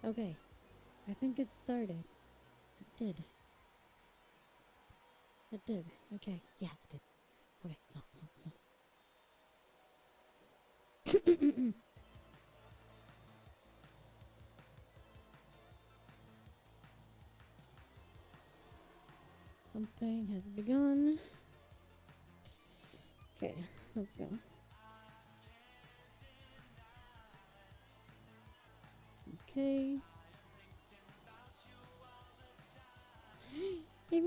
Okay, I think it started. It did. It did. Okay, yeah, it did. Okay, so. Something has begun. Okay, let's go. Okay. Hey,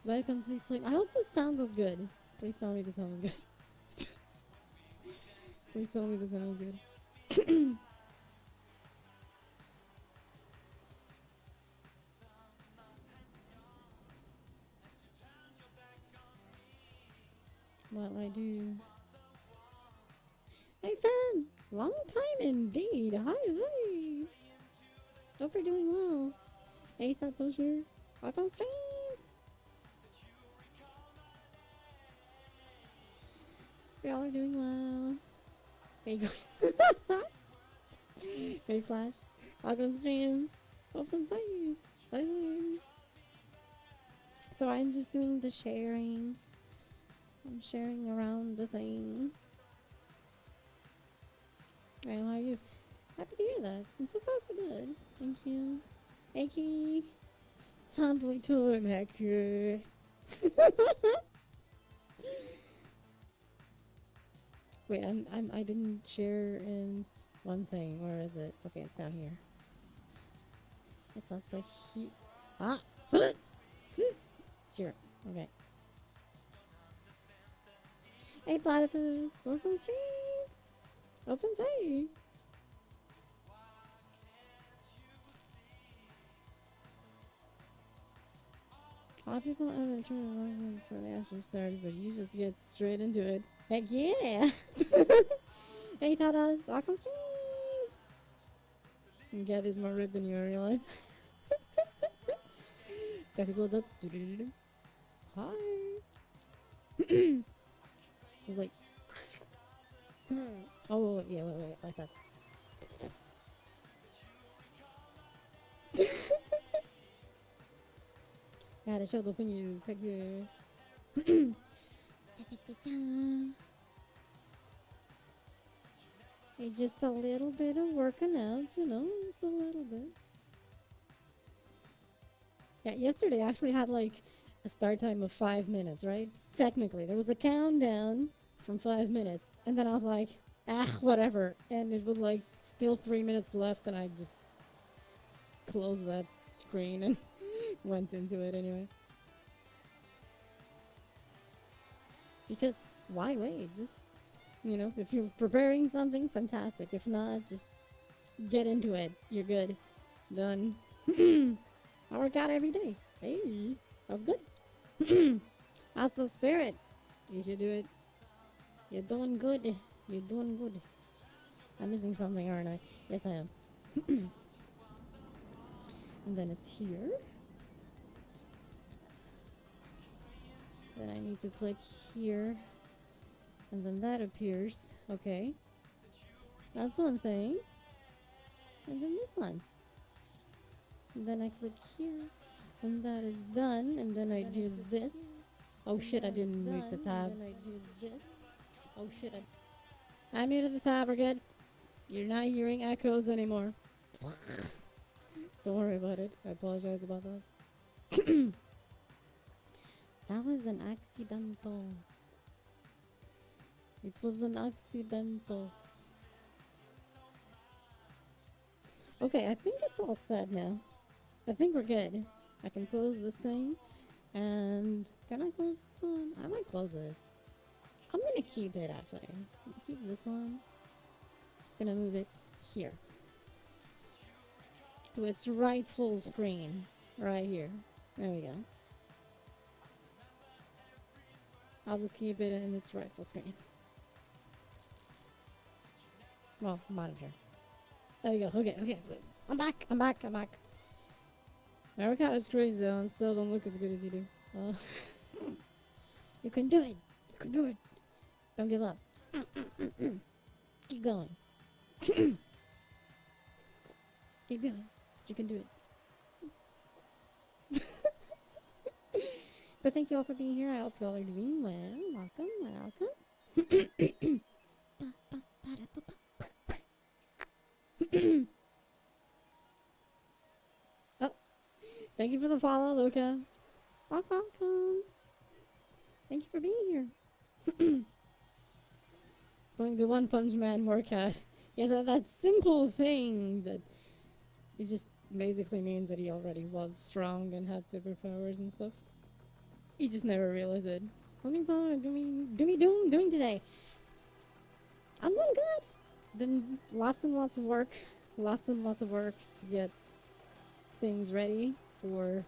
welcome to stream. I hope the sound was good. Please tell me the sound was good. Please tell me the sound was good. Well, I do. Hey, fan! Long time indeed. Hi. Hope you're doing well. Hey, Satoshi. Welcome stream. We all are doing well. Hey, guys. Hey, Flash. Welcome stream. Open stream. Bye. So I'm just doing the sharing. I'm sharing around the thing. Hey, how are you? Happy to hear that. It's so far so good. Thank you. Hey, Key. Tomboy time hacker. Wait, I didn't share in one thing. Where is it? Okay, it's down here. It's at the heat. Ah! Here. Okay. Hey, platypus. Welcome stream. Open stream. A lot of people ever turn around before they actually started, but you just get straight into it. Heck yeah! Hey, Tadas. Welcome stream. Yeah, this is more ripped than you in real life. Kathy goes up. Hi. It's like. Oh, yeah, wait, like that. Gotta show the thingies. Heck yeah. It's just a little bit of working out, just a little bit. Yeah, yesterday I actually had like a start time of 5 minutes, right? Technically, there was a countdown from 5 minutes, and then I was like, whatever. And it was like still 3 minutes left, and I just closed that screen and went into it anyway. Because why wait? Just, if you're preparing something, fantastic. If not, just get into it. You're good. Done. I work out every day. Hey, that's good. That's the spirit. You should do it. You're doing good. You're doing good. I'm missing something, aren't I? Yes, I am. And then it's here. Then I need to click here. And then that appears. Okay. That's one thing. And then this one. And then I click here. And that is done. And then I do this. Oh shit, I didn't mute the tab. And then I do this. Oh shit, I muted the tab, we're good. You're not hearing echoes anymore. Don't worry about it. I apologize about that. That was an accidental. It was an accidental. Okay, I think it's all set now. I think we're good. I can close this thing. And can I close this one? I might close it. I'm gonna keep it actually. Keep this one. Just gonna move it here. To its rightful screen. Right here. There we go. I'll just keep it in its rightful screen. Well, monitor. There we go. Okay. I'm back. My workout is crazy though, and still don't look as good as you do. You can do it. Don't give up. Keep going. Keep going. You can do it. But thank you all for being here. I hope you all are doing well. Welcome. Oh, thank you for the follow, Luca. Welcome. Thank you for being here. Going to One Punch Man workout. Yeah, that simple thing that it just basically means that he already was strong and had superpowers and stuff. He just never realized it. What are you doing today? I'm doing good. It's been lots and lots of work. Lots and lots of work to get things ready for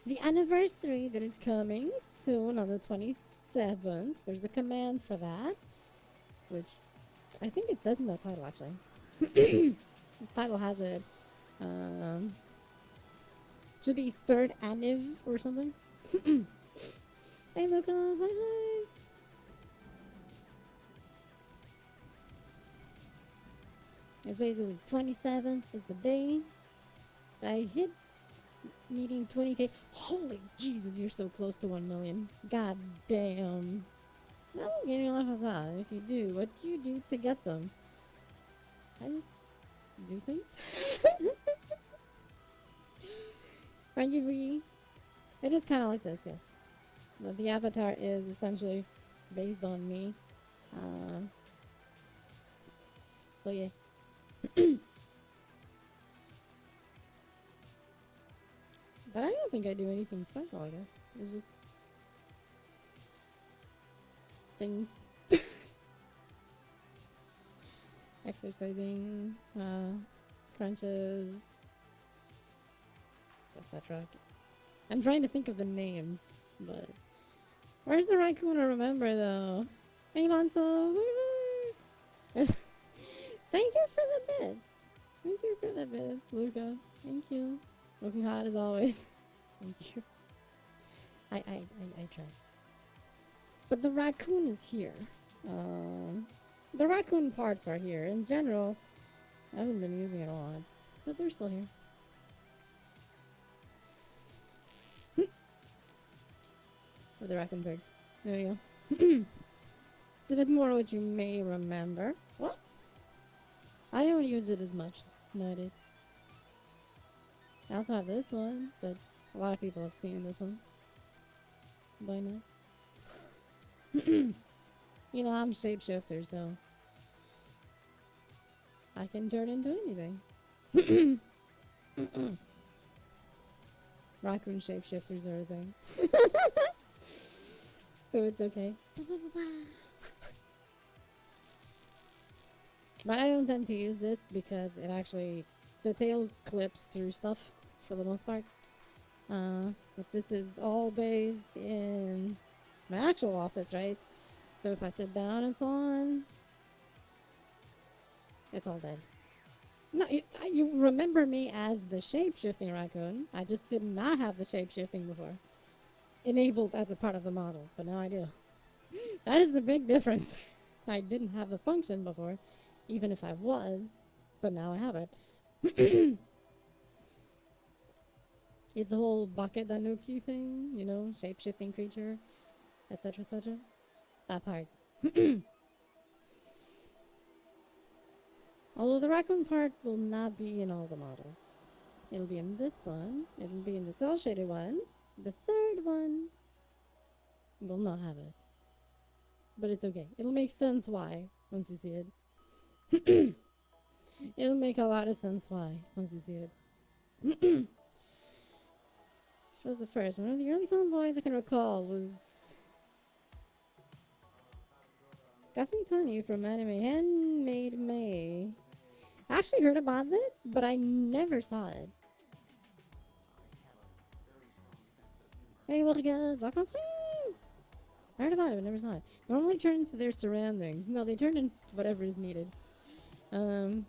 the anniversary that is coming soon on the 27th. There's a command for that, which I think it says in the title actually. The title has it. Should be third anniv or something. Hey Luca, hi. It's basically 27th is the day. I hit needing 20k. Holy Jesus, you're so close to 1 million. God damn. That was getting off aside. If you do, what do you do to get them? I just do things. Thank you, Ree. It is kind of like this, yes. The avatar is essentially based on me. So yeah. But I don't think I do anything special, I guess. It's just things. Exercising, crunches, etc. I'm trying to think of the names, but where's the raccoon I remember though? Hey Manso! Thank you for the bits! Thank you for the bits, Luca. Thank you. Looking hot as always. Thank you. I tried. But the raccoon is here. The raccoon parts are here. In general, I haven't been using it a lot, but they're still here. For the raccoon birds. There you go. It's a bit more what you may remember. What? I don't use it as much nowadays. I also have this one, but a lot of people have seen this one by now. You know, I'm shapeshifter, so I can turn into anything. Raccoon shapeshifters are a thing. So it's okay. But I don't tend to use this because it actually, the tail clips through stuff for the most part. Since this is all based in my actual office, right? So if I sit down and so on, it's all dead. No, you remember me as the shape-shifting raccoon. I just did not have the shape-shifting before. Enabled as a part of the model, but now I do. That is the big difference. I didn't have the function before, even if I was, but now I have it. It's the whole bucket Danuki thing, you know, shape-shifting creature, etc., etc. That part. Although the raccoon part will not be in all the models. It'll be in this one, it'll be in the cell shaded one, the third one will not have it. But it's okay. It'll make sense why once you see it. It'll make a lot of sense why once you see it. Which was the first? One of the early tomboys I can recall was Kasumi Tani from Anime Handmade May. I actually heard about it, but I never saw it. Hey, welcome guys, welcome stream! I heard about it, but never saw it. Normally turn to their surroundings. No, they turn in whatever is needed. I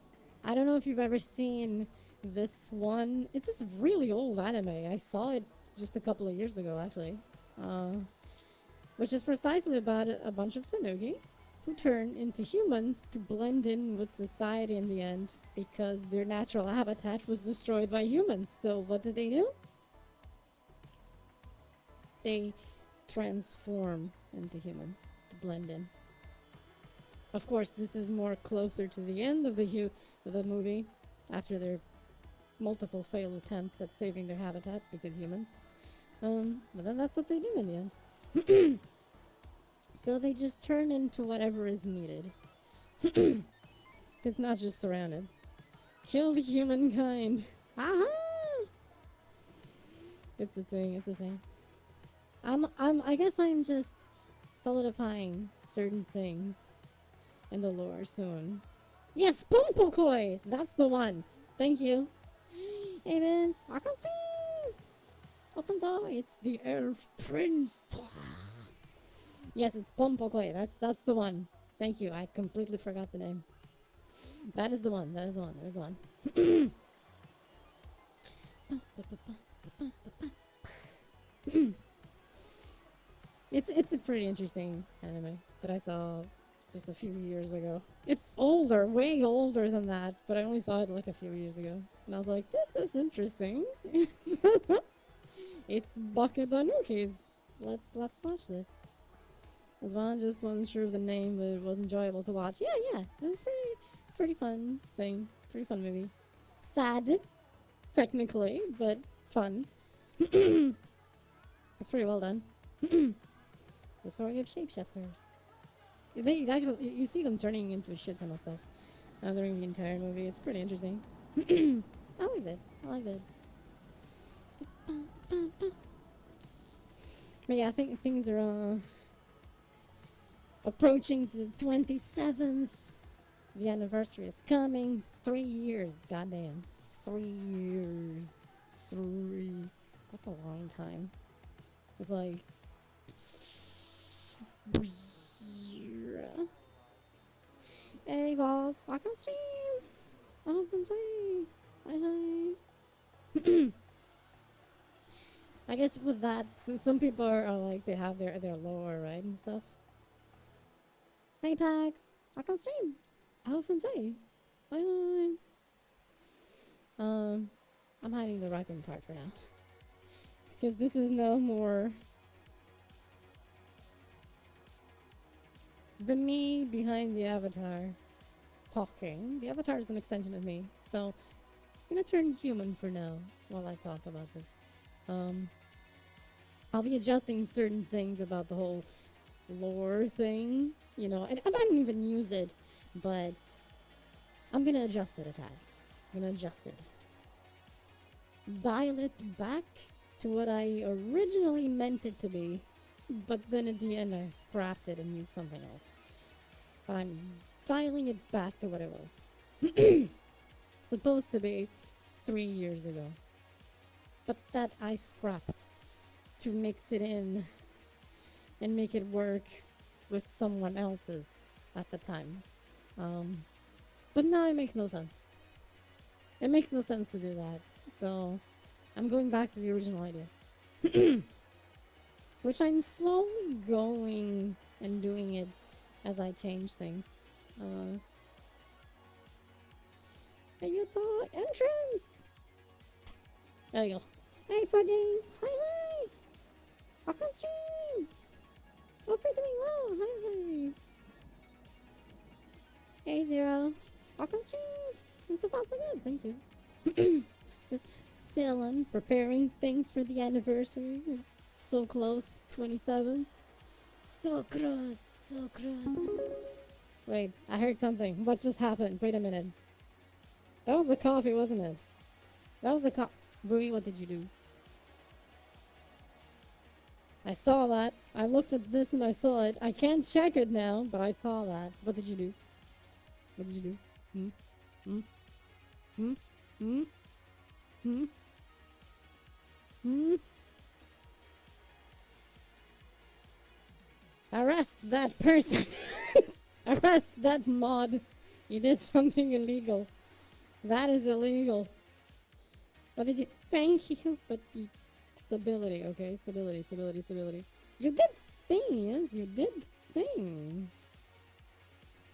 don't know if you've ever seen this one. It's this really old anime. I saw it just a couple of years ago, actually. Which is precisely about a bunch of tanuki who turn into humans to blend in with society in the end because their natural habitat was destroyed by humans. So what did they do? They transform into humans to blend in. Of course, this is more closer to the end of the movie, after their multiple failed attempts at saving their habitat because humans. But then that's what they do in the end. So they just turn into whatever is needed. It's not just surroundeds. Kill humankind. Aha! It's a thing. It's a thing. I guess I'm just solidifying certain things in the lore soon. Yes, Pompokoi! That's the one. Thank you. Hey, Vince. I can see. Opens up. It's the Elf Prince. Yes, it's Pompokoi. That's the one. Thank you. I completely forgot the name. That is the one. That is the one. That is the one. It's a pretty interesting anime that I saw just a few years ago. It's older, way older than that, but I only saw it like a few years ago. And I was like, this is interesting. It's Bakedanukis. Let's watch this. As well, I just wasn't sure of the name, but it was enjoyable to watch. Yeah. It was pretty fun thing. Pretty fun movie. Sad, technically, but fun. It's pretty well done. The story of shapeshifters. You see them turning into a shit ton of stuff during the entire movie. It's pretty interesting. I like that. But yeah, I think things are approaching the 27th. The anniversary is coming. 3 years. Goddamn. 3 years. 3. That's a long time. It's like... Hey, boss. I can see you. I can see. Hi. I guess with that, so some people are like, they have their lore, right, and stuff. Hey, Pax. I can stream. I can see. Bye. I'm hiding the raccoon part for now. Because this is no more the me behind the avatar talking. The avatar is an extension of me. So I'm gonna turn human for now while I talk about this. I'll be adjusting certain things about the whole lore thing. You know, and I don't even use it, but I'm gonna adjust it a tad. I'm gonna adjust it. Dial it back to what I originally meant it to be, but then at the end I scrapped it and used something else. But I'm dialing it back to what it was. Supposed to be 3 years ago. But that I scrapped to mix it in and make it work with someone else's at the time. But now it makes no sense. It makes no sense to do that. So I'm going back to the original idea. Which I'm slowly going and doing it as I change things. Hey, you thought entrance! There you go. Hey, Pudding! Hi! Welcome stream! Hope you're doing well! Hi! Hey, Zero! Welcome stream! It's so far so good, thank you. Just chilling, preparing things for the anniversary. It's so close, 27th. So close, so close. Wait, I heard something. What just happened? Wait a minute. That was the coffee, wasn't it? That was the Rui, what did you do? I saw that. I looked at this and I saw it. I can't check it now, but I saw that. What did you do? What did you do? Hmm? Hmm? Hmm? Hmm? Hmm? Arrest that person! Arrest that mod! You did something illegal. That is illegal. What did you... Thank you, but you... Stability, okay? Stability. You did things. You did things.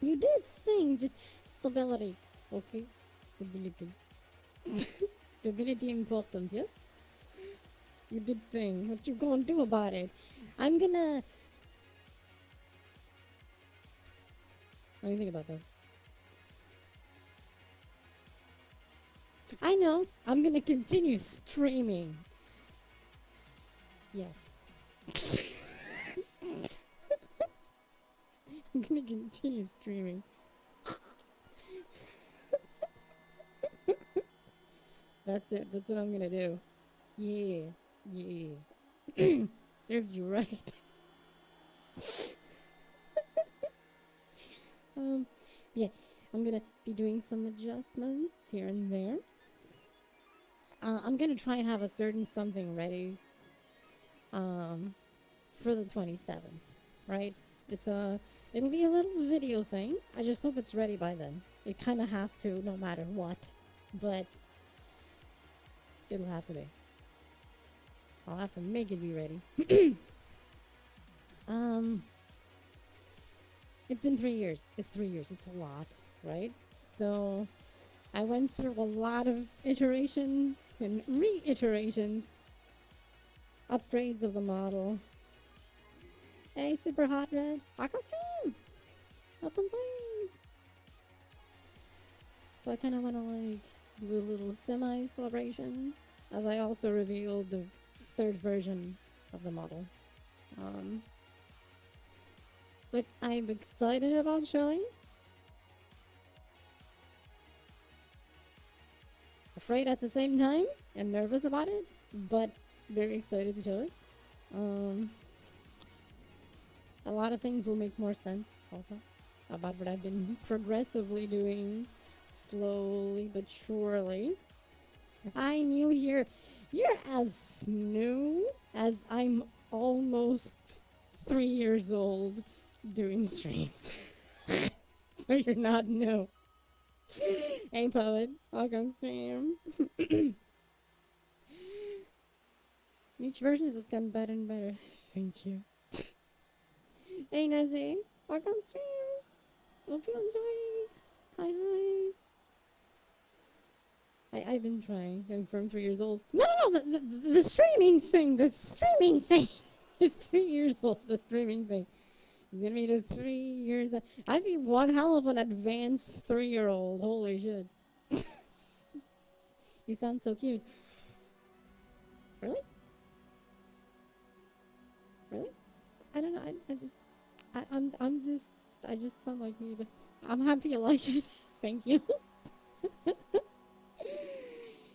You did thing, just stability. Okay? Stability. Stability important, yes? You did thing. What you gonna do about it? I'm gonna... Let me think about that. I know. I'm gonna continue streaming. Yes. I'm gonna continue streaming. That's it. That's what I'm gonna do. Yeah. Yeah. Serves you right. um, yeah. I'm gonna be doing some adjustments here and there. I'm gonna try and have a certain something ready um, for the 27th, right? It's a it'll be a little video thing. I just hope it's ready by then. It kind of has to, no matter what, but it'll have to be. I'll have to make it be ready. um, it's been 3 years. It's 3 years. It's a lot, right? So I went through a lot of iterations and reiterations, upgrades of the model. Hey, super hot red, I can stream. Up on stream. So I kind of want to like do a little semi celebration, as I also revealed the third version of the model, um, which I'm excited about showing. Afraid at the same time and nervous about it, but very excited to show it. Um, a lot of things will make more sense also about what I've been progressively doing, slowly but surely. I knew you're as new as I'm almost 3 years old doing streams. So you're not new. Hey poet, welcome stream. Each version has just gotten better and better. Thank you. Hey Nezzy, welcome stream. Hope you enjoy. Hi hi. I've been trying. I'm from 3 years old. No, the streaming thing. The streaming thing is 3 years old. The streaming thing. He's gonna be the 3 years. I'd be one hell of an advanced 3-year-old. Holy shit. You sound so cute. Really? Really? I don't know. I just sound like me, but I'm happy you like it. Thank you.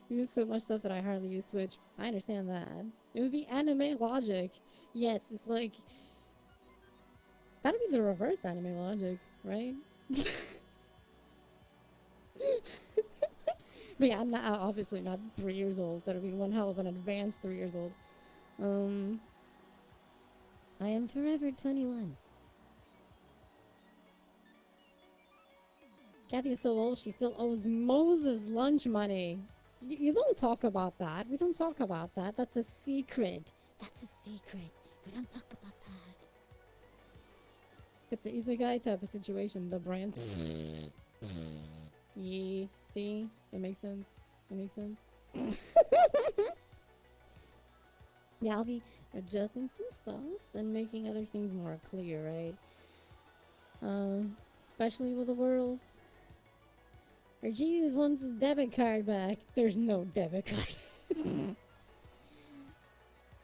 You use so much stuff that I hardly use Twitch. I understand that. It would be anime logic. Yes, it's like that'd be the reverse anime logic, right? But yeah, I'm not obviously not 3 years old. That'd be one hell of an advanced 3 years old. I am forever 21. Kathy is so old she still owes Moses lunch money. You don't talk about that. We don't talk about that. That's a secret. That's a secret. We don't talk about that. It's an isekai type of situation. The brand. Yeah. See? It makes sense. It makes sense. Yeah, I'll be adjusting some stuff and making other things more clear, right? Especially with the worlds. Or Jesus wants his debit card back. There's no debit card.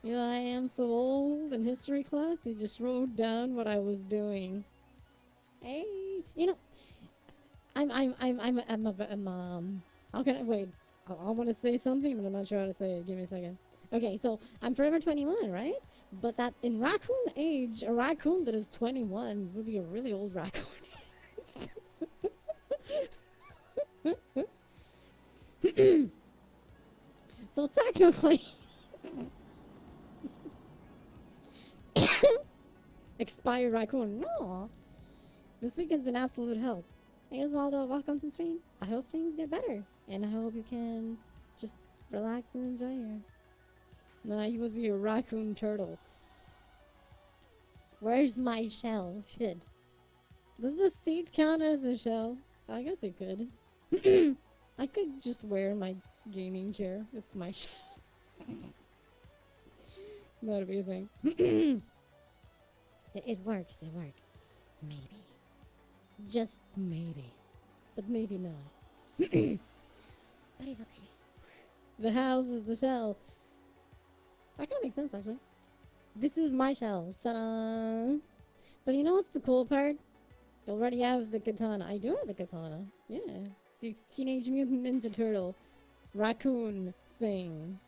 You know, I am so old in history class, they just wrote down what I was doing. Hey, you know, how can I, wait, I want to say something, but I'm not sure how to say it. Give me a second. Okay, so I'm forever 21, right? But that in raccoon age, a raccoon that is 21 would be a really old raccoon. So technically, expired raccoon. No, this week has been absolute hell. Hey Oswaldo, welcome to the stream. I hope things get better, and I hope you can just relax and enjoy here. Nah, you would be a raccoon turtle. Where's my shell? Shit. Does the seat count as a shell? I guess it could. I could just wear my gaming chair. It's my shell. That'd be a thing. It works. It works. Maybe. Just maybe. But maybe not. But it's okay. The house is the shell. That kind of makes sense, actually. This is my shell. Ta-da! But you know what's the cool part? You already have the katana. I do have the katana. Yeah. The Teenage Mutant Ninja Turtle raccoon thing.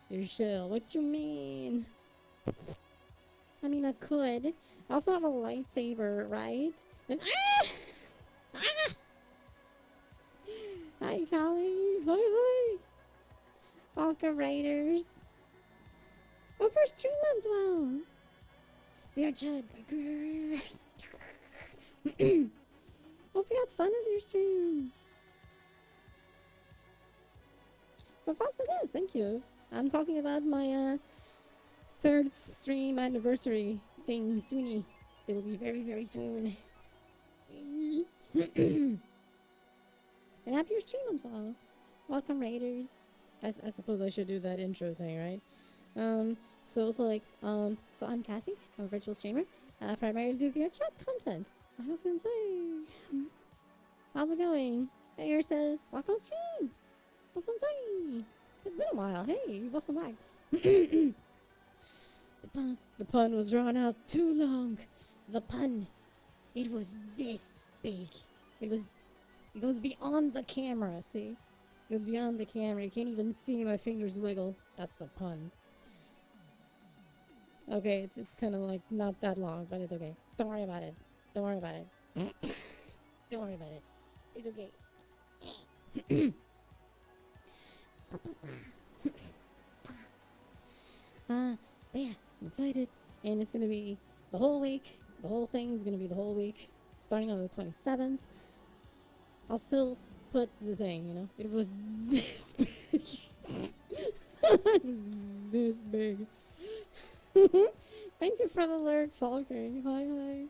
Your shell. What you mean? I mean, I could. I also have a lightsaber, right? And ah! Hi, Callie. Hi, hi. Welcome, Raiders. Oh, for 3 months, wow. We are Chad. Hope you had fun with your stream. So far, so good. Thank you. I'm talking about my third stream anniversary thing soony. It'll be very, very soon. And happy your stream on fall. Welcome, Raiders. I suppose I should do that intro thing, right? So I'm Kathy. I'm a virtual streamer. Primarily do VR chat content. I hope you enjoy. How's it going? Hey, Air says, welcome stream. Welcome stream. It's been a while. Hey, welcome back. The pun was drawn out too long. The pun. It was this big. It goes beyond the camera, see? It goes beyond the camera. You can't even see my fingers wiggle. That's the pun. Okay, it's kind of like not that long, but it's okay. Don't worry about it. Don't worry about it. Don't worry about it. It's okay. Yeah, I'm excited. And it's gonna be the whole week. The whole thing is gonna be the whole week. Starting on the 27th. I'll still put the thing, you know? It was this big. It was this big. Thank you for the alert, Falking. Hi, hi.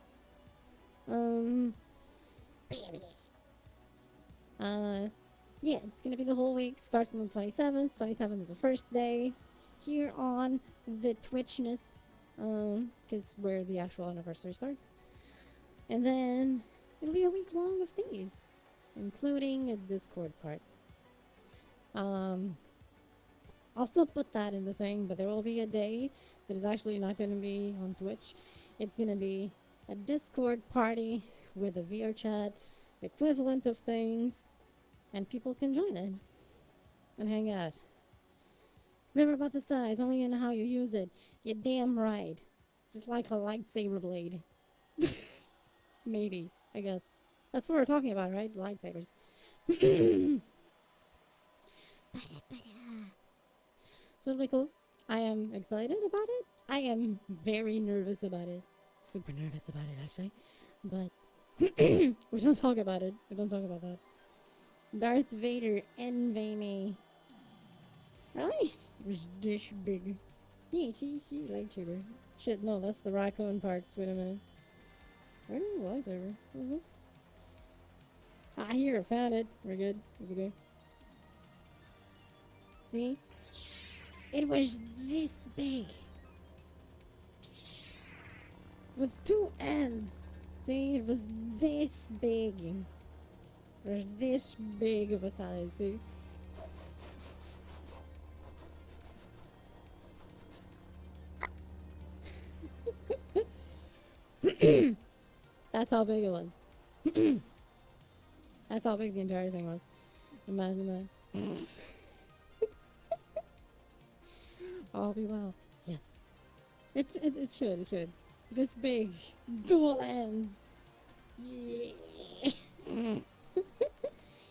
Yeah, it's gonna be the whole week. Starts on the 27th. 27th is the first day here on the Twitchness, because where the actual anniversary starts. And then it'll be a week long of these, including a Discord part. I'll still put that in the thing, but there will be a day that is actually not going to be on Twitch. It's going to be a Discord party with a VR chat equivalent of things, and people can join it and hang out. It's never about the size, only in how you use it. You're damn right. Just like a lightsaber blade. Maybe, I guess. That's what we're talking about, right? Lightsabers. So it'll be cool. I am excited about it. I am very nervous about it. Super nervous about it, actually. But we don't talk about it. We don't talk about that. Darth Vader envy me. Really? It was this big. Yeah, see, lightsaber. Shit, no, that's the raccoon parts. Wait a minute. Where is the lightsaber? Ah, here, found it. We're good. Is it good? See? It was this big. With two ends. See, it was this big. It was this big of a size, see? That's how big it was. That's how big the entire thing was. Imagine that. All be well. Yes. It should. This big. Dual ends. Yeah.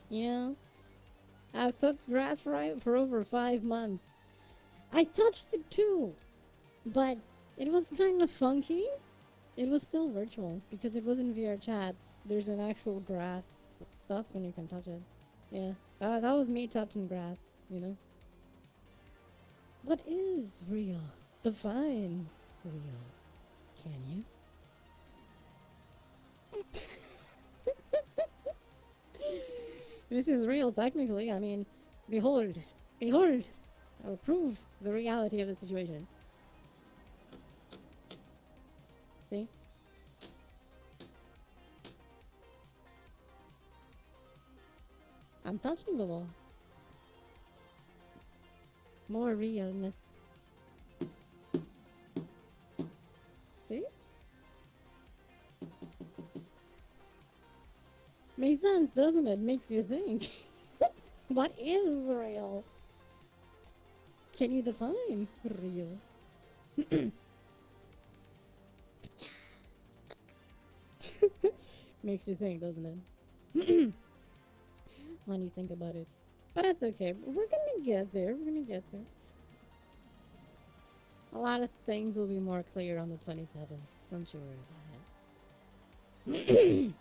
You know? I've touched grass for over 5 months. I touched it too. But it was kind of funky. It was still virtual because it wasn't VR chat. There's an actual grass stuff and you can touch it. Yeah. That was me touching grass, you know? What is real? Define real. Can you? This is real, technically. I mean, behold, behold. I will prove the reality of the situation. See? I'm touching the wall. More realness. See? Makes sense, doesn't it? Makes you think. What is real? Can you define real? Makes you think, doesn't it? When you think about it. But that's okay. We're gonna get there. We're gonna get there. A lot of things will be more clear on the 27th. Don't you worry about it.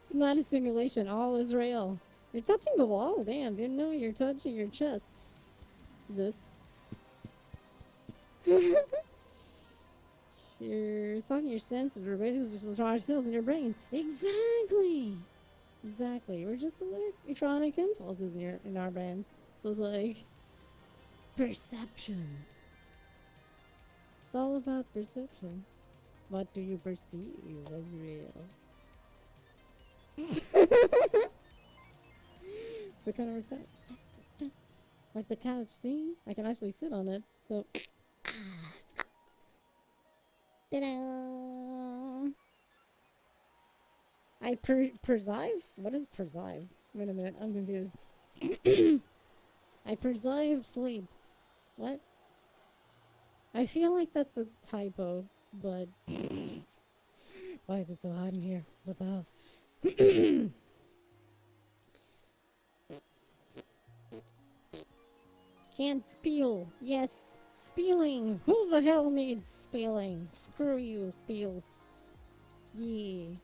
It's not a simulation. All is real. You're touching the wall. Damn, didn't know you're touching your chest. This. You're talking your senses. We're basically just electronic cells in your brains. Exactly. Exactly. We're just electronic impulses in our brains. So it's like perception. It's all about perception. What do you perceive as real? So it kind of works out. Like the couch, see? I can actually sit on it. So. Ta-da! I perceive? What is perceive? Wait a minute, I'm confused. I perceive sleep. What? I feel like that's a typo, but why is it so hot in here? What the hell? Can't spiel. Yes, spieling. Who the hell needs spieling? Screw you, spiels. Yeah.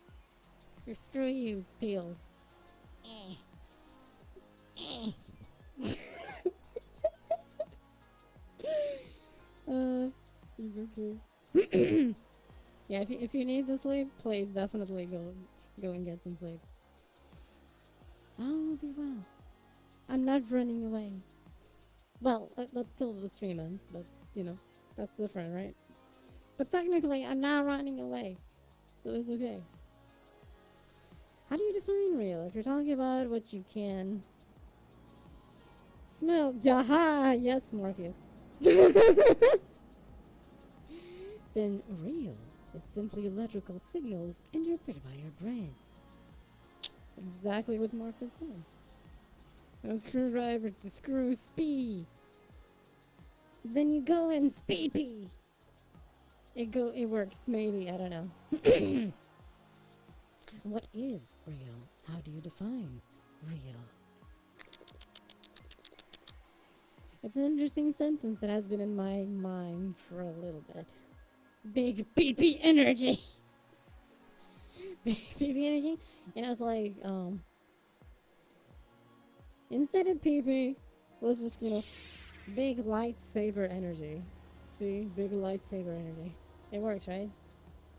Or screw you, spiels. Okay. Yeah, if you need to sleep, please definitely go and get some sleep. All will be well. I'm not running away. Well, until the stream ends, but you know, that's different, right? But technically, I'm not running away, so it's okay. How do you define real? If you're talking about what you can smell, yaha, yes, Morpheus. Then real is simply electrical signals interpreted by your brain. Exactly what Morpheus said. No screwdriver to screw spee. Then you go and spee pee. It works, maybe, I don't know. What is real? How do you define real? It's an interesting sentence that has been in my mind for a little bit. Big pee-pee energy. Big pee-pee energy? You know, it's like, instead of pee-pee, let's just, big lightsaber energy. See? Big lightsaber energy. It works, right?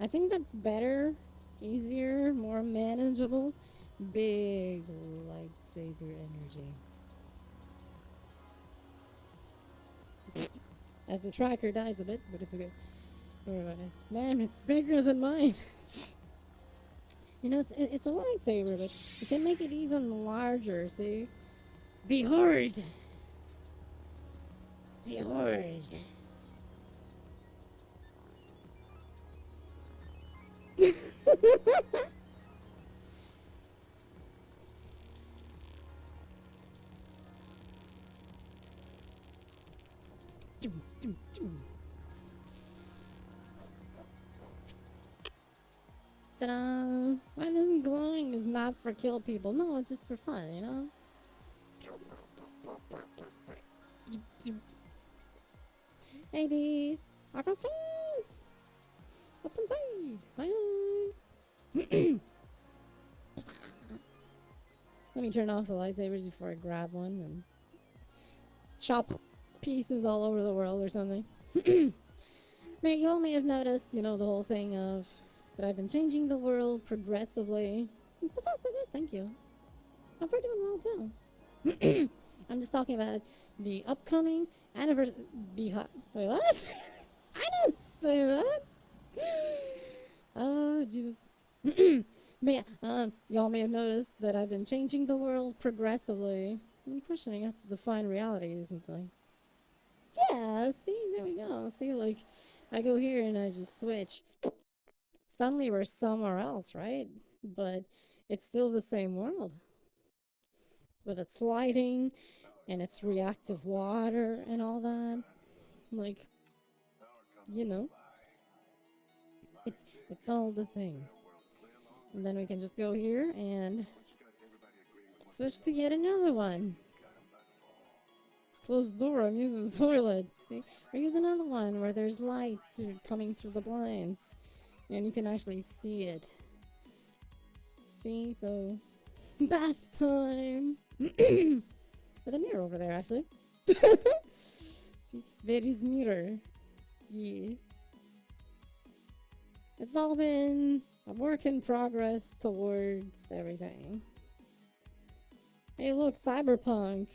I think that's better, easier, more manageable. Big lightsaber energy. As the tracker dies a bit, but it's okay. Damn, it's bigger than mine. It's a lightsaber, but you can make it even larger, see? Behold! Behold! Ta-da! Why isn't glowing is not for kill people? No, it's just for fun, you know? Hey bees! Walk outside! Up inside! Bye! Let me turn off the lightsabers before I grab one and chop pieces all over the world or something. You all may have noticed, the whole thing of that I've been changing the world progressively. And so far, so good, thank you. Hope we're doing well too. I'm just talking about the upcoming anniversary. Wait, what? I didn't say that. Oh, Jesus. But yeah, y'all may have noticed that I've been changing the world progressively. I'm questioning how to define reality recently. Yeah, see, there we go. See, like, I go here and I just switch. Suddenly we're somewhere else, right? But it's still the same world. With its lighting and its reactive water and all that. Like, you know, it's all the things. And then we can just go here and switch to yet another one. Close the door, I'm using the toilet. See? Or use another one where there's light coming through the blinds. And you can actually see it. See? So, bath time! With a mirror over there, actually. See? There is mirror. Yeah. It's all been a work in progress towards everything. Hey, look, cyberpunk.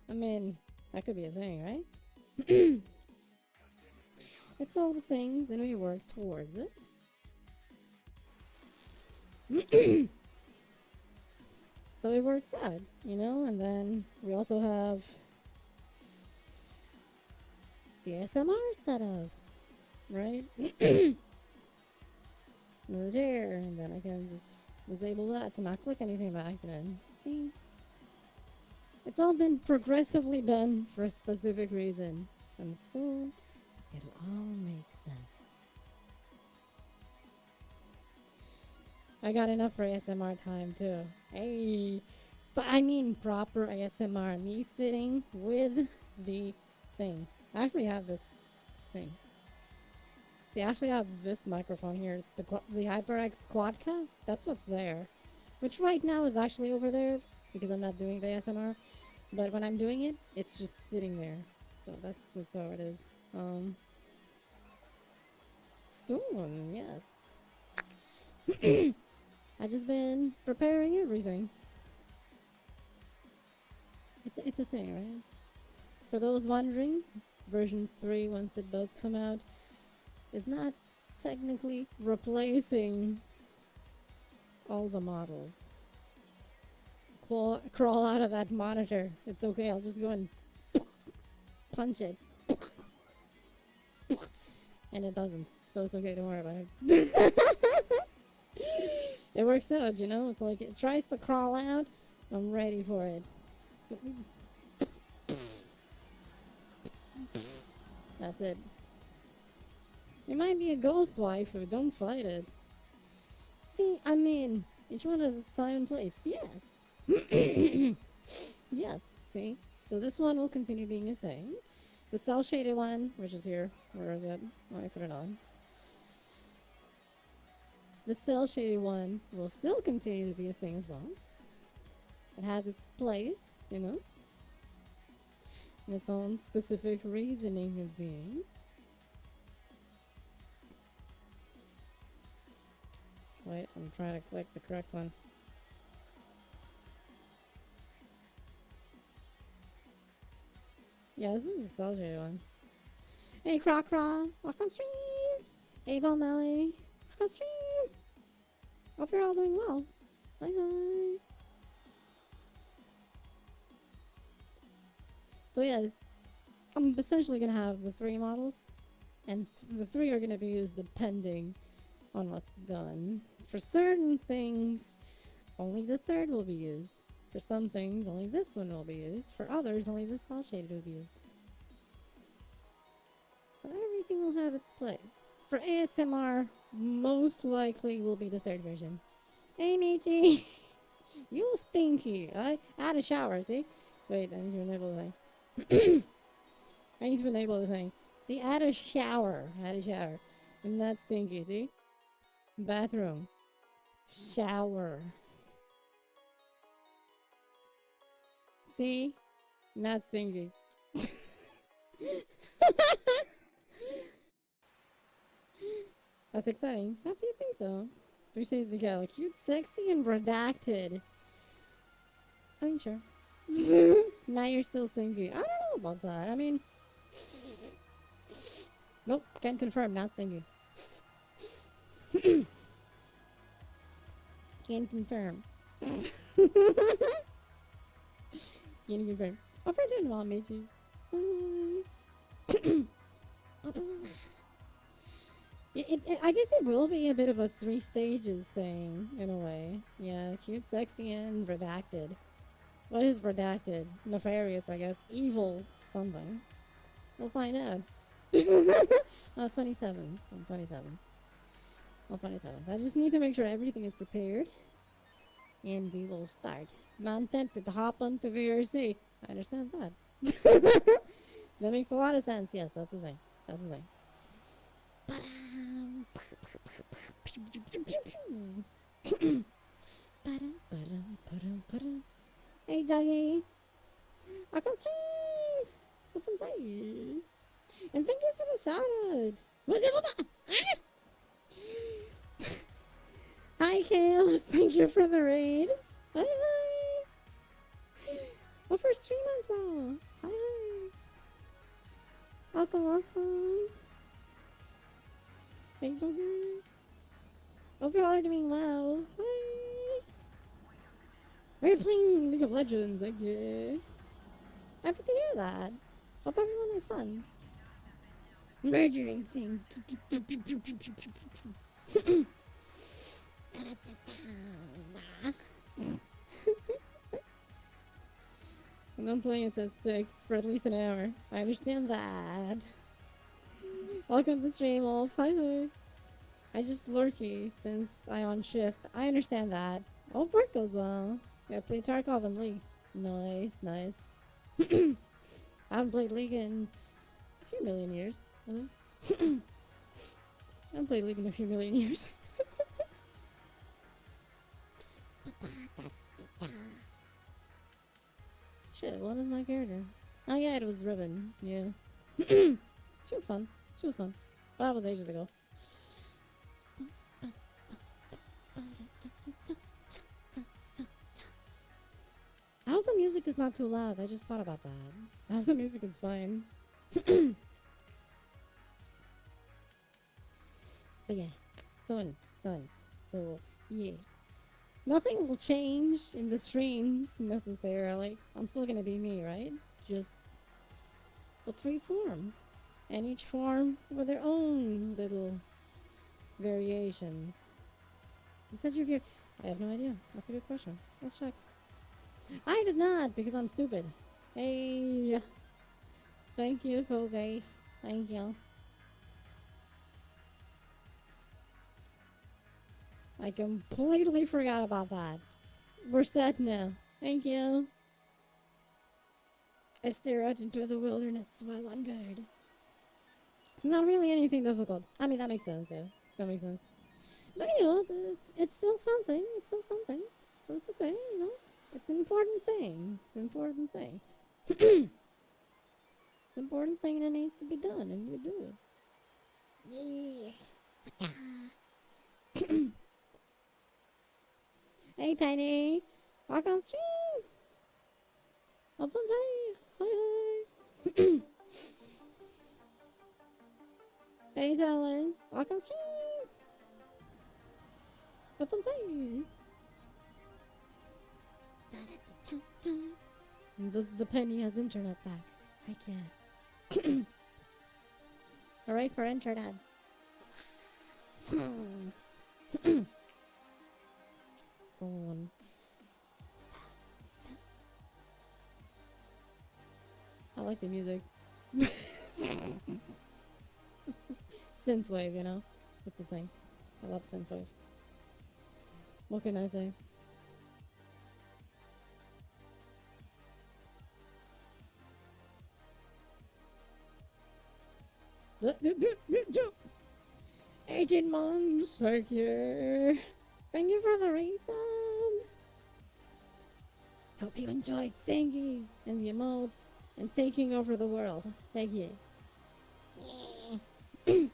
I mean, that could be a thing, right? It's all the things, and we work towards it. So it works out, you know? And then we also have the SMR setup, right? The chair, and then I can just disable that to not click anything by accident. See? It's all been progressively done for a specific reason, and soon it'll all make sense. I got enough for ASMR time too. Hey, but I mean proper ASMR. Me sitting with the thing. I actually have this thing. See, I actually have this microphone here. It's the HyperX Quadcast. That's what's there, which right now is actually over there because I'm not doing the ASMR. But when I'm doing it, it's just sitting there. So that's how it is. Soon, yes. I just been preparing everything. It's a thing, right? For those wondering, version 3, once it does come out, is not technically replacing all the models. Crawl out of that monitor. It's okay, I'll just go and punch it. And it doesn't. So it's okay, don't worry about it. It works out, you know? It's like it tries to crawl out. I'm ready for it. That's it. You might be a ghost wife, but don't fight it. See, I mean, each one has its time and place. Yes. Yes, see? So this one will continue being a thing. The cell shaded one, which is here. Where is it? Let me put it on. The cell shaded one will still continue to be a thing as well. It has its place, you know, and its own specific reasoning of being. Wait, I'm trying to click the correct one. Yeah, this is a cell shaded one. Hey, Croc Croc, walk on stream. Hey, Bell Melly, walk on stream. Hope you're all doing well. Bye bye. So yeah, I'm essentially gonna have the 3 models, and the 3 are gonna be used depending on what's done. For certain things, only the 3rd will be used. For some things, only this one will be used. For others, only this cell shaded will be used. So everything will have its place. For ASMR, most likely will be the 3rd version. Hey, Michi! You stinky! I had a shower, see? Wait, I need to enable the thing. I need to enable the thing. See, I had a shower. I'm not stinky, see? Bathroom. Shower. See? Not stinky. That's exciting. How do you think so? 3 shades together. Cute, sexy, and redacted. I mean, sure. Now you're still stinky. I don't know about that. I mean, nope, can't confirm, not stinky. Can't confirm. Can't confirm. Hope you're doing well, matey. I guess it will be a bit of a three stages thing, in a way. Yeah, cute, sexy, and redacted. What is redacted? Nefarious, I guess. Evil something. We'll find out. 27. I'm 27. Well, 27. I just need to make sure everything is prepared. And we will start. Now I'm tempted to hop onto VRC. I understand that. That makes a lot of sense. Yes, that's the thing. That's the thing. Hey, doggy. Welcome stream. Open side. And thank you for the shout out. Hi, Kale. Thank you for the raid. Hi, hi. Oh, for 3 months now. Hi, hi. Welcome, welcome. Hey, Joker. Hope you all are doing well. Hi. We're playing League of Legends, okay. Happy to hear that. Hope everyone had fun. Murdering things. And I'm playing SF6 for at least an hour. I understand that. Welcome to the stream, Wolf. Hi, hi. I just lurky since I on shift. I understand that. Hope work goes well. Yeah, play Tarkov and League. Nice, nice. I haven't played League in a few million years. I haven't played League in a few million years. Shit, what is my character? Oh yeah, it was Ribbon. Yeah. She was fun. She was fun. But that was ages ago. I hope the music is not too loud. I just thought about that. I hope the music is fine. But yeah, son. So, yeah. Nothing will change in the streams necessarily. I'm still gonna be me, right? Just the 3 forms. And each form with their own little variations. You said you're here. I have no idea. That's a good question. Let's check. I did not, because I'm stupid. Hey. Thank you, Kogai. Thank you. I completely forgot about that. We're set now. Thank you. I stare out into the wilderness while on guard. It's not really anything difficult. I mean, that makes sense, yeah. That makes sense. But, you know, it's still something. It's still something. So it's okay, you know. It's an important thing. It's an important thing. It's an important thing that needs to be done, and we do it. Yeah. Hey, Penny. Walk on stream. Up on side. Hi, hi. Hey, Talon. Walk on stream. Up on side. The Penny has internet back. I can't. Alright for internet. Someone. I like the music. Synthwave, you know? That's the thing. I love synthwave. What can I say? Agent Monks, right here. Thank you for the reason. Hope you enjoyed thingies and the emotes and taking over the world. Thank you. Yeah.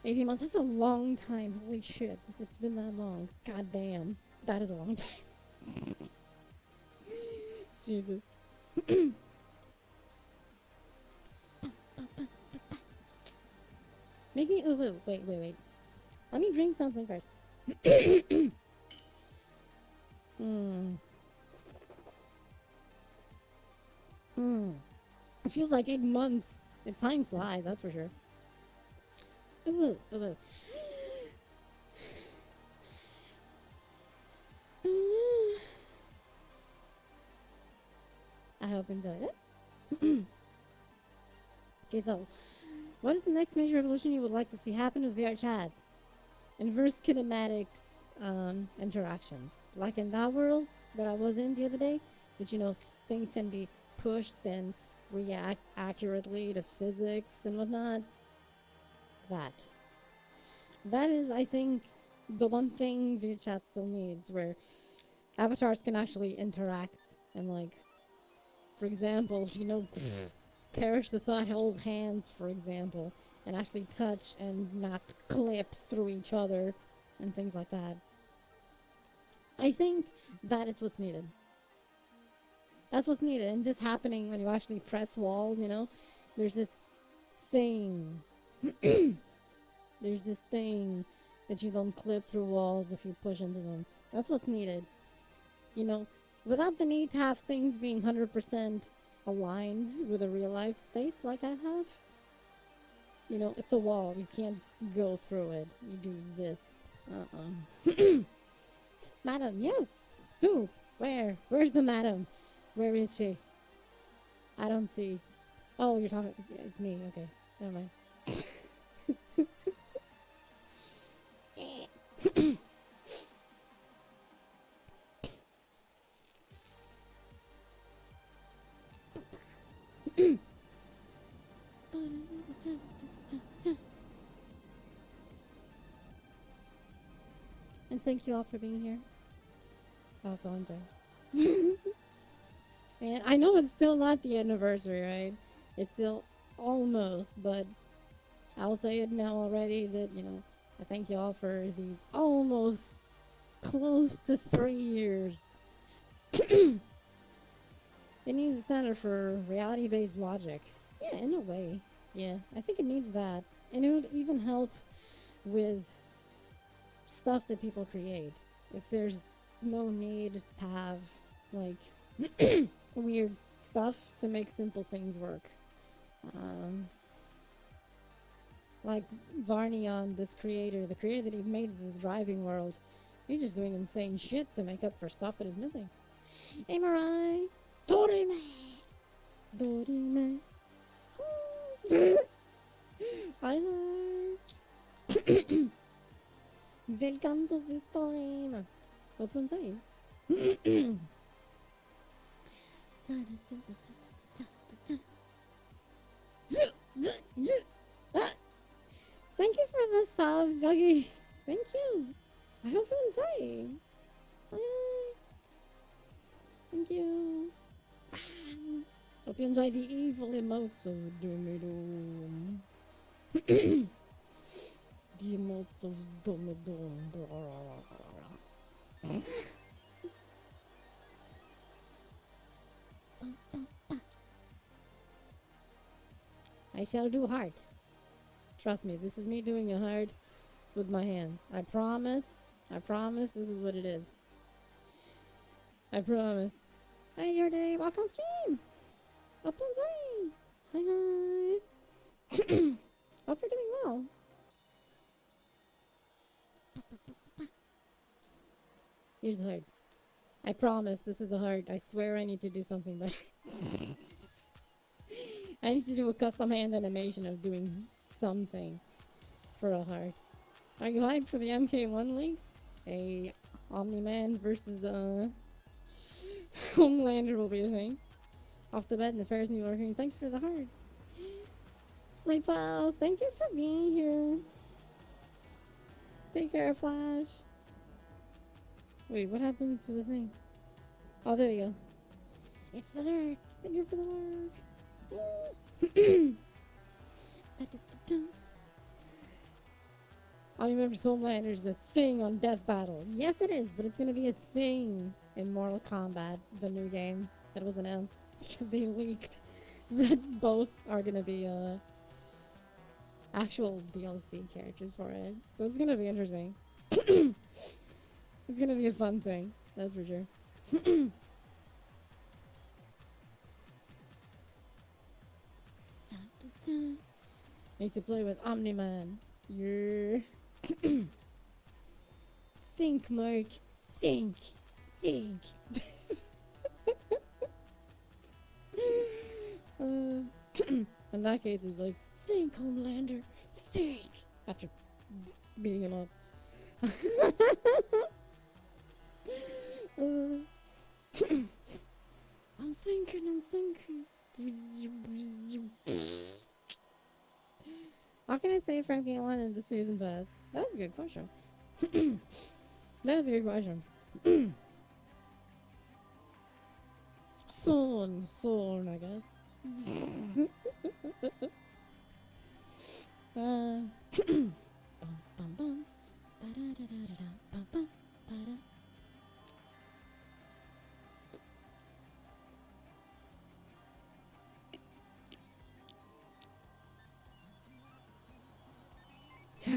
18 months, that's a long time. Holy shit. It's been that long. God damn. That is a long time. Jesus. Make me ooh ooh. Wait, wait, wait. Let me drink something first. Hmm. Hmm. It feels like 8 months. The time flies, that's for sure. Ooh, ooh, ooh. I hope you enjoyed it. Okay, so what is the next major revolution you would like to see happen with VR chat? Inverse kinematics interactions. Like in that world that I was in the other day, that things can be pushed and react accurately to physics and whatnot. That. That is, I think, the one thing VR chat still needs, where avatars can actually interact and, like, for example, perish the thought, hold hands, for example, and actually touch and not clip through each other and things like that. I think that is what's needed. That's what's needed. And this happening when you actually press walls, there's this thing. There's this thing that you don't clip through walls if you push into them. That's what's needed. You know, without the need to have things being 100% aligned with a real life space like I have. It's a wall. You can't go through it. You do this. Madam, yes. Who? Where? Where's the madam? Where is she? I don't see. Oh, you're talking. It's me. Okay. Never mind. And thank you all for being here. Oh, go on, Jay. And I know it's still not the anniversary, right? It's still almost, but I'll say it now already that, I thank you all for these almost close to 3 years. It needs a standard for reality-based logic. Yeah, in a way. Yeah, I think it needs that. And it would even help with stuff that people create. If there's no need to have, like, weird stuff to make simple things work. Like Varney on this creator, the creator that he made the driving world, he's just doing insane shit to make up for stuff that is missing. Hey Mirai! Dorime! Dorime! Hi hi! Welcome to this time! Vad hon säger? Thank you for the subs, Juggy. Thank you. I hope you enjoy. Bye. Thank you. Hope you enjoy the evil emotes of Doom. The emotes of Doom. I shall do heart. Trust me, this is me doing a heart with my hands. I promise this is what it is. I promise. Hey, your day, welcome stream. Up on Zane. Hi, hi. Hope you're doing well. Here's the heart. I promise this is a heart. I swear I need to do something better. I need to do a custom hand animation of doing something for a heart. Are you hyped for the MK1 leaks? A Omni-Man versus Homelander will be a thing. Off the bed in the Ferris New York. Thanks for the heart. Sleep well. Thank you for being here. Take care, Flash. Wait, what happened to the thing? Oh, there you go. It's the lurk. Thank you for the lurk. I remember Homelander is a thing on Death Battle. Yes, it is, but it's gonna be a thing in Mortal Kombat, the new game. that was announced because they leaked that both are gonna be actual DLC characters for it. So it's gonna be interesting. It's gonna be a fun thing, that's for sure. Need to play with Omni-Man. You're think, Mark. Think. Think. uh, in that case, he's like, think, Homelander. Think. After beating him up. I'm thinking. How can I say Frank ain't wanted the season pass? That's a good question. That is a good question. Soon, I guess. Bum, bum, bum. Ba-da-da-da-da-da, bum, ba-da.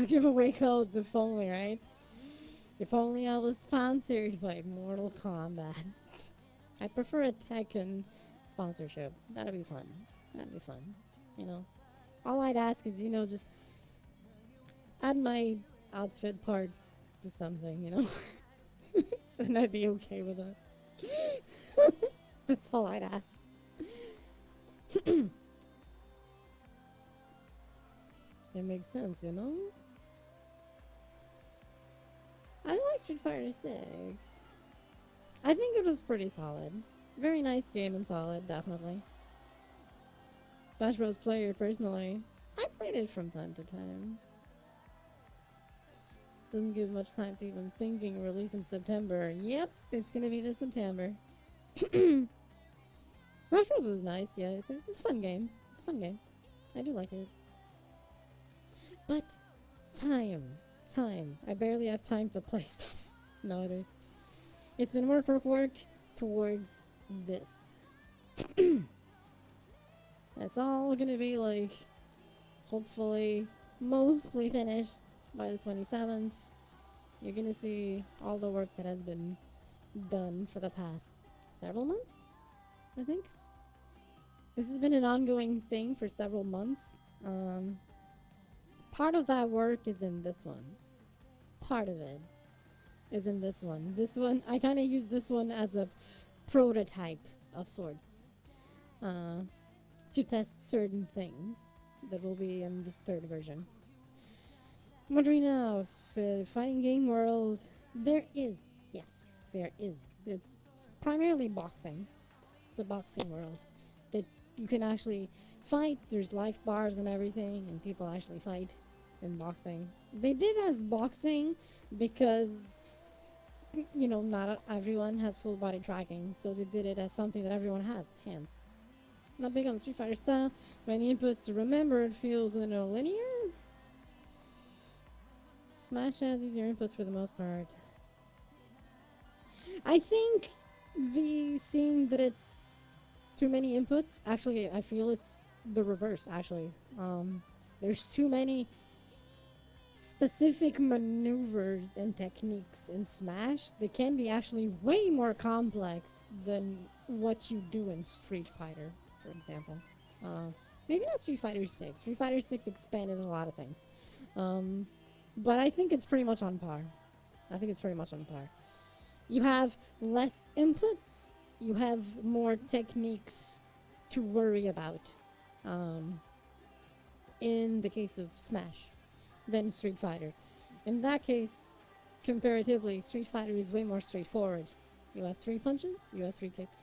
Giveaway codes, if only, right? If only I was sponsored by Mortal Kombat. I prefer a Tekken sponsorship. That'd be fun. That'd be fun. You know? All I'd ask is, just add my outfit parts to something, and I'd be okay with it. That's all I'd ask. It makes sense, I like Street Fighter 6. I think it was pretty solid. Very nice game and solid, definitely. Smash Bros. Player, personally, I played it from time to time. Doesn't give much time to even thinking. Release in September. Yep, it's gonna be this September. Smash Bros. Is nice, yeah. It's a fun game. It's a fun game. I do like it. But time. I barely have time to play stuff nowadays. It's been work towards this. It's all gonna be like, hopefully, mostly finished by the 27th. You're gonna see all the work that has been done for the past several months, I think. This has been an ongoing thing for several months. Part of that work is in this one. Part of it is in this one. This one, I kind of use this one as a prototype of sorts to test certain things that will be in this third version. I'm wondering now if fighting game world, there is. Yes, there is. It's primarily boxing. It's a boxing world that you can actually fight. There's life bars and everything, and people actually fight in boxing. They did as boxing because, not everyone has full body tracking, so they did it as something that everyone has, hands. Not big on the Street Fighter style. Many inputs to remember, it feels linear. Smash has easier inputs for the most part. I think the seeing that it's too many inputs, actually, I feel it's the reverse, actually. There's too many specific maneuvers and techniques in Smash that can be actually way more complex than what you do in Street Fighter, for example. Maybe not Street Fighter 6. Street Fighter 6 expanded a lot of things. But I think it's pretty much on par. You have less inputs. You have more techniques to worry about. In the case of Smash than Street Fighter. In that case, comparatively, Street Fighter is way more straightforward. You have 3 punches, you have 3 kicks.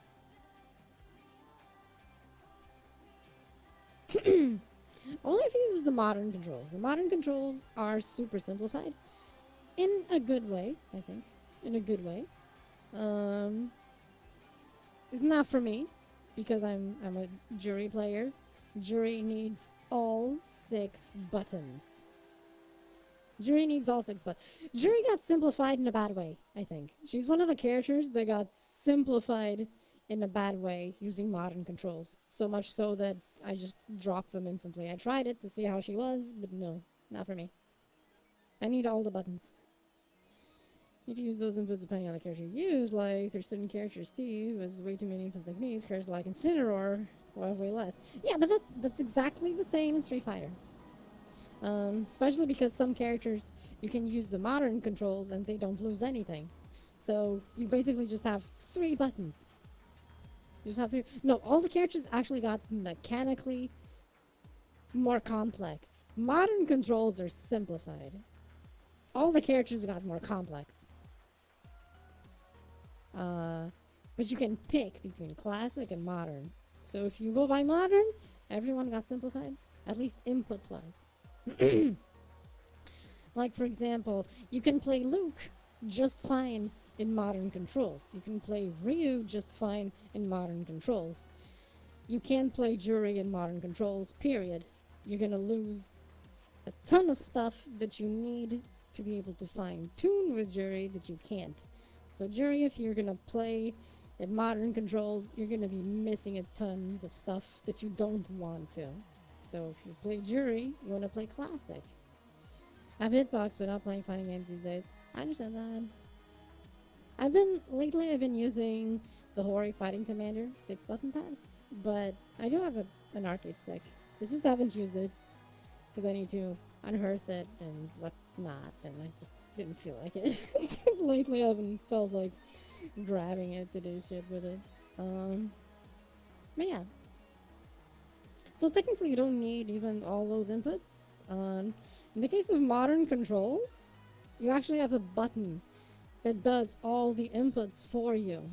Only if you use the modern controls. The modern controls are super simplified. In a good way, I think. In a good way. It's not for me, because I'm a jury player. Jury needs all 6 buttons. Jury needs all 6 buttons. Jury got simplified in a bad way, I think. She's one of the characters that got simplified in a bad way using modern controls. So much so that I just dropped them instantly. I tried it to see how she was, but no, not for me. I need all the buttons. You need to use those inputs depending on the character you use, like there's certain characters Steve who has way too many inputs techniques, characters like Incineroar who have way less. Yeah, but that's exactly the same in Street Fighter. Especially because some characters you can use the modern controls and they don't lose anything. So you basically just have three buttons. You just have three. No, all the characters actually got mechanically more complex. Modern controls are simplified. All the characters got more complex. Uh, but you can pick between classic and modern. So if you go by modern, everyone got simplified, at least inputs wise. Like, for example, you can play Luke just fine in modern controls. You can play Ryu just fine in modern controls. You can't play Jury in modern controls, period. You're gonna lose a ton of stuff that you need to be able to fine tune with Jury that you can't. So, Jury, if you're gonna play in modern controls, you're gonna be missing a tons of stuff that you don't want to. So, if you play Jury, you wanna play classic. I've hitbox but not playing fighting games these days. I understand that. Lately I've been using the Hori Fighting Commander 6 button pad, but I do have an arcade stick. Just haven't used it because I need to unearth it and whatnot, and I just didn't feel like it. Lately I haven't felt like grabbing it to do shit with it. But yeah. So technically you don't need even all those inputs. In the case of modern controls, you actually have a button that does all the inputs for you.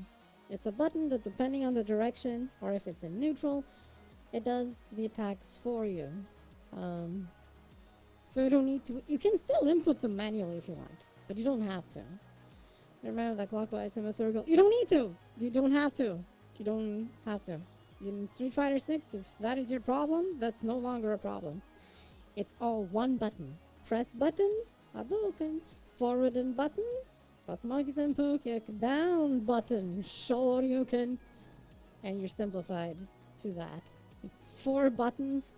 It's a button that, depending on the direction, or if it's in neutral, it does the attacks for you. So you don't need to. You can still input them manually if you want, but you don't have to. Remember that clockwise in a circle. You don't need to. You don't have to. You don't have to. In Street Fighter 6, if that is your problem, that's no longer a problem. It's all one button. Press button, Hadouken. Forward and button, Tatsumaki Senpu kick. Down button, Shoryuken. And you're simplified to that. It's 4 buttons,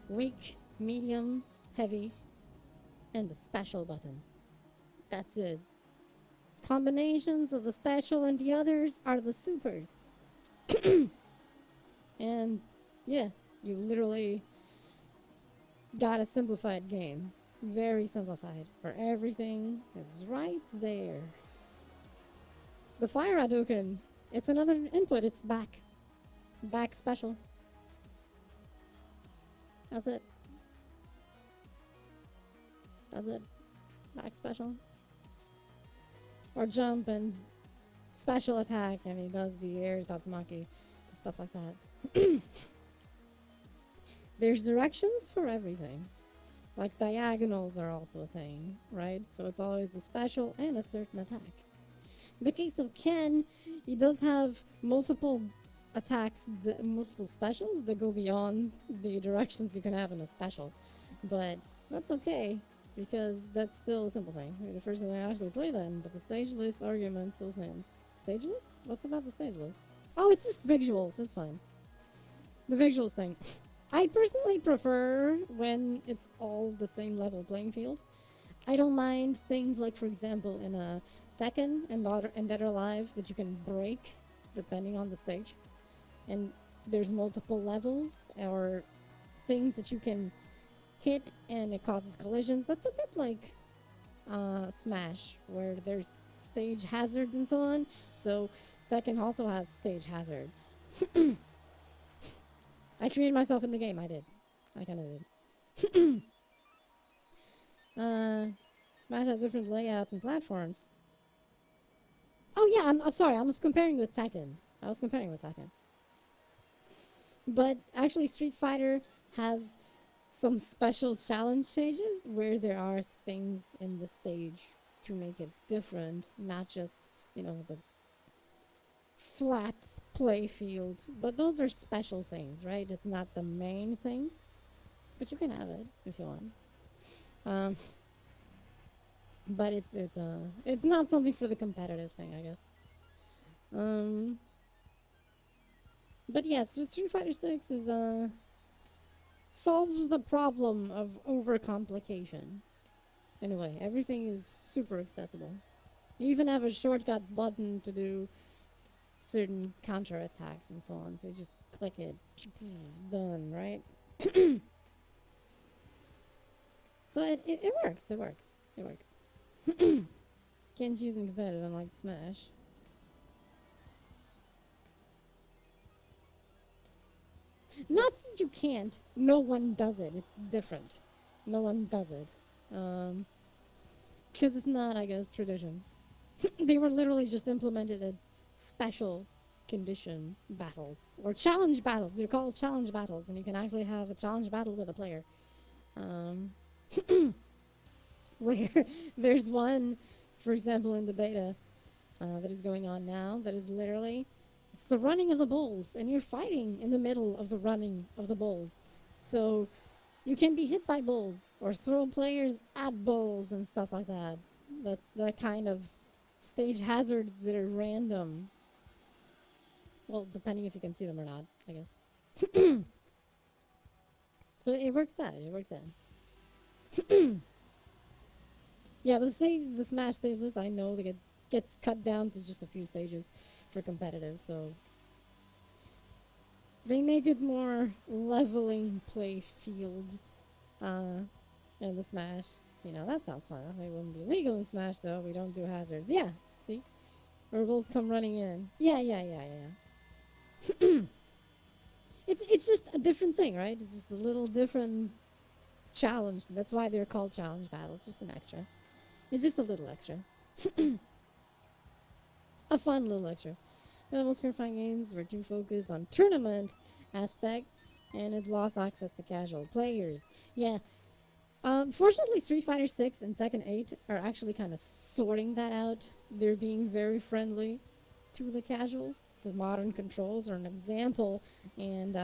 weak, medium, heavy, and the special button. That's it. Combinations of the special and the others are the supers. And yeah, you literally got a simplified game. Very simplified, where everything is right there. The Fire Hadouken, it's another input, it's back. Back special. That's it. That's it. Back special. Or jump and special attack, and he does the air Tatsumaki and stuff like that. There's directions for everything. Like diagonals are also a thing, right? So it's always the special and a certain attack. In the case of Ken, he does have multiple attacks, multiple specials that go beyond the directions you can have in a special. But that's okay, because that's still a simple thing. The first thing I actually play then, but the stage list argument still stands. Stage list? What's about the stage list? Oh, it's just visuals, it's fine. The visuals thing. I personally prefer when it's all the same level playing field. I don't mind things like, for example, in a Tekken and Dead or Alive that you can break depending on the stage. And there's multiple levels or things that you can hit and it causes collisions. That's a bit like Smash, where there's stage hazards and so on. So Tekken also has stage hazards. I created myself in the game. I did. I kind of did. Smash has different layouts and platforms. Oh yeah, I'm sorry. I was comparing with Tekken. But actually, Street Fighter has some special challenge changes where there are things in the stage to make it different, not just, the flat play field. But those are special things, right? It's not the main thing, but you can have it if you want. But it's not something for the competitive thing, I guess. But yes, Street Fighter 6 is solves the problem of overcomplication. Anyway, everything is super accessible. You even have a shortcut button to do certain counter attacks and so on. So you just click it, done, right? So it works. It works. It works. Can't use in competitive unlike Smash. Not that you can't. No one does it. It's different. No one does it. Um, because it's not, I guess, tradition. They were literally just implemented as special condition battles or challenge battles. They're called challenge battles, and you can actually have a challenge battle with a player. Um, where there's one, for example, in the beta that is going on now, that is literally it's the running of the bulls, and you're fighting in the middle of the running of the bulls. So you can be hit by bulls or throw players at bulls and stuff like that. That kind of stage hazards that are random. Well, depending if you can see them or not, I guess. So it works out. It works out. Yeah, the Smash stage list I know that gets cut down to just a few stages for competitive. So they make it more leveling play field uh, in the Smash. So, that sounds fun. It wouldn't be legal in Smash though. We don't do hazards. Yeah, see, rebels come running in. Yeah. It's just a different thing, right? It's just a little different challenge. That's why they're called challenge battles. Just an extra. It's just a little extra. A fun little extra. The most terrifying games were too focused on tournament aspect, and it lost access to casual players. Yeah. Fortunately, Street Fighter 6 and Tekken 8 are actually kind of sorting that out. They're being very friendly to the casuals. The modern controls are an example, and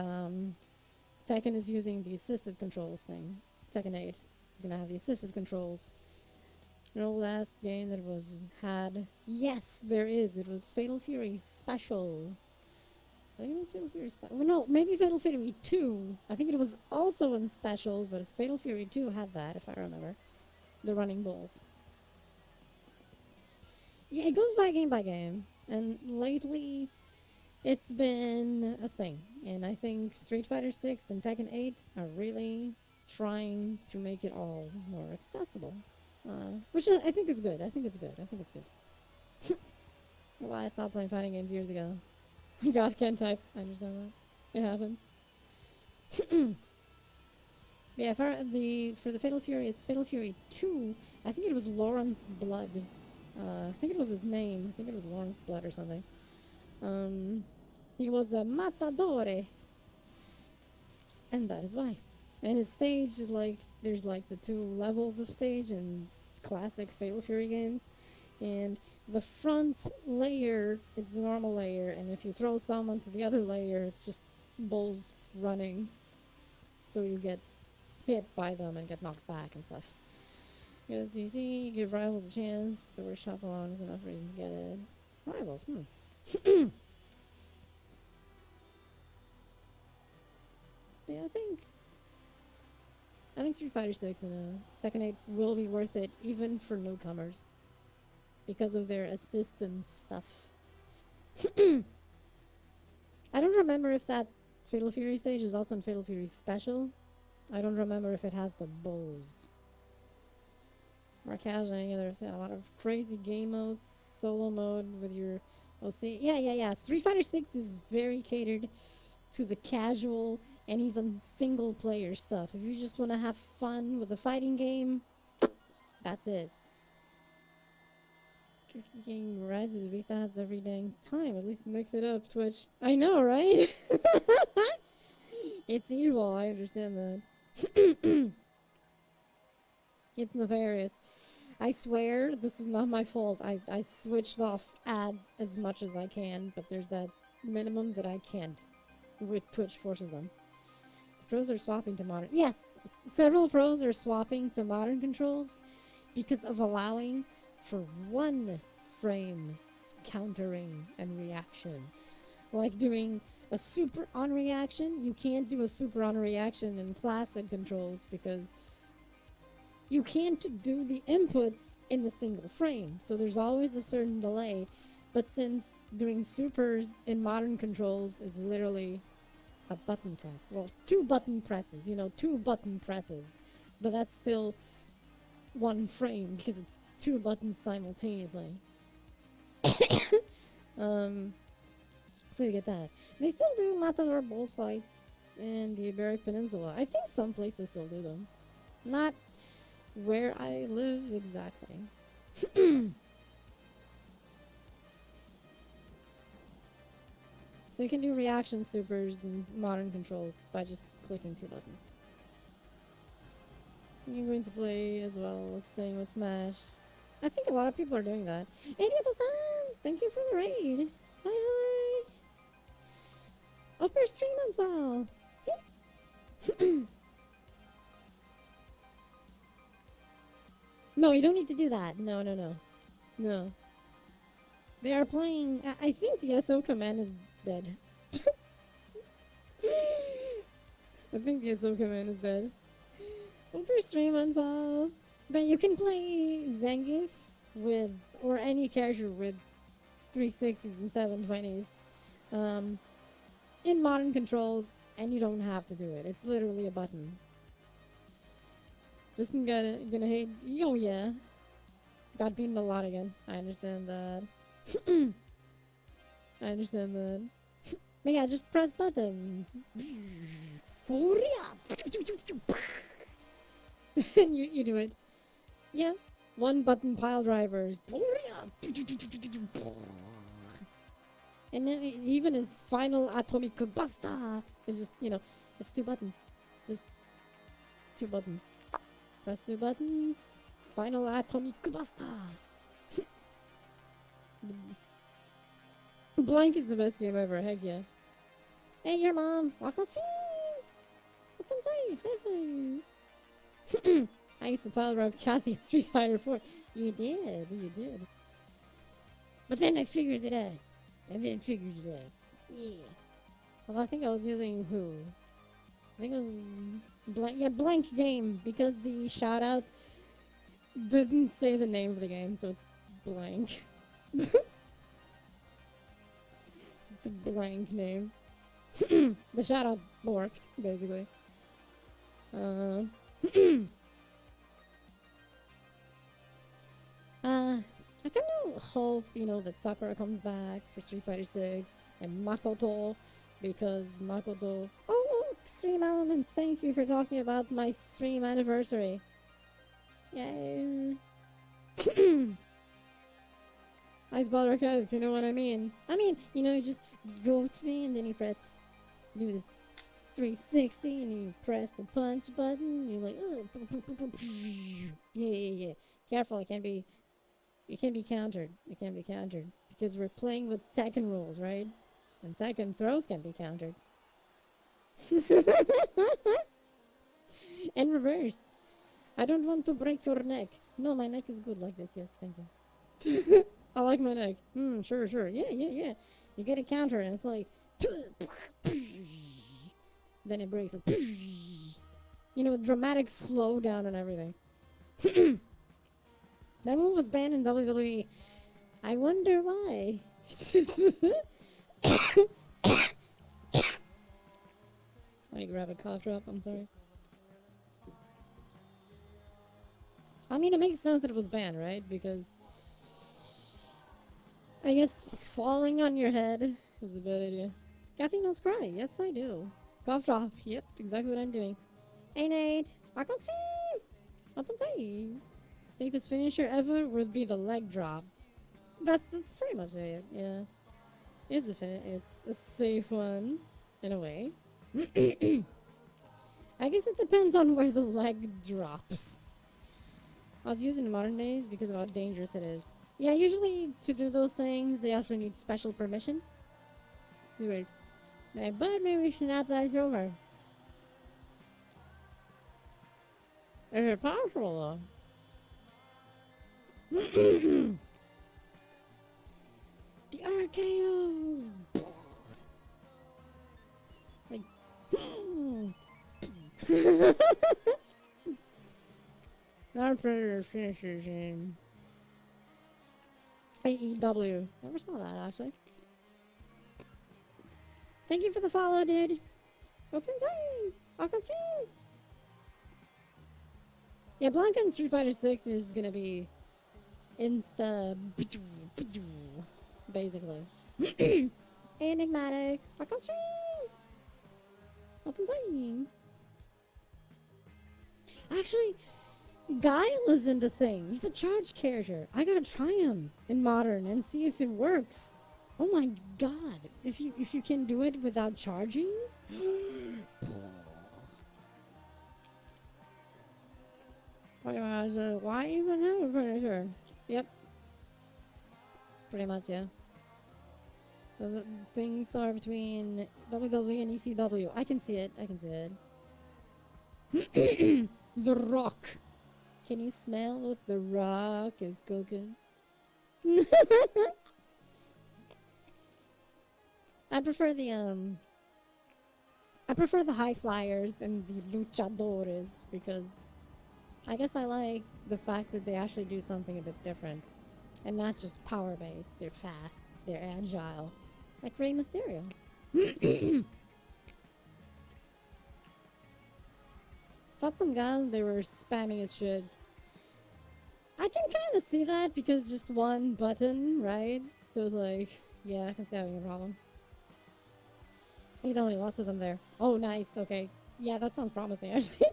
Tekken is using the assisted controls thing. Tekken 8 is going to have the assisted controls. No last game that was had. Yes, there is. It was Fatal Fury Special. I think it was Fatal Fury Special. Well, no, maybe Fatal Fury 2. I think it was also in Special, but Fatal Fury 2 had that, if I remember. The running bulls. Yeah, it goes by game. And lately, it's been a thing. And I think Street Fighter 6 and Tekken 8 are really trying to make it all more accessible. Which I think is good. I think it's good. I think it's good. Why I stopped playing fighting games years ago. God can't type. I understand that. It happens. Yeah, for the Fatal Fury, it's Fatal Fury 2. I think it was Lawrence Blood. I think it was his name. I think it was Lawrence Blood or something. He was a matadore. And that is why. And his stage is like, there's like the two levels of stage in classic Fatal Fury games. And the front layer is the normal layer, and if you throw someone to the other layer, it's just bulls running. So you get hit by them and get knocked back and stuff. It's easy, give rivals a chance. The workshop alone is enough for you to get it. Rivals, Yeah, I think Street Fighter 6 and Tekken 8 will be worth it, even for newcomers, because of their assistance stuff. I don't remember if that Fatal Fury stage is also in Fatal Fury Special. I don't remember if it has the bulls. More casual, there's a lot of crazy game modes, solo mode with your OC. Yeah. Street Fighter 6 is very catered to the casual and even single player stuff. If you just want to have fun with a fighting game, that's it. Kicking Rise of the Beast ads every dang time. At least mix it up, Twitch. I know, right? It's evil, I understand that. It's nefarious. I swear this is not my fault. I switched off ads as much as I can, but there's that minimum that I can't. With Twitch forces them. The pros are swapping to modern. Yes, several pros are swapping to modern controls because of allowing for one frame countering and reaction. Like doing A super on reaction, you can't do a super on reaction in classic controls because you can't do the inputs in a single frame. So there's always a certain delay. But since doing supers in modern controls is literally a button press, well, two button presses, two button presses, but that's still one frame because it's two buttons simultaneously. um, so you get that. They still do Matador bullfights in the Iberic Peninsula. I think some places still do them. Not where I live exactly. So you can do reaction supers in modern controls by just clicking two buttons. You're going to play as well as thing with Smash. I think a lot of people are doing that. Idiot-san! Thank you for the raid! Hi hi! Upper stream as well! No, you don't need to do that. No, no, no. No. They are playing... I think the SO command is dead. I think the SO command is dead. Upper stream as well. But you can play Zangief with... or any character with 360s and 720s. In modern controls, and you don't have to do it. It's literally a button. Just gonna hate. Oh yeah, got beaten a lot again. I understand that. I understand that. But yeah, just press button. And you do it. Yeah, one button pile drivers. And then even his final atomic basta is just, it's two buttons. Just two buttons. Press two buttons. Final atomic basta. Blank is the best game ever. Heck yeah. Hey, your mom. Walk on stream. Walk on stream. I used to pile drive Cassie at Street Fighter 4. You did. You did. But then I figured it out. Yeah. Well, I think I was using who? I think it was blank. Yeah, blank game because the shout out didn't say the name of the game, so it's blank. It's a blank name. The shout out worked basically. I kind of hope, that Sakura comes back for Street Fighter 6 and Makoto, because Makoto... Oh, look! Stream Elements, thank you for talking about my stream anniversary. Yay! Ice Ball Arcade, if you know what I mean. You just go to me and then you do the 360 and you press the punch button. You're like, yeah. Careful, it can be countered. It can be countered. Because we're playing with Tekken rules, right? And Tekken throws can be countered. And reversed. I don't want to break your neck. No, my neck is good like this. Yes, thank you. I like my neck. Sure. Yeah. You get a counter and it's like... Then it breaks. Dramatic slowdown and everything. That move was banned in WWE. I wonder why. Let me grab a cough drop, I'm sorry. It makes sense that it was banned, right? Because I guess falling on your head is a bad idea. Kathy knows cry. Yes, I do. Cough drop. Yep, exactly what I'm doing. Hey, Nate. Walk on stream. Up on stage. Safest finisher ever would be the leg drop. That's pretty much it. Yeah, it's a safe one in a way. I guess it depends on where the leg drops. I was using in modern days because of how dangerous it is. Yeah, usually to do those things, they also need special permission. Weird. But maybe we should have that over. Is it possible though? The RKO! Our Predator finishes in AEW. Never saw that actually. Thank you for the follow, dude. Open time. Open stream. Yeah, Blanca in Street Fighter 6 is gonna be insta basically. Enigmatic. Open stream. Open stream. Actually, Guile isn't a thing. He's a charge character. I gotta try him in modern and see if it works. Oh my god! If you can do it without charging. Why even have a Predator? Yep. Pretty much, yeah. Those things are between WWE and ECW. I can see it. I can see it. The Rock. Can you smell what The Rock is cooking? I prefer the high flyers and the luchadores because I guess I like the fact that they actually do something a bit different and not just power based. They're fast, they're agile, like Rey Mysterio. Fought some guys, they were spamming his shit. I can kind of see that because just one button, right? So like, yeah, I can see having a problem. Either way, lots of them there. Oh, nice. Okay. Yeah, that sounds promising, actually.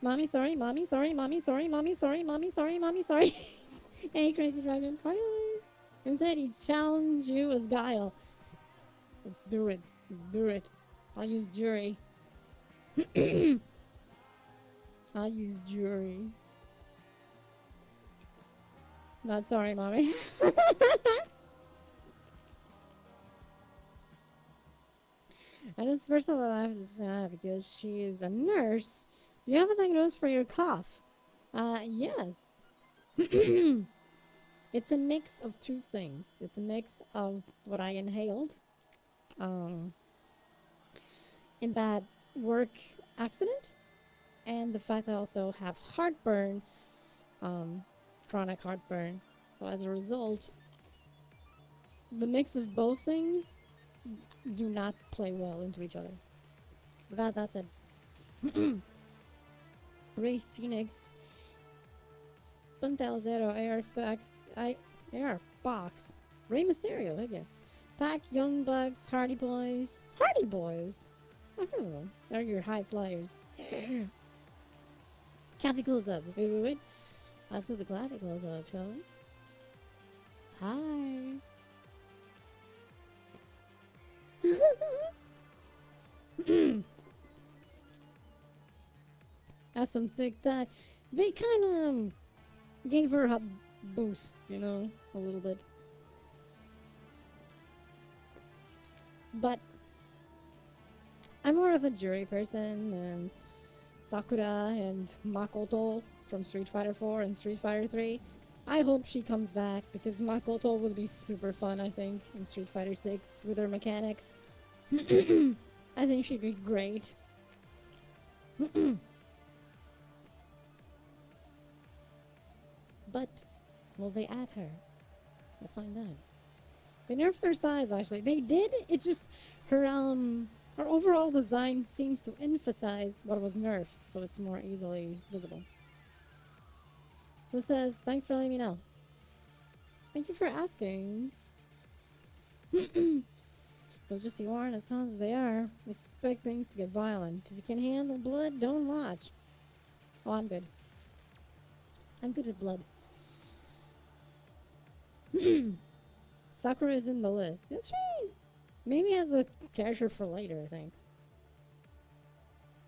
Mommy, sorry. Mommy, sorry. Mommy, sorry. Mommy, sorry. Mommy, sorry. Mommy, sorry. Hey, Crazy Dragon. Hi. Instead, he challenged you as Guile. Let's do it. Let's do it. I'll use jury. I'll use jury. Not sorry, Mommy. And it's the first time that I have to say that because she is a nurse. Do you have a diagnosis for your cough? Yes. It's a mix of two things. It's a mix of what I inhaled, in that work accident, and the fact that I also have heartburn, chronic heartburn. So as a result, the mix of both things do not play well into each other. That's it. Ray Phoenix, Puntel Zero, AR Fox, AR Fox, Ray Mysterio, again. Pack, Young Bucks, Hardy Boys. Hardy Boys? I heard of them. They're your high flyers. Kathy close up. Wait. Let's do the Kathy close up, shall we? Hi. Has some thick thigh. They kind of gave her a boost, you know, a little bit. But I'm more of a jury person, and Sakura and Makoto from Street Fighter 4 and Street Fighter 3. I hope she comes back because Makoto will be super fun, I think, in Street Fighter 6 with her mechanics. I think she'd be great. But will they add her? We'll find out. They nerfed their size, actually. They did. It's just her overall design seems to emphasize what was nerfed, so it's more easily visible. So it says, thanks for letting me know. Thank you for asking. They'll just be warned as tall as they are. Expect things to get violent. If you can handle blood, don't watch. Oh, I'm good. I'm good with blood. Sakura is in the list. That's right. Maybe as a character for later, I think.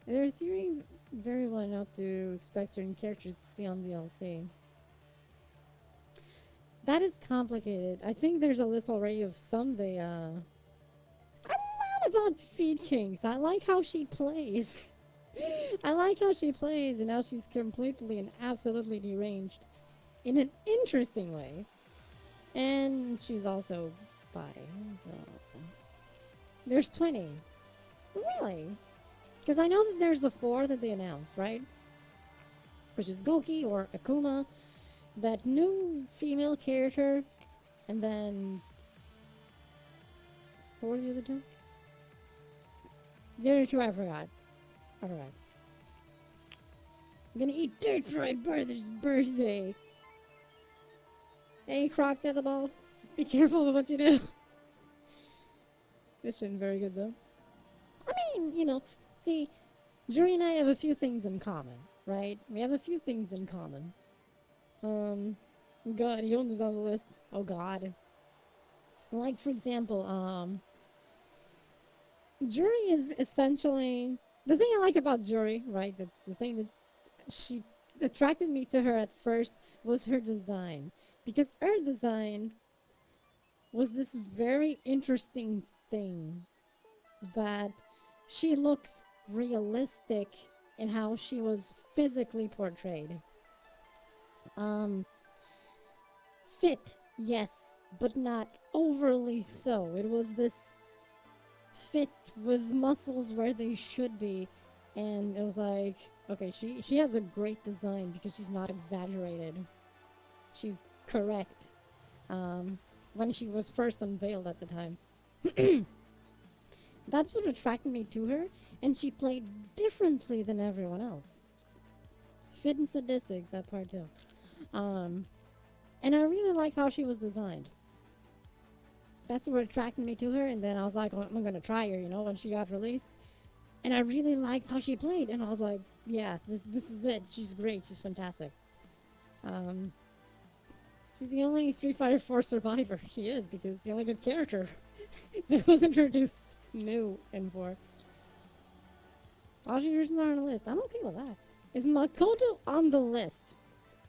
There are three very well enough to expect certain characters to see on DLC. That is complicated. I think there's a list already of some they, I'm not about Feed Kings. I like how she plays. I like how she plays and how she's completely and absolutely deranged. In an interesting way. And she's also bi, so... There's 20. Really? Because I know that there's the four that they announced, right? Which is Goki or Akuma, that new female character, and then what were the other two? The other two I forgot. I forgot. I'm gonna eat dirt for my brother's birthday. Hey, Croc Ball. Just be careful of what you do. This isn't very good though. I mean, see, Jury and I have a few things in common, right? We have a few things in common. Um, God, Yon is on the list. Oh God. Like for example, Jury is essentially the thing I like about Jury, right? That's the thing that she attracted me to her at first was her design. Because her design was this very interesting thing that she looks realistic in how she was physically portrayed. Um, Fit, yes, but not overly so. It was this fit with muscles where they should be, and it was like, okay, she has a great design because she's not exaggerated. She's correct. When she was first unveiled at the time. That's what attracted me to her, and she played differently than everyone else. Fit and sadistic, that part too. Um, and I really liked how she was designed. That's what attracted me to her, and then I was like, oh, I'm gonna try her, when she got released. And I really liked how she played, and I was like, yeah, this is it. She's great. She's fantastic. Um, she's the only Street Fighter 4 survivor. She is, because the only good character that was introduced new in 4. All she reasons are on the list. I'm okay with that. Is Makoto on the list?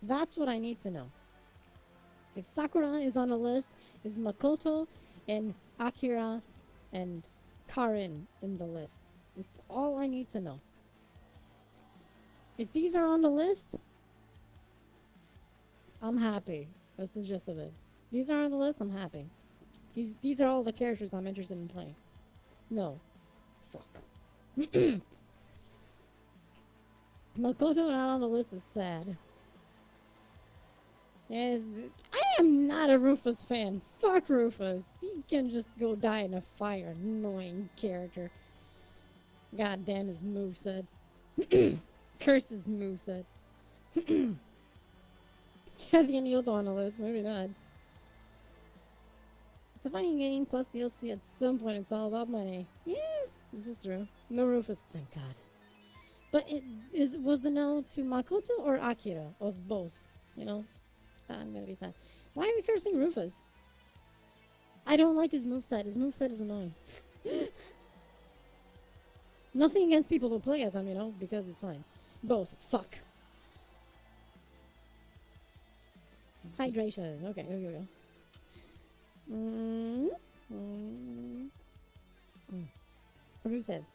That's what I need to know. If Sakura is on the list, is Makoto and Akira and Karin in the list? It's all I need to know. If these are on the list, I'm happy. That's the gist of it. These are on the list, I'm happy. These are all the characters I'm interested in playing. No. Fuck. Makoto not on the list is sad. Yes, I am not a Rufus fan. Fuck Rufus. He can just go die in a fire. Annoying character. God damn his moveset. Curse his moveset. Kathy and Yoto on the list. Maybe not. It's a fighting game plus DLC at some point. It's all about money. Yeah, this is true. No Rufus, thank God. But was the no to Makoto or Akira? Or was both? I'm gonna be sad. Why are we cursing Rufus? I don't like his moveset. His moveset is annoying. Nothing against people who play as him, because it's fine. Both. Fuck. Hydration. Okay, here we go. What who said?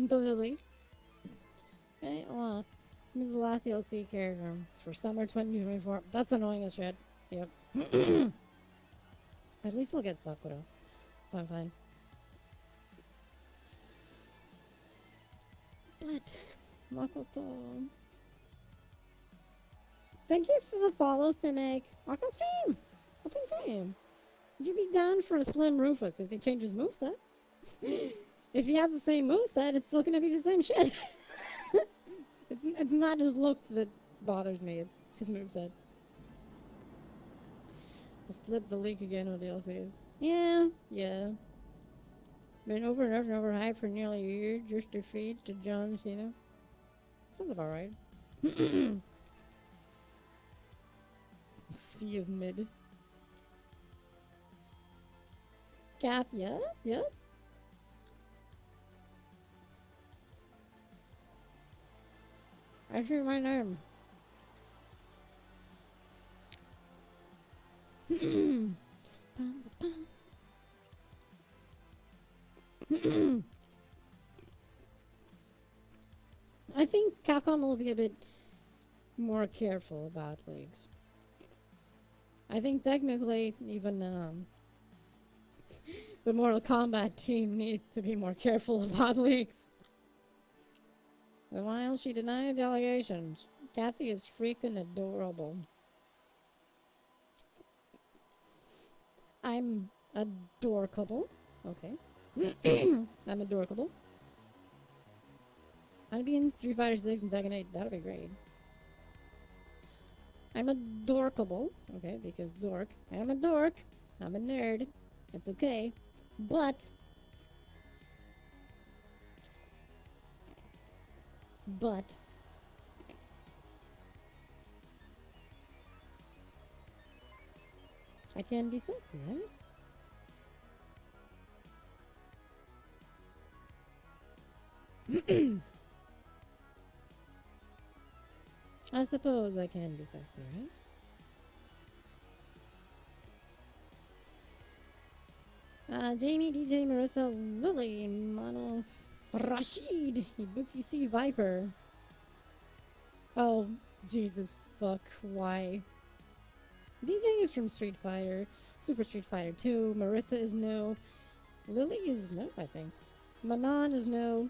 Totally. Okay, this is the last DLC character. It's for summer 2024. That's annoying as shit. Yep. At least we'll get Sakura. So I'm fine. But, Makoto. Thank you for the follow, Simic. Welcome stream. Open stream. Would you be down for a Slim Rufus if they change his moveset? If he has the same moveset, it's still gonna be the same shit. It's not his look that bothers me, it's his moveset. We'll slip the leak again with DLCs. Yeah. Been over and over hyped for nearly a year just to feed to John Cena. Sounds about right. Sea of Mid. Kath, yes. I hear my name. I think Capcom will be a bit more careful about leagues. I think technically, even The Mortal Kombat team needs to be more careful about leaks. And while she denied the allegations, Kathy is freaking adorable. I'm adorable. Okay. I'm adorable. I'd be in Street Fighter 6 and Tekken 8. That'd be great. I'm adorable. Okay, because dork. I'm a dork. I'm a nerd. It's okay. But I can be sexy, right? I suppose I can be sexy, right? Jamie, DJ, Marissa, Lily, Mono, Rashid, Ibuki C, Viper. Oh, Jesus fuck, why? DJ is from Street Fighter, Super Street Fighter 2, Marissa is no, Lily is no, I think. Manon is no.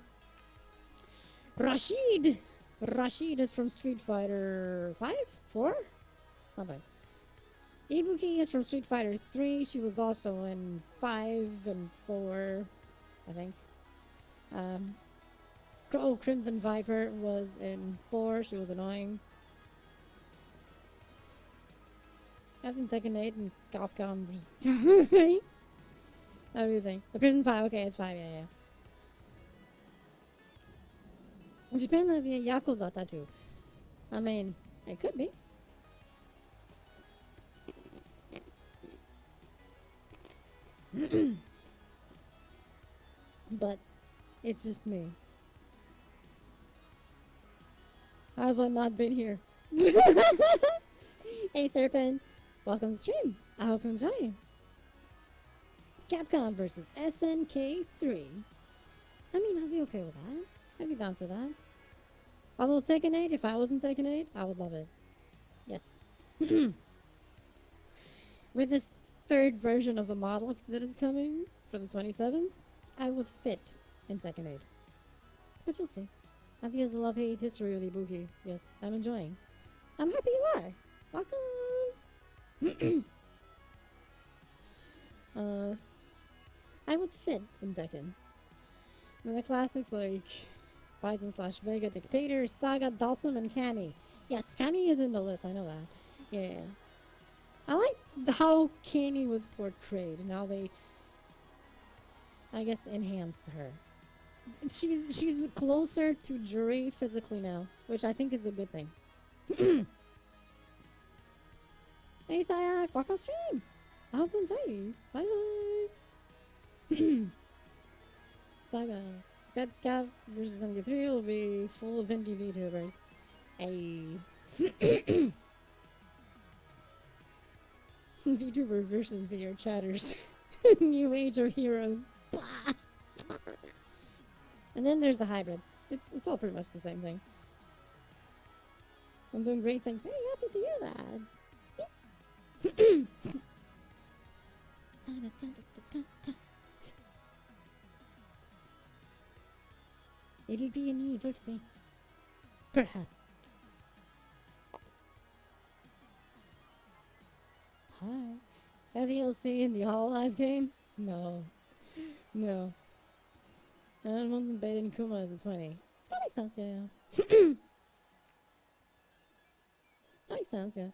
Rashid is from Street Fighter 5? 4? Something. Ibuki is from Street Fighter 3. She was also in 5 and 4, I think. Crimson Viper was in 4. She was annoying. That's in Tekken 8 and Capcom. Everything. The Crimson 5, okay, it's 5, yeah. In Japan, that'd be a Yakuza tattoo. I mean, it could be. But it's just me. I've not been here. Hey Serpent, welcome to the stream. I hope you enjoy. Capcom versus SNK3. I mean, I'd be okay with that. I'd be down for that. Although Tekken 8, if I wasn't Tekken 8, I would love it. Yes. With this third version of the model that is coming for the 27th, I would fit in Tekken 8. But you'll see. I think it's a love-hate history with Ibuki. Yes, I'm enjoying. I'm happy you are. Welcome. I would fit in Tekken. And the classics like Bison / Vega, Dictator, Saga, Dhalsim, and Cammy. Yes, Cammy is in the list, I know that. Yeah. I like how Cammy was portrayed and how they, I guess, enhanced her. She's closer to Juri physically now, which I think is a good thing. Hey Sayak, welcome to stream. I hope you enjoy. Bye bye. Saga. Zcap versus MK3 will be full of indie VTubers. Hey. VTuber versus VR chatters. New age of heroes. And then there's the hybrids. It's all pretty much the same thing. I'm doing great things. Hey, happy to hear that. It'll be an evil thing. Perhaps. Hi. That DLC in the Hololive game? No. No. I don't want the bait in Kuma as a 20. That makes sense, yeah. That makes sense, yeah.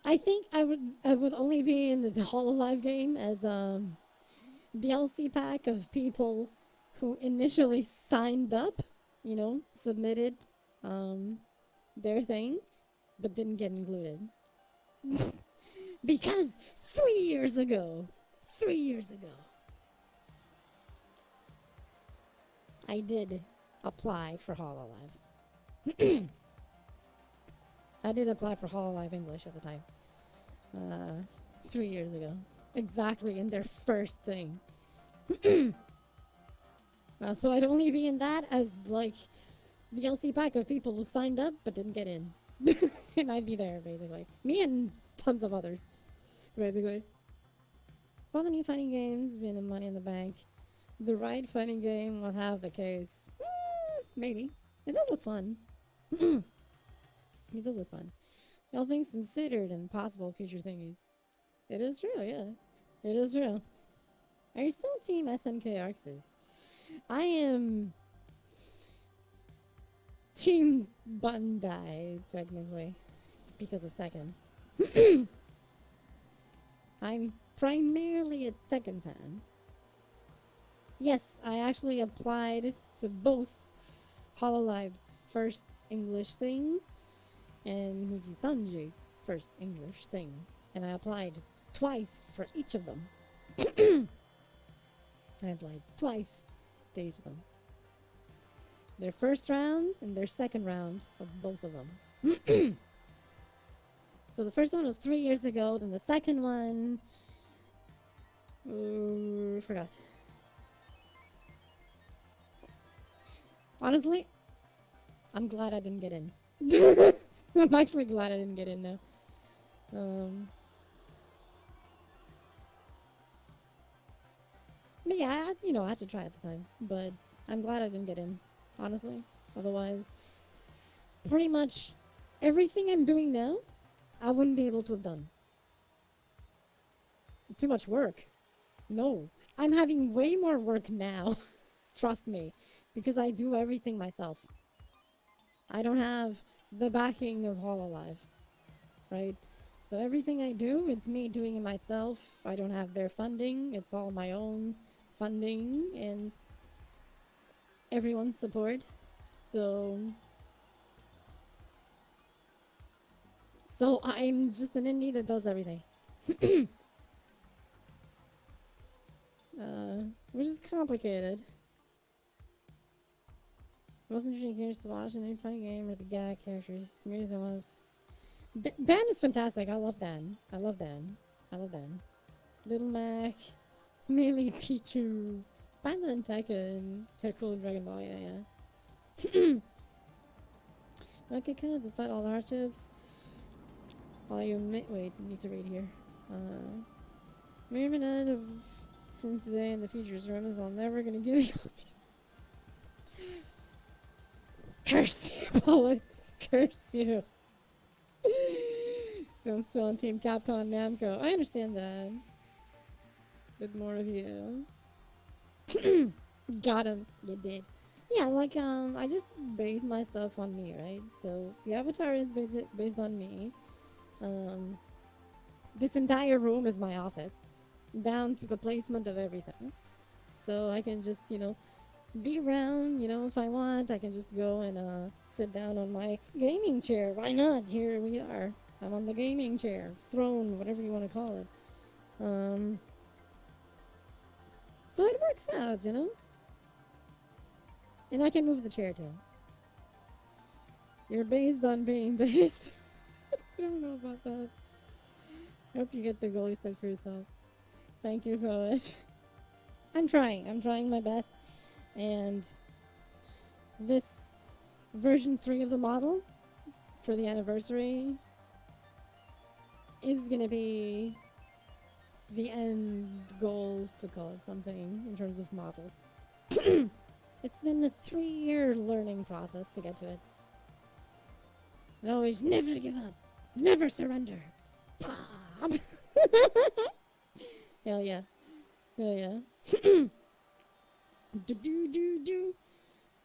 I think I would only be in the Hololive game as DLC pack of people who initially signed up, you know, submitted their thing, but didn't get included. Because 3 years ago, I did apply for Hololive. I did apply for Hololive English at the time. 3 years ago. Exactly, in their first thing. So I'd only be in that as, like, the DLC pack of people who signed up but didn't get in. And I'd be there, basically. Me and tons of others, basically. For the new fighting games, being the money in the bank, the right fighting game will have the case. Maybe. It does look fun. It does look fun. All things considered and possible future thingies. It is true, yeah. It is true. Are you still Team SNK Arxes? I am Team Bandai, technically, because of Tekken. I'm primarily a Tekken fan. Yes, I actually applied to both Hololive's first English thing and Nijisanji first English thing. And I applied twice for each of them. I applied twice to each of them. Their first round and their second round of both of them. So the first one was 3 years ago, then the second one... forgot. Honestly, I'm glad I didn't get in. I'm actually glad I didn't get in now. But yeah, I had to try at the time. But I'm glad I didn't get in, honestly. Otherwise, pretty much everything I'm doing now, I wouldn't be able to have done. Too much work. No. I'm having way more work now. Trust me. Because I do everything myself. I don't have the backing of Hololive. Right? So everything I do, it's me doing it myself. I don't have their funding. It's all my own funding and everyone's support. So I'm just an indie that does everything. Which is complicated. Most interesting characters to watch in any funny game or the gag characters. The music was... Dan is fantastic. I love Dan. I love Dan. Little Mac, Melee Pichu, Panda and Tekken, Hercule and Dragon Ball, yeah. Okay, kind of despite all the hardships. Wait, need to read here. May have end of from today and the future's remnants, I'm never gonna give you curse you, poet. Curse you. So I'm still on Team Capcom Namco. I understand that. But more of you. Got him. You did. Yeah, like, I just base my stuff on me, right? So the avatar is based on me. This entire room is my office. Down to the placement of everything. So I can just, be around, if I want. I can just go and sit down on my gaming chair. Why not? Here we are. I'm on the gaming chair. Throne, whatever you want to call it. So it works out, And I can move the chair too. You're based on being based. I don't know about that. I hope you get the goal you set for yourself. Thank you, Poet. I'm trying my best. And this version 3 of the model for the anniversary is gonna be the end goal, to call it something, in terms of models. It's been a 3-year learning process to get to it. And always never give up, never surrender. Hell yeah. Do.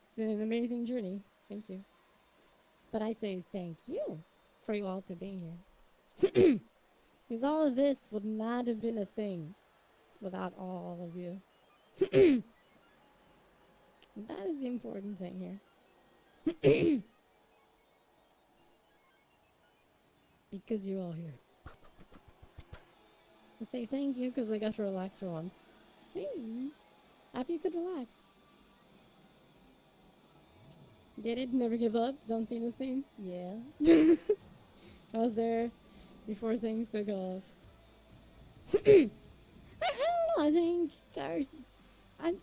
It's been an amazing journey. Thank you. But I say thank you for you all to be here. Because all of this would not have been a thing without all of you. That is the important thing here. Because you're all here. I say thank you because I got to relax for once. Hey, happy you could relax. Get it? Never give up? John Cena's theme? Yeah. I was there before things took off. I don't know. I think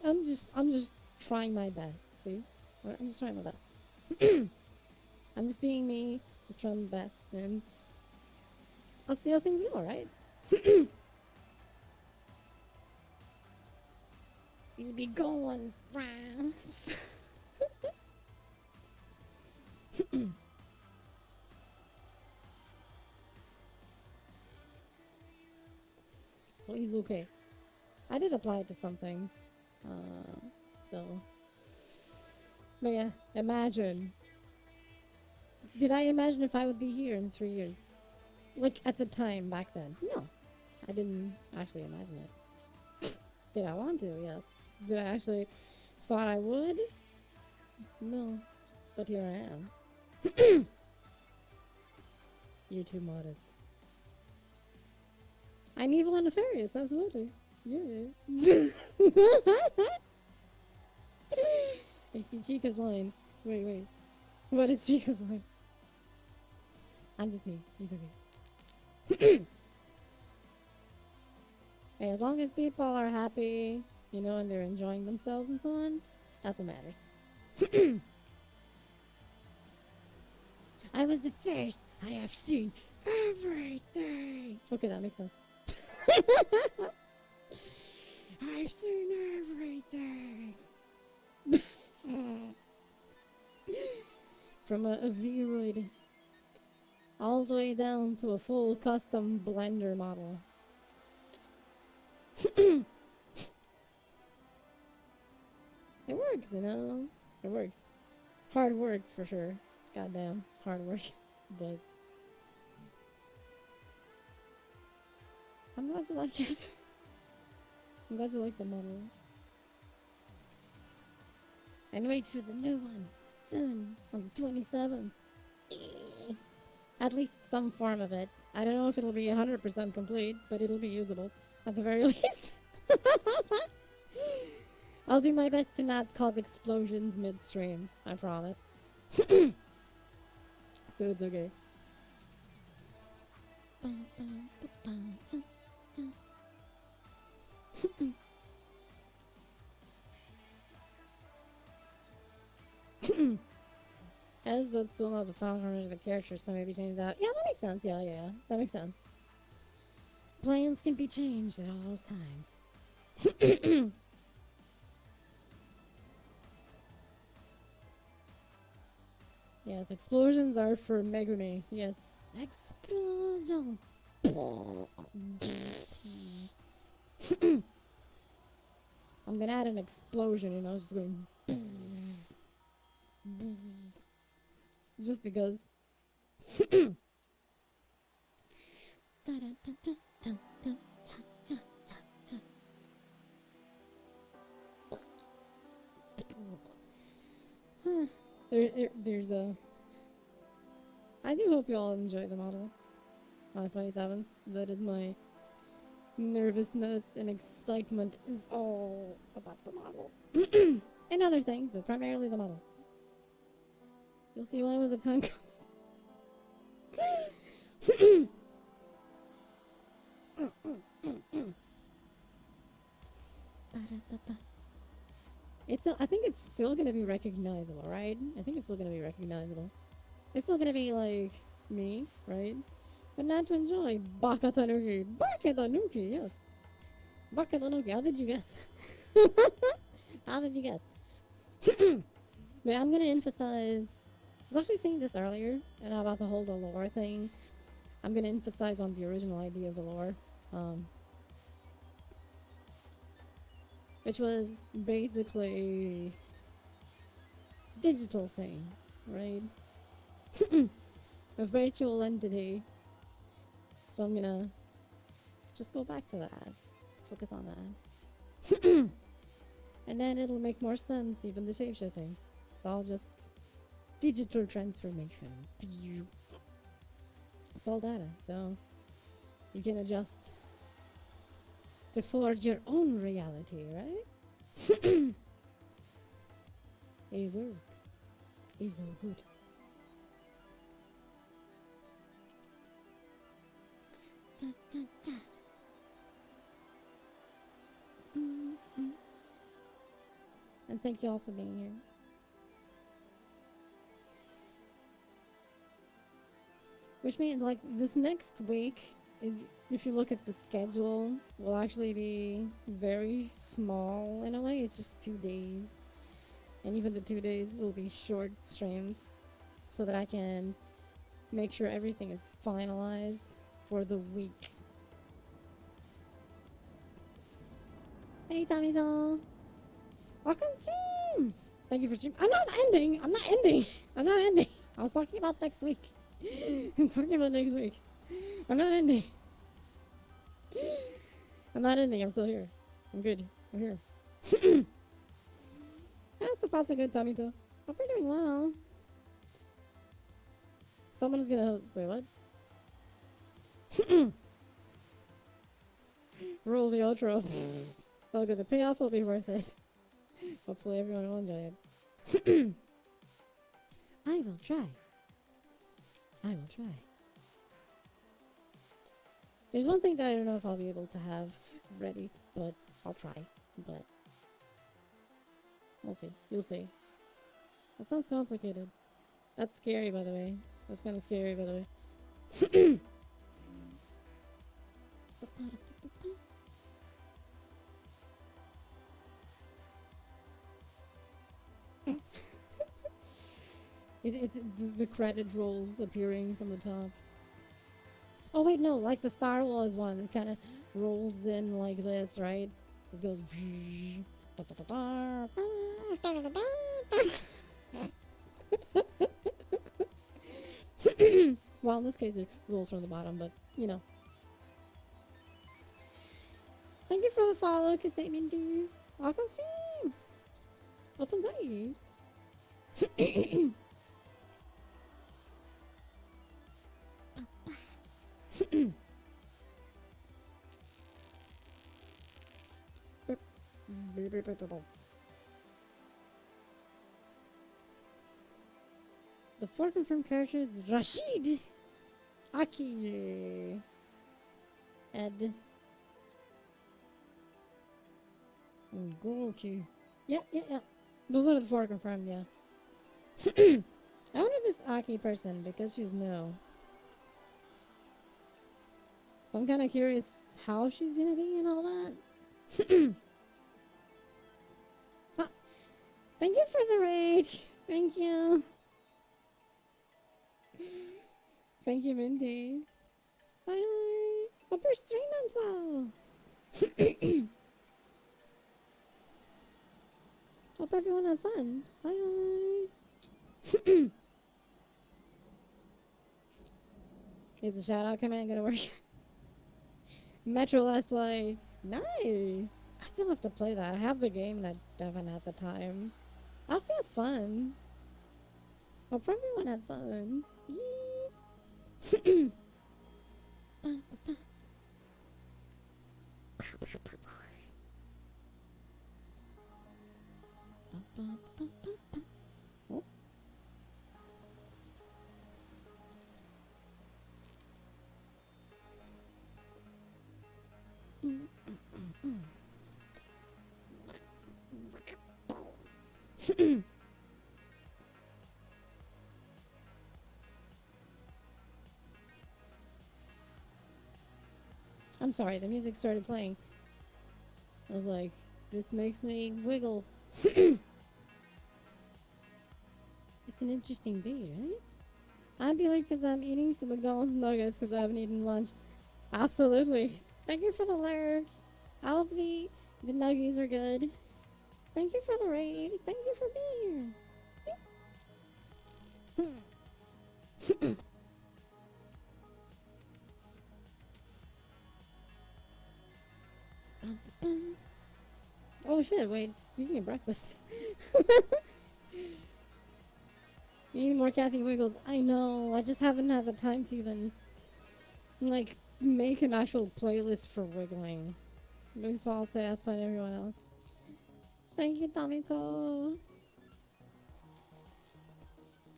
I'm just trying my best. See, I'm just trying my best. I'm just being me, just trying my best, and let's see how things go. Right? We be going strong. So he's okay. I did apply it to some things. So, but yeah, imagine. Did I imagine if I would be here in 3 years? Like at the time back then? No, I didn't actually imagine it. Did I want to? Yes. Did I actually thought I would? No, but here I am. You're too modest. I'm evil and nefarious, absolutely. Yeah. I see Chica's line. Wait. What is Chica's line? I'm just me. He's okay. Hey, as long as people are happy, you know, and they're enjoying themselves and so on, that's what matters. I was the first. I have seen everything. Okay, that makes sense. I've seen everything. From a Vroid all the way down to a full custom blender model. It works, you know. It works. Hard work for sure. Goddamn, hard work. But I'm glad you like it. I'm glad you like the model. And wait for the new one soon on the 27th. At least some form of it. I don't know if it'll be 100% complete, but it'll be usable at the very least. I'll do my best to not cause explosions midstream, I promise. So it's okay. As that's still not the final formation of the character, so maybe change that. Yeah, that makes sense. Yeah. That makes sense. Plans can be changed at all times. Yes, explosions are for Megumi. Yes. Explosion! I'm gonna add an explosion, you know, just going. Just because. There's a. I do hope you all enjoy the model on the 27th. That is my nervousness and excitement is all about the model. And other things, but primarily the model. You'll see why when the time comes. I think it's still gonna be recognizable, right? I think it's still gonna be recognizable. It's still gonna be like me, right? But not to enjoy Baka Tanuki. Baka Tanuki, yes. Baka Tanuki, how did you guess? How did you guess? But I'm gonna emphasize. I was actually saying this earlier, and about the whole the lore thing. I'm gonna emphasize on the original idea of the lore, which was basically a digital thing, right? A virtual entity. So I'm gonna just go back to that, focus on that, and then it'll make more sense. Even the shapeshifting, it's all just digital transformation. It's all data, so you can adjust to forge your own reality, right? It works. It's all good. Da, da, da. And thank you all for being here. Which means, like, this next week, is if you look at the schedule, will actually be very small in a way. It's just 2 days, and even the 2 days will be short streams, so that I can make sure everything is finalized for the week. Hey, Tommy doll, welcome stream. Thank you for stream. I'm not ending. I'm not ending. I'm not ending. I was talking about next week. I'm talking about next week. I'm not ending. I'm not ending. I'm still here. I'm good. I'm here. That's a that's a good tummy though. Hope you're doing well. Someone is gonna wait. What? Roll the outro. It's all good. The payoff will be worth it. Hopefully everyone will enjoy it. I will try. I will try. There's one thing that I don't know if I'll be able to have ready, but I'll try. But we'll see. You'll see. That sounds complicated. That's scary, by the way. That's kind of scary, by the way. The credit rolls appearing from the top. Oh wait, no, like the Star Wars one, it kind of rolls in like this, right? Just goes. Well, in this case, it rolls from the bottom, but you know. Thank you for the follow, Kasamindu. Welcome stream. Open side. The four confirmed characters: Rashid, Aki, Ed, and Goroki. Yeah. Those are the four confirmed, yeah. I wonder this Aki person, because she's new. So I'm kind of curious how she's gonna be and all that. Ah, thank you for the raid. Thank you. Thank you, Minty. Bye. Hope your stream went well. Hope everyone had fun. Bye. Is the shout out command gonna work? Metro Last Light. Nice. I still have to play that. I have the game and I haven't had the time. I hope you had fun. Hope everyone had fun. Oh. I'm sorry, the music started playing. I was like, this makes me wiggle. It's an interesting beat, right? I'm feeling because I'm eating some McDonald's nuggets because I haven't eaten lunch. Absolutely. Thank you for the lurk. I hope the nuggies are good. Thank you for the raid. Thank you for being here. Oh shit, wait, speaking of breakfast. Eating more Kathy Wiggles. I know, I just haven't had the time to even, like, make an actual playlist for wiggling. So I'll say have fun, everyone else. Thank you, Tomiko.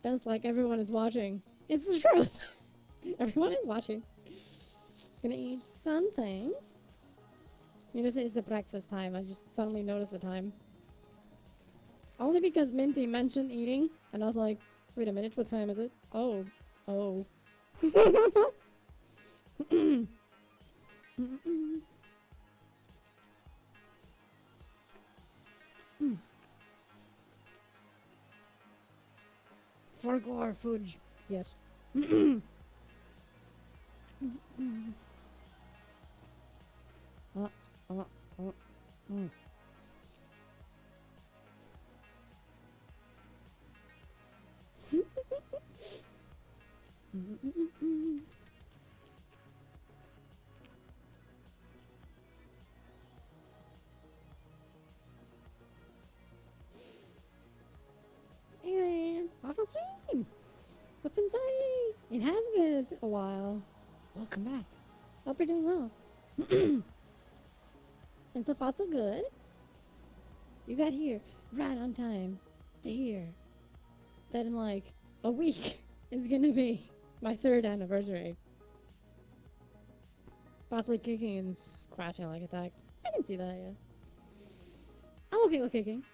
Sounds like everyone is watching. It's the truth. Everyone is watching. Gonna eat something. You know, it's the breakfast time. I just suddenly noticed the time. Only because Minty mentioned eating, and I was like, wait a minute, what time is it? Oh. Mm-mm. Mm. For gore food. Yes. Mm-mm. Mm-mm. Uh, uh, uh, mm. Mm-mm-mm-mm. And Aqua Stream! Up inside! It has been a while. Welcome back. Hope you're doing well. And so far, so good. You got here right on time to hear that in like a week is gonna be my third anniversary. Possibly kicking and scratching like attacks. I can see that, yeah. I'm okay with kicking.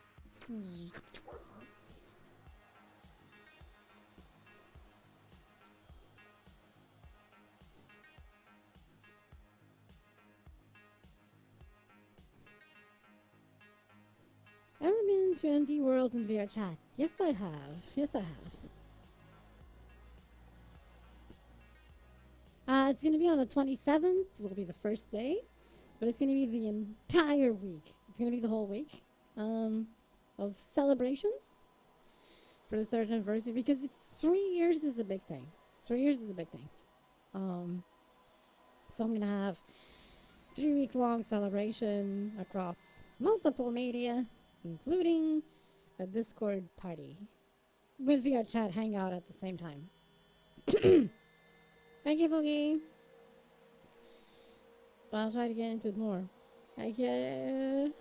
Ever been to empty worlds in VR chat? Yes, I have. Yes, I have. It's gonna be on the 27th. Will be the first day, but it's gonna be the entire week. It's gonna be the whole week of celebrations for the third anniversary because it's 3 years is a big thing. 3 years is a big thing. Um, so I'm gonna have 3 week long celebration across multiple media, including a Discord party with VR chat hangout at the same time. Thank you, Boogie. But I'll try to get into it more. I get.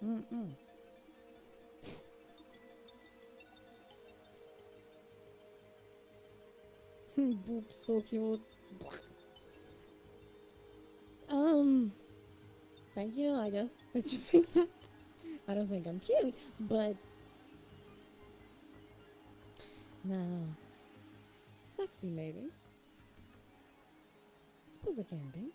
Mm-mm. Boop, so cute. Um, thank you, I guess. Did you think that? I don't think I'm cute, but no. Sexy, maybe. Suppose it can be.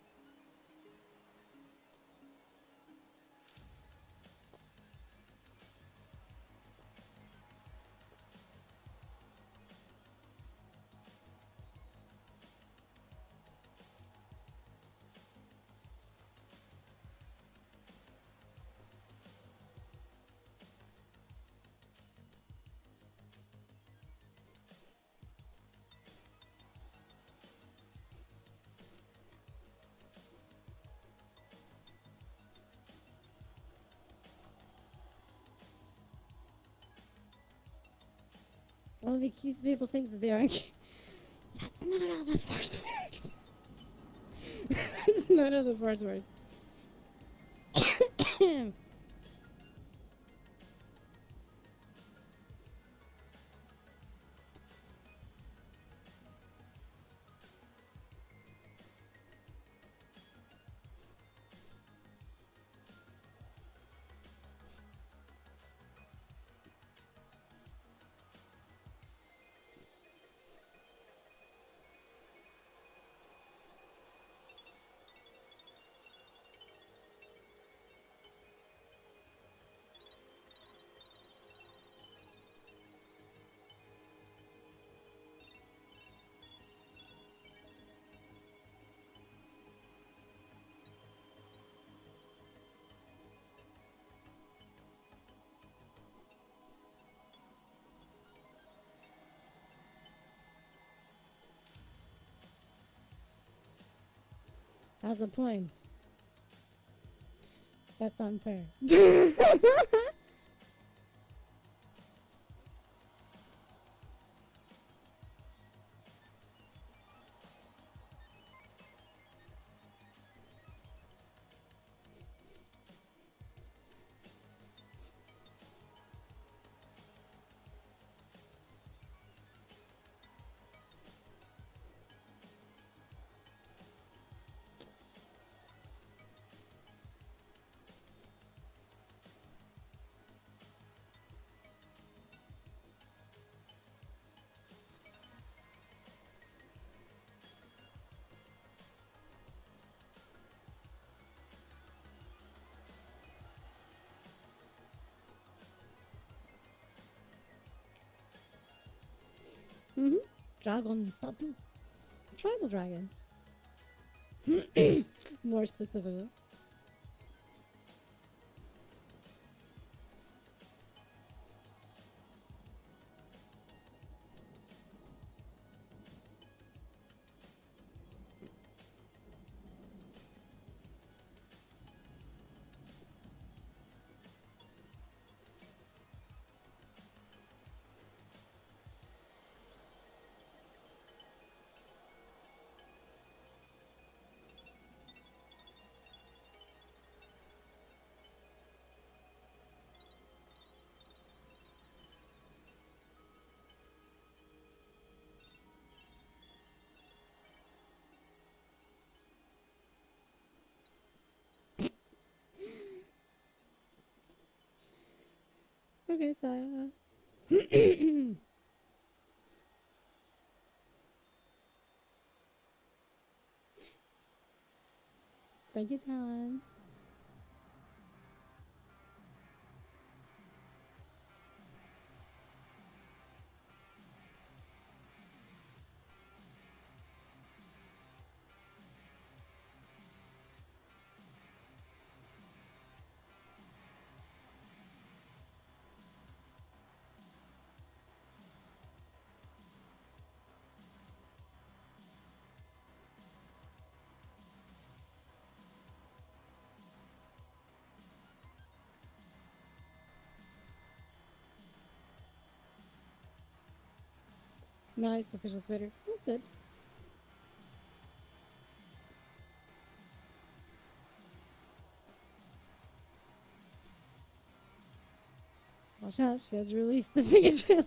Well, the accused people think that they are. That's not how the force works. That's not how the force works. Has a point. That's unfair. Dragon tattoo. Tribal dragon. More specifically. Okay, so thank you, Talon. Nice official Twitter. That's good. Watch out, she has released the Pikachu.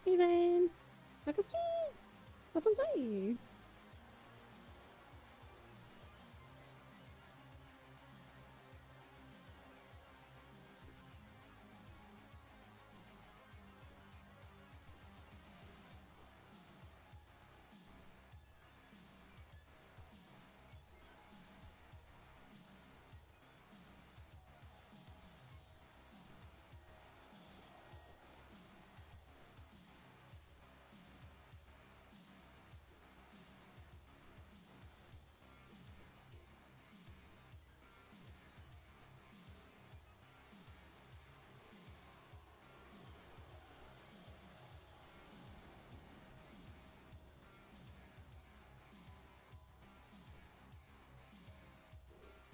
Hey, man. Akatsu. Tapansai.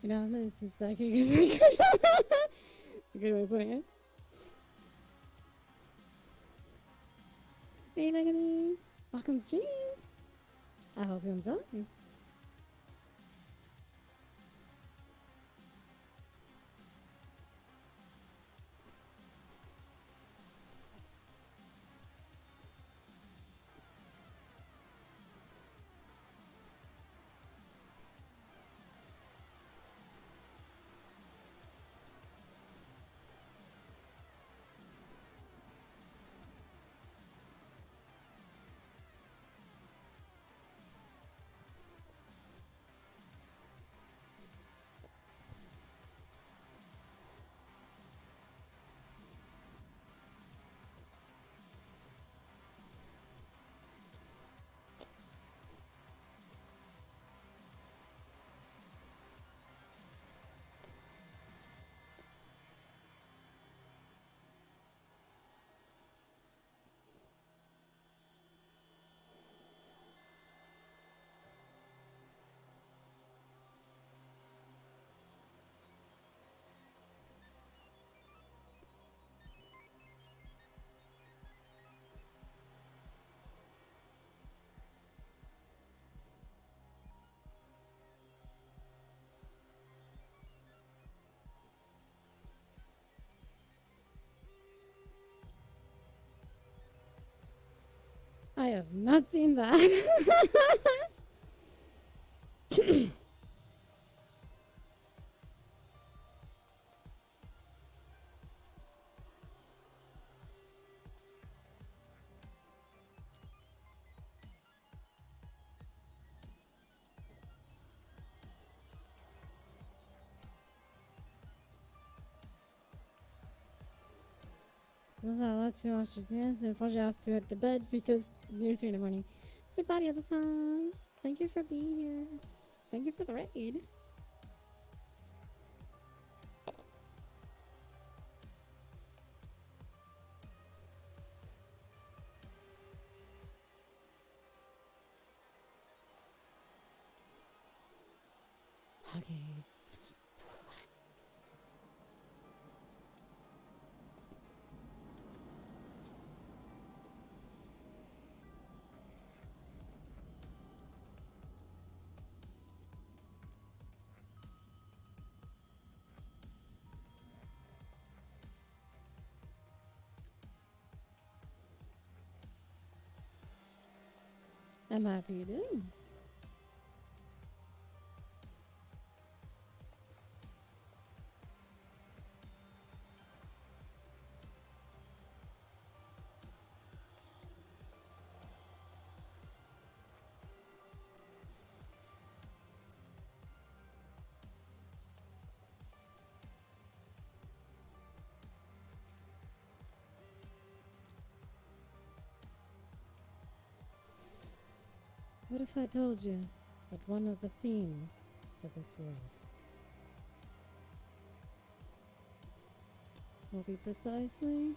You know, this is the It's a good way of putting it. Hey, Megami. Welcome to stream. I hope you enjoy. I have not seen that. There's not a lot too much to dance, and unfortunately I have to hit the bed because near 3 in the morning. Say bye to the sun. Thank you for being here. Thank you for the raid. Okay. I'm happy you did. What if I told you that one of the themes for this world will be precisely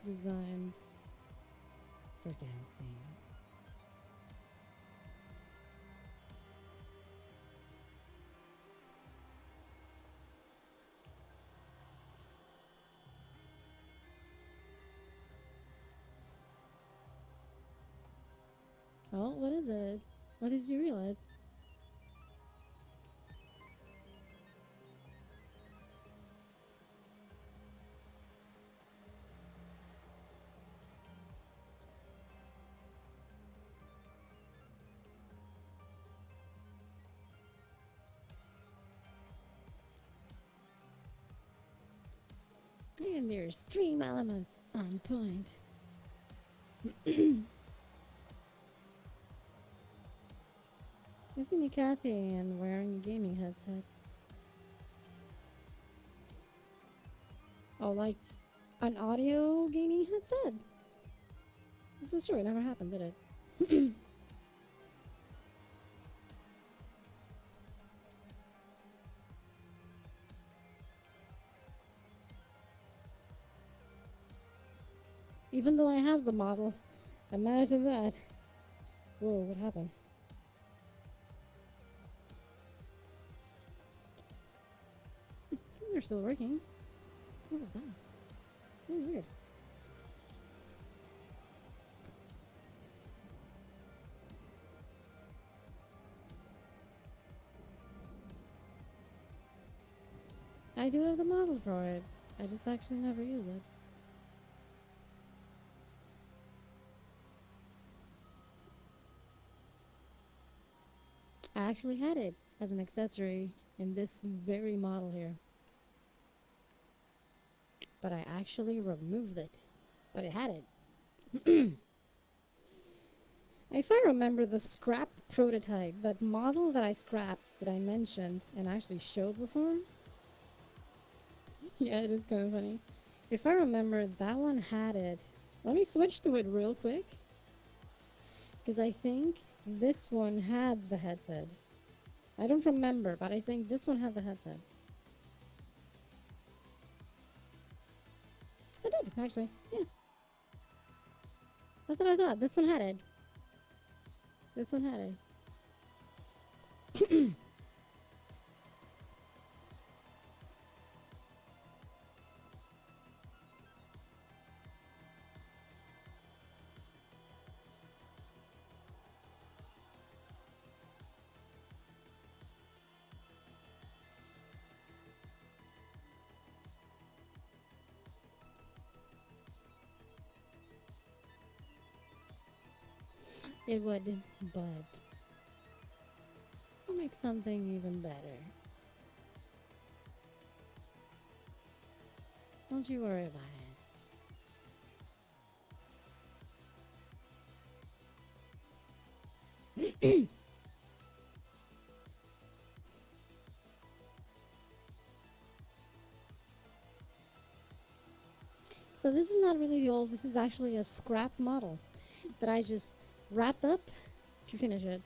designed for dancing? Oh, what is it? What did you realize? And there's stream elements on point. Isn't he Kathy and wearing a gaming headset? Oh, like an audio gaming headset? This is true, it never happened, did it? Even though I have the model. Imagine that. Whoa, what happened? They're still working. What was that? That was weird. I do have the model for it. I just actually never use it. I actually had it as an accessory in this very model here. But I actually removed it. But it had it. If I remember the scrapped prototype, that model that I scrapped that I mentioned and actually showed before. Yeah, it is kind of funny. If I remember, that one had it. Let me switch to it real quick. Because I think this one had the headset. I don't remember, but I think this one had the headset. I did, actually. Yeah. That's what I thought. This one had it. This one had it. It would, but we'll make something even better. Don't you worry about it. So this is not really the old, this is actually a scrap model that I just wrapped up to finish it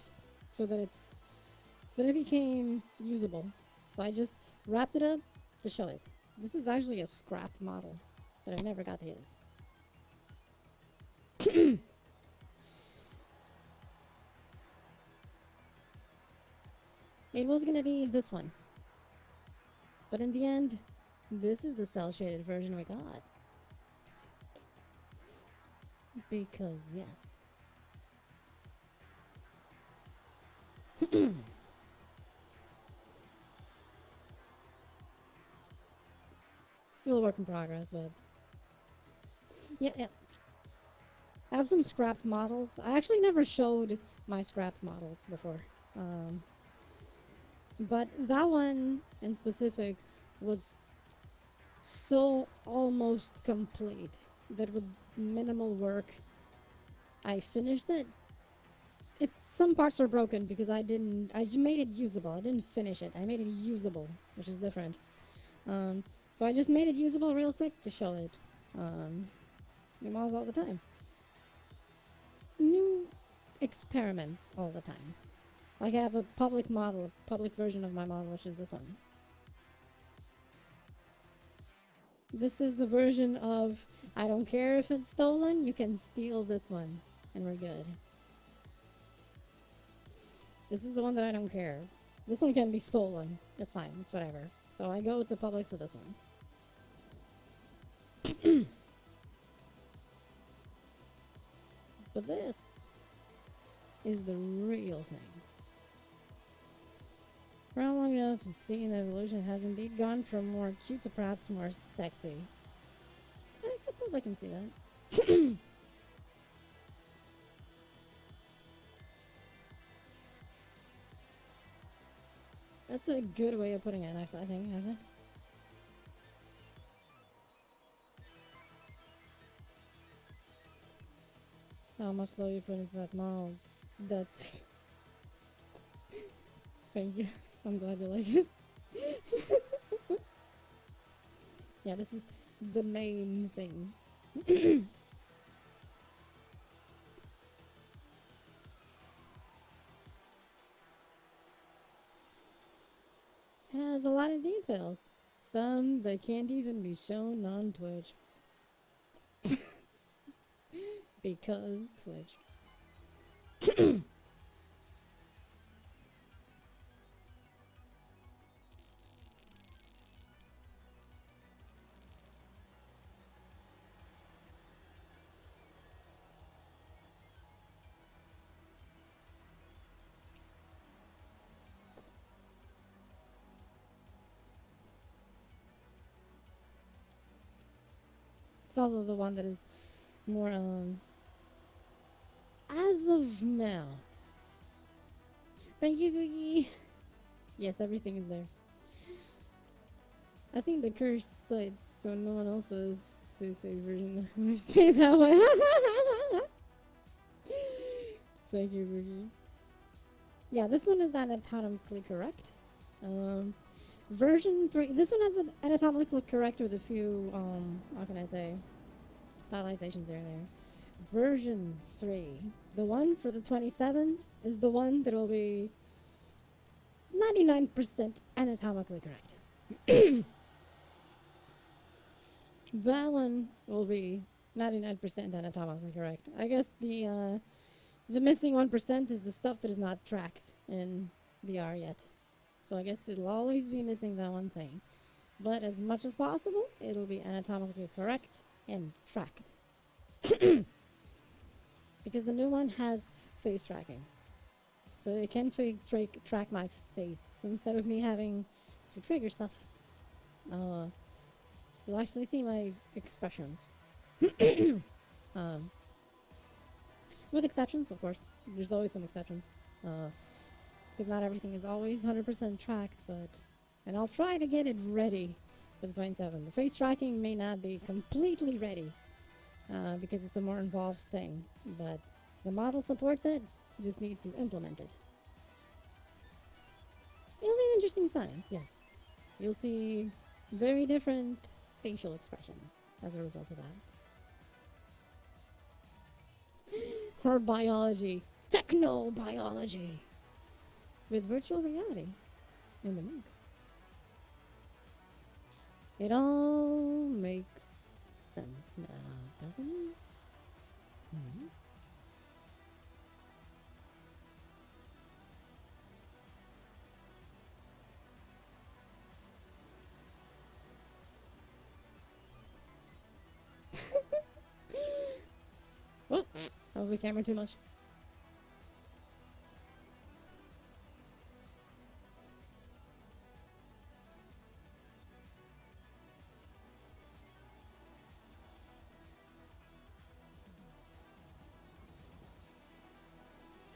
so that it became usable. So I just wrapped it up to show it. This is actually a scrap model that I never got to use. It was gonna be this one. But in the end, this is the cell shaded version we got. Because, yes. Still a work in progress, but. Yeah, yeah. I have some scrapped models. I actually never showed my scrapped models before. Um, but that one in specific was so almost complete that with minimal work, I finished it. It's some parts are broken because I just made it usable. I didn't finish it. I made it usable, which is different. So I just made it usable real quick to show it. New models all the time. New experiments all the time. Like I have a public model, a public version of my model, which is this one. This is the version of, I don't care if it's stolen, you can steal this one, and we're good. This is the one that I don't care. This one can be stolen. It's fine. It's whatever. So I go to Publix with this one. But this is the real thing. For how long enough, seeing the evolution has indeed gone from more cute to perhaps more sexy. I suppose I can see that. That's a good way of putting it, actually, I think. Actually. How much love you put into that model. That's. Thank you. I'm glad you like it. Yeah, this is the main thing. It has a lot of details. Some that can't even be shown on Twitch. Because Twitch. It's also the one that is more, as of now. Thank you, Boogie. Yes, everything is there. I think the cursed sites, so no one else has to say version. Let me stay that way. Thank you, Boogie. Yeah, this one is anatomically correct. Version 3, this one has an anatomically correct with a few, how can I say, stylizations here and there. Version 3, the one for the 27th, is the one that will be 99% anatomically correct. That one will be 99% anatomically correct. I guess the missing 1% is the stuff that is not tracked in VR yet. So I guess it'll always be missing that one thing. But as much as possible, it'll be anatomically correct and tracked. Because the new one has face tracking. So it can track my face instead of me having to trigger stuff. You'll actually see my expressions. um, with exceptions, of course. There's always some exceptions. Because not everything is always 100% tracked, but... And I'll try to get it ready for the 27. The face tracking may not be completely ready, because it's a more involved thing, but the model supports it, you just need to implement it. It'll be an interesting science, yes. You'll see very different facial expressions. as a result of that. For biology, technobiology, with virtual reality in the mix. It all makes sense now, doesn't it? Mm-hmm. Oh, that was the camera too much.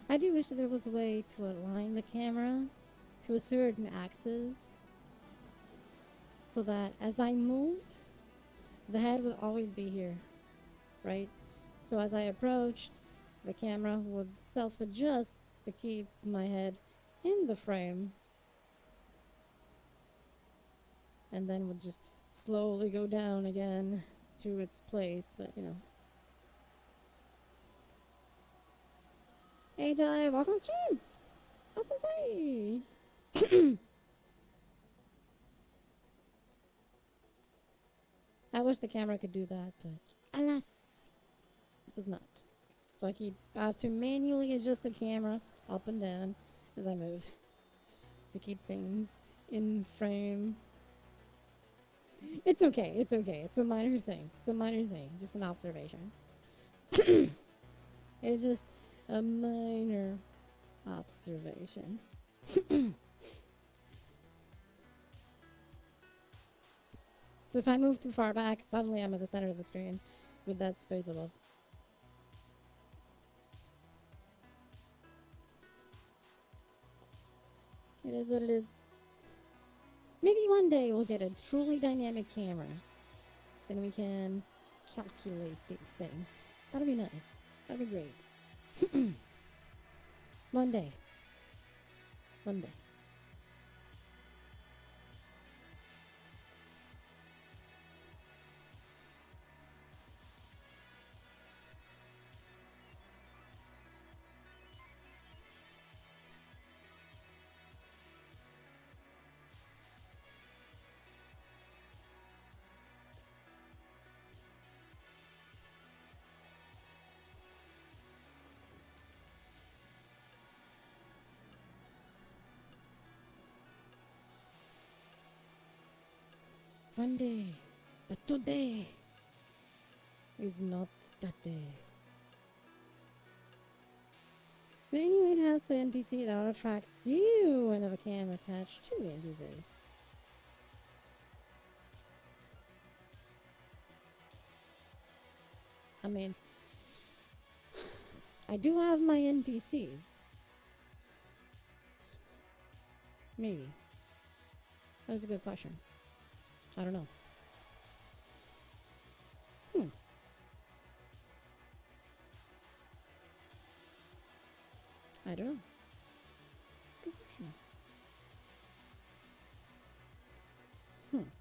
I do wish that there was a way to align the camera to a certain axis so that as I moved, the head would always be here, right? So as I approached, the camera would self adjust to keep my head in the frame and then would just slowly go down again to its place. But you know, hey Jai, welcome stream. Welcome say. I wish the camera could do that, but alas, it does not. So I have to manually adjust the camera up and down as I move to keep things in frame. It's okay. It's okay. It's a minor thing. It's a minor thing. Just an observation. It's just a minor observation. So if I move too far back, suddenly I'm at the center of the screen with that space above. It is what it is. Maybe one day we'll get a truly dynamic camera. Then we can calculate these things. That'll be nice. That'd be great. One day. One day. One day. But today is not that day. But anyway, it has the NPC that auto tracks you and have a camera attached to the NPC. I mean, I do have my NPCs. Maybe. That is a good question. I don't know. I don't know. Good question.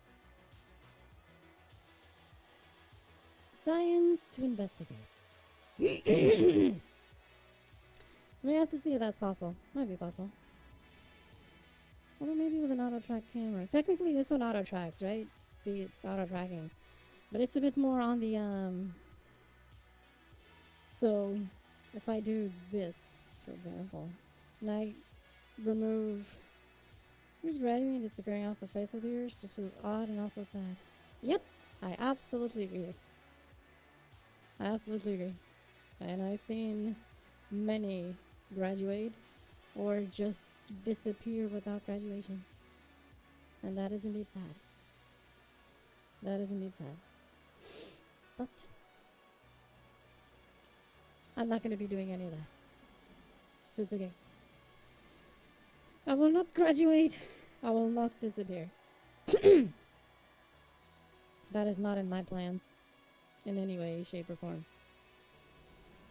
Science to investigate. We have to see if that's possible. Might be possible. Although maybe with an auto track camera. Technically this one auto tracks, right? See, it's auto tracking. But it's a bit more on the so if I do this, for example, and I remove here's graduating disappearing off the face of the earth just feels odd and also sad. Yep, I absolutely agree. I absolutely agree. And I've seen many graduate or just disappear without graduation. And that is indeed sad. That is indeed sad. But I'm not going to be doing any of that. So it's okay. I will not graduate. I will not disappear. That is not in my plans in any way, shape, or form.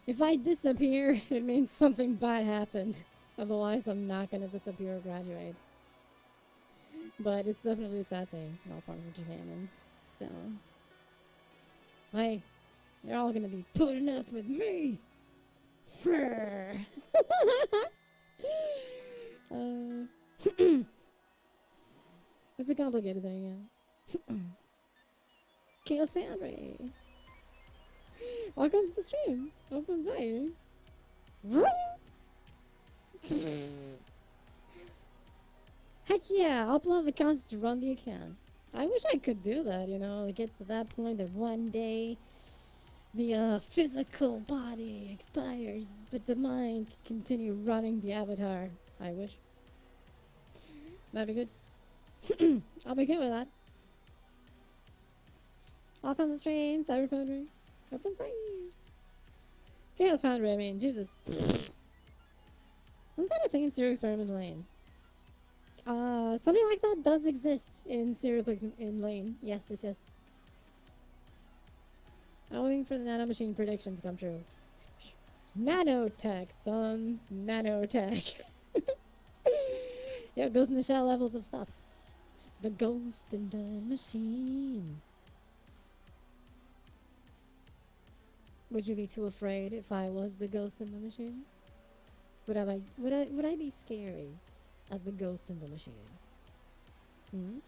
If I disappear, it means something bad happened. Otherwise, I'm not going to disappear or graduate. But it's definitely a sad thing in all forms of Japan. So, Hey, you're all gonna be putting up with me. uh, it's a complicated thing, yeah. Chaos Foundry. Welcome to the stream. Open side. Heck yeah, I'll upload the content to run the account. I wish I could do that, you know. It gets to that point that one day the physical body expires, but the mind can continue running the avatar. I wish. That'd be good. I'll be good with that. All kinds of streams, Cyber Foundry. Open site. Chaos Foundry, I mean, Jesus. Wasn't that a thing in Serial Experiment Lane? Something like that does exist in Serial in Lane. Yes, yes, yes. I'm waiting for the nanomachine prediction to come true. Nanotech, son. Nanotech. Yeah, Ghost in the Shell levels of stuff. The Ghost in the Machine. Would you be too afraid if I was the ghost in the machine? Would I be scary as the ghost in the machine? Hmm?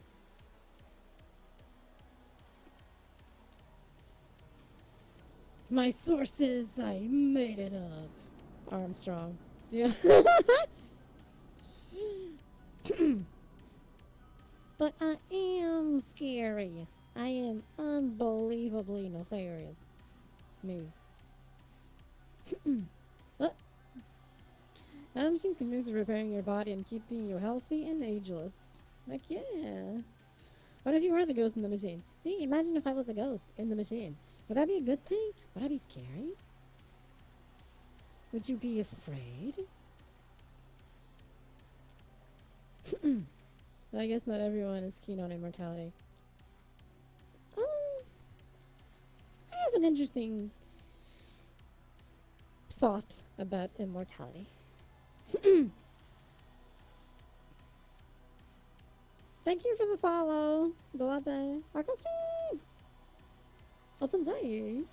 My sources, I made it up. Armstrong. Yeah. But I am scary. I am unbelievably nefarious. Me. What? Nanomachines can use repairing your body and keeping you healthy and ageless. Like, yeah. What if you were the ghost in the machine? See, imagine if I was a ghost in the machine. Would that be a good thing? Would that be scary? Would you be afraid? I guess not everyone is keen on immortality. I have an interesting thought about immortality. Thank you for the follow, Galabe. Arkansas. Open Zai.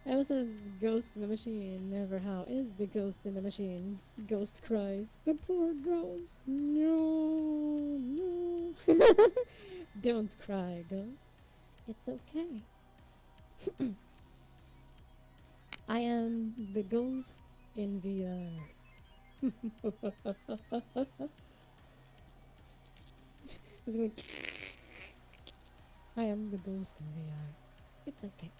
I was says ghost in the machine, never how is the ghost in the machine. Ghost cries. The poor ghost. No, no. Don't cry, ghost. It's okay. I am the ghost in VR. I am the ghost in VR. It's okay.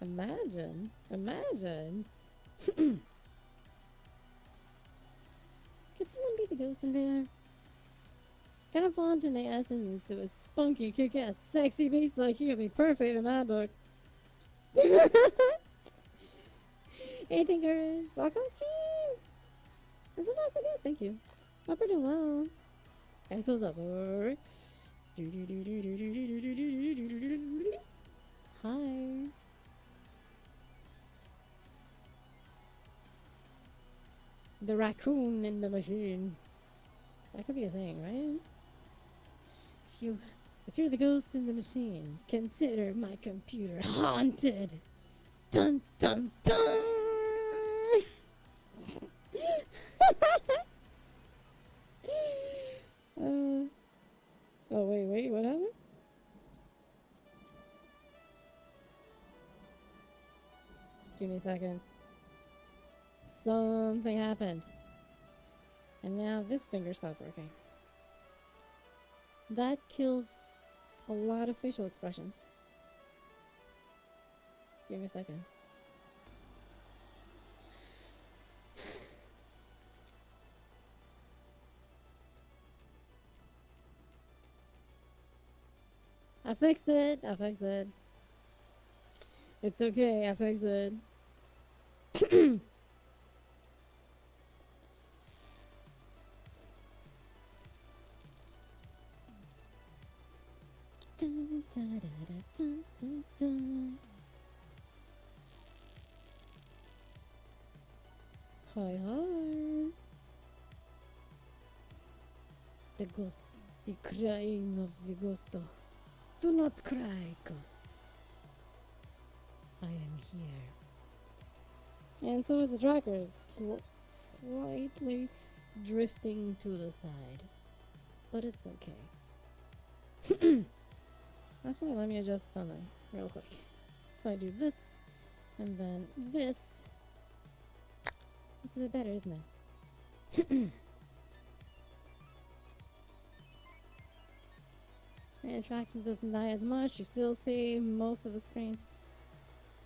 Imagine. Could someone be the ghost in VR? Kind of fond in the essence to a spunky, kick-ass, sexy beast like you would be perfect in my book. Hey, thinkers, welcome stream. This is about so good, thank you. Hope you're doing well. Guys, close up. Hi. The raccoon in the machine. That could be a thing, right? If you're the ghost in the machine, consider my computer haunted. Dun dun dun. Oh wait, what happened? Give me a second. Something happened. And now this finger stopped working. That kills a lot of facial expressions. Give me a second. I fixed it. It's okay, I fixed it. Dun, dun, dun, dun, dun, dun. Hi, hi. The ghost. The crying of the ghost. Do not cry, ghost. I am here. And so is the tracker. It's slightly drifting to the side. But it's okay. Actually, let me adjust something real quick. If I do this, and then this, it's a bit better, isn't it? And tracking doesn't die as much. You still see most of the screen.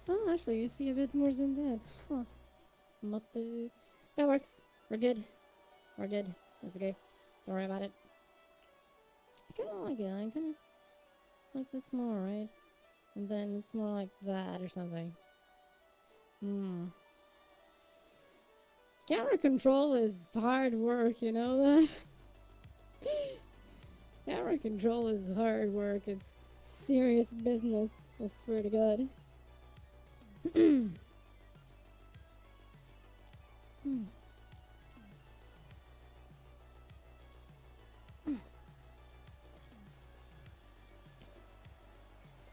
Oh, actually, you see a bit more zoomed in. Huh. Mate. That works. We're good. We're good. It's okay. Don't worry about it. I kind of like it. I kind of like this more, right? And then it's more like that or something. Hmm. Camera control is hard work, you know that? Camera control is hard work. It's serious business. I swear to God.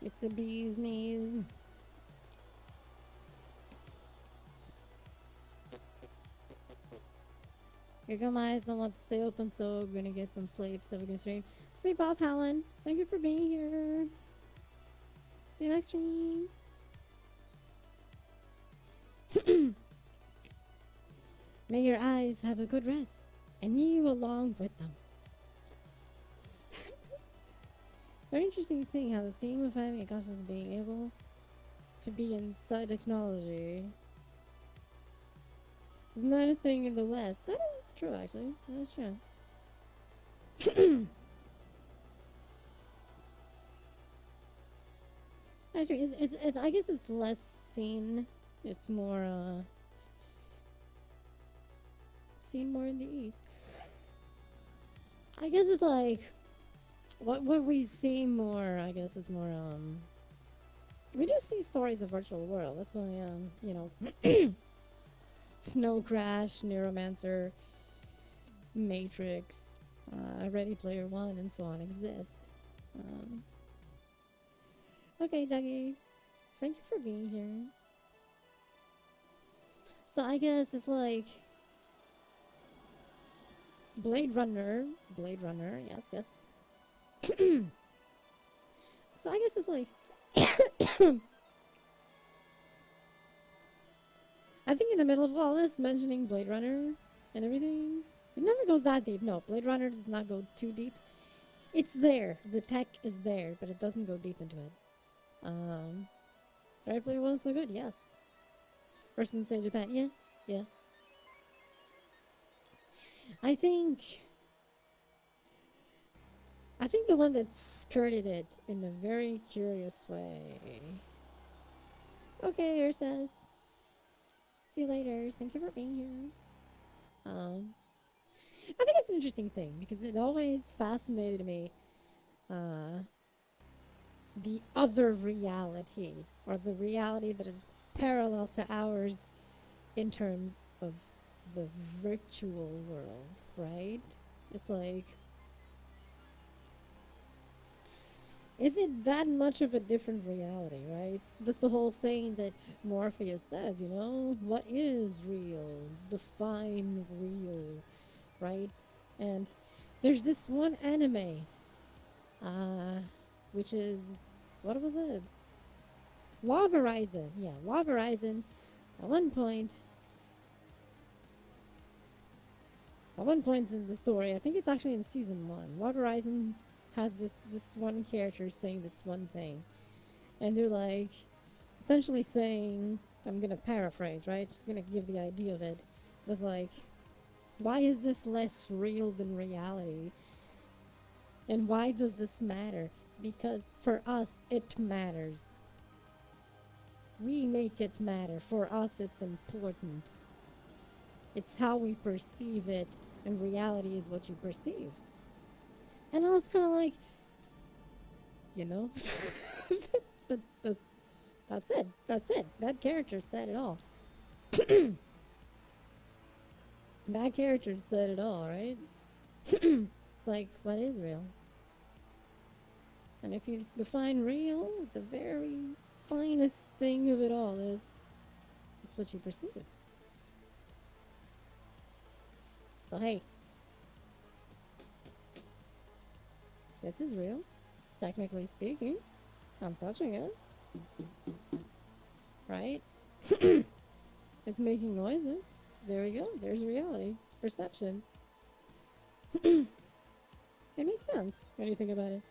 It's the bee's knees. Here go my eyes don't want to stay open, so we're gonna get some sleep so we can stream. Sleep well, Helen. Thank you for being here. See you next stream. May your eyes have a good rest, and you along with them. Very interesting thing how the theme of having a conscience is being able to be inside technology is not a thing in the West. That is true, actually. That is true. Actually, I guess it's less seen. It's more, seen more in the East. I guess it's like, what we see more, I guess, is more, we do see stories of virtual world. That's why, you know, Snow Crash, Neuromancer, Matrix, Ready Player One, and so on exist. Um, okay, Juggy, thank you for being here. So I guess it's like Blade Runner, yes, yes. So I guess it's like, I think in the middle of all this, mentioning Blade Runner and everything, it never goes that deep. No, Blade Runner does not go too deep. It's there. The tech is there, but it doesn't go deep into it. Ready Player One so good, yes. Person say Japan, yeah, yeah. I think the one that skirted it in a very curious way. Okay, yours says. See you later. Thank you for being here. I think it's an interesting thing because it always fascinated me. Uh, the other reality, or the reality that is parallel to ours in terms of the virtual world, right? It's like, is it that much of a different reality, right? That's the whole thing that Morpheus says, you know? What is real? Define real, right? And there's this one anime, uh, which is, what was it? Log Horizon. Yeah, Log Horizon. At one point, in the story, I think it's actually in season one, Log Horizon has this one character saying this one thing, and they're like, essentially saying, I'm gonna paraphrase, right? Just gonna give the idea of it. It was like, why is this less real than reality? And why does this matter? Because for us, it matters. We make it matter. For us, it's important. It's how we perceive it, and reality is what you perceive. And I was kind of like, you know, that, that's it. That's it. That character said it all. That character said it all, right? It's like, what is real? And if you define real, the very finest thing of it all is it's what you perceive. So hey, this is real. Technically speaking, I'm touching it, right? It's making noises. There we go. There's reality. It's perception. It makes sense when you think about it.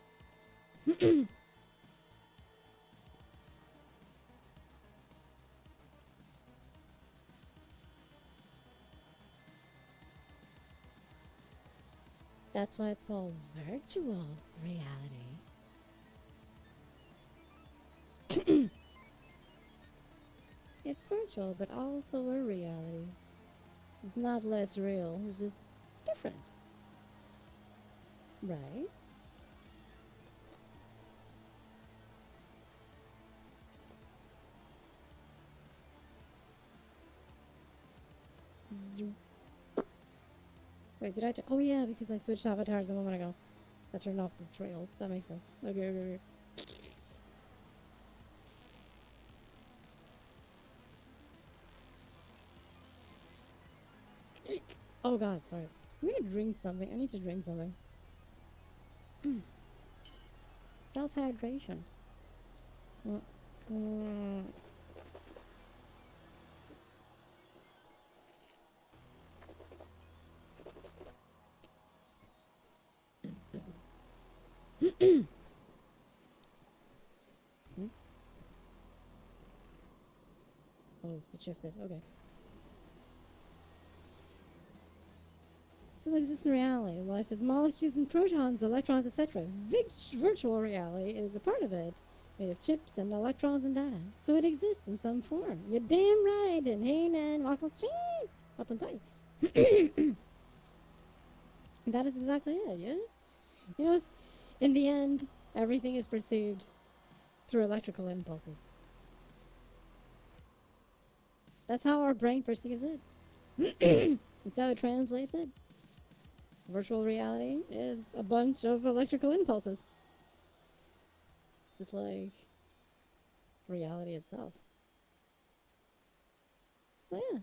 That's why it's called virtual reality. It's virtual, but also a reality. It's not less real, it's just different. Right? Wait, did I? Oh yeah, because I switched avatars a moment ago. That turned off the trails. That makes sense. Okay, okay, okay. Oh god, sorry. I'm gonna drink something. I need to drink something. Self hydration. Mm. Mm. Hmm? Oh, it shifted. Okay. Still exists in reality. Life is molecules and protons, electrons, etc. Virtual reality is a part of it, made of chips and electrons and data. So it exists in some form. You're damn right. And hey, man, walk on street. Up inside. That is exactly it. Yeah. You know, in the end, everything is perceived through electrical impulses. That's how our brain perceives it. That's how it translates it. Virtual reality is a bunch of electrical impulses, just like reality itself. So yeah,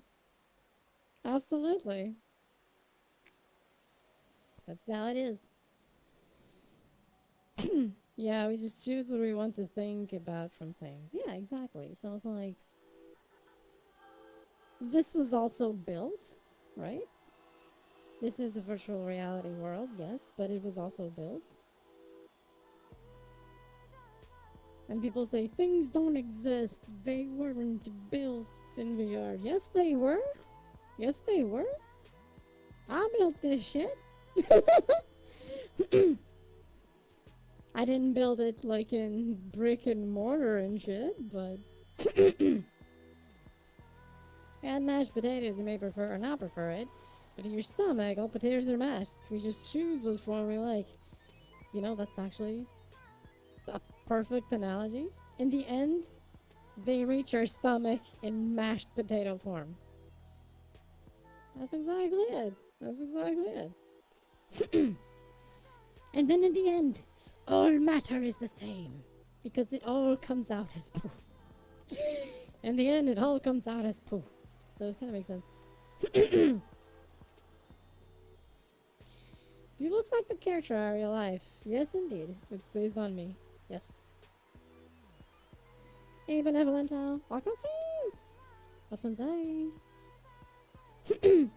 absolutely. That's how it is. Yeah, we just choose what we want to think about from things. Yeah, exactly. So it's like this was also built, right? This is a virtual reality world, yes, but it was also built. And people say things don't exist. They weren't built in VR. Yes, they were. Yes, they were. I built this shit. I didn't build it like in brick and mortar and shit, but add mashed potatoes you may prefer or not prefer it. But in your stomach, all potatoes are mashed. We just choose which one we like. You know, that's actually a perfect analogy. In the end, they reach our stomach in mashed potato form. That's exactly it. That's exactly it. And then in the end, all matter is the same. Because it all comes out as poo. In the end, it all comes out as poo. So it kind of makes sense. You look like the character in real life. Yes, indeed. It's based on me. Yes. Hey, Benevolento. Welcome stream. Alphonse. The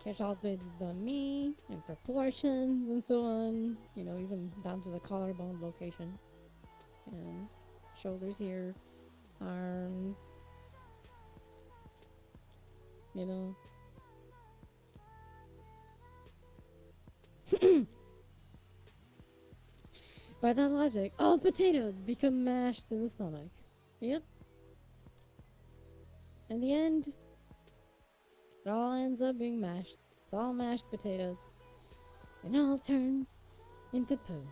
character also based on me, and proportions and so on. You know, even down to the collarbone location. And shoulders here, arms, you know. By that logic, all potatoes become mashed in the stomach. Yep. In the end, it all ends up being mashed. It's all mashed potatoes. And all turns into poo.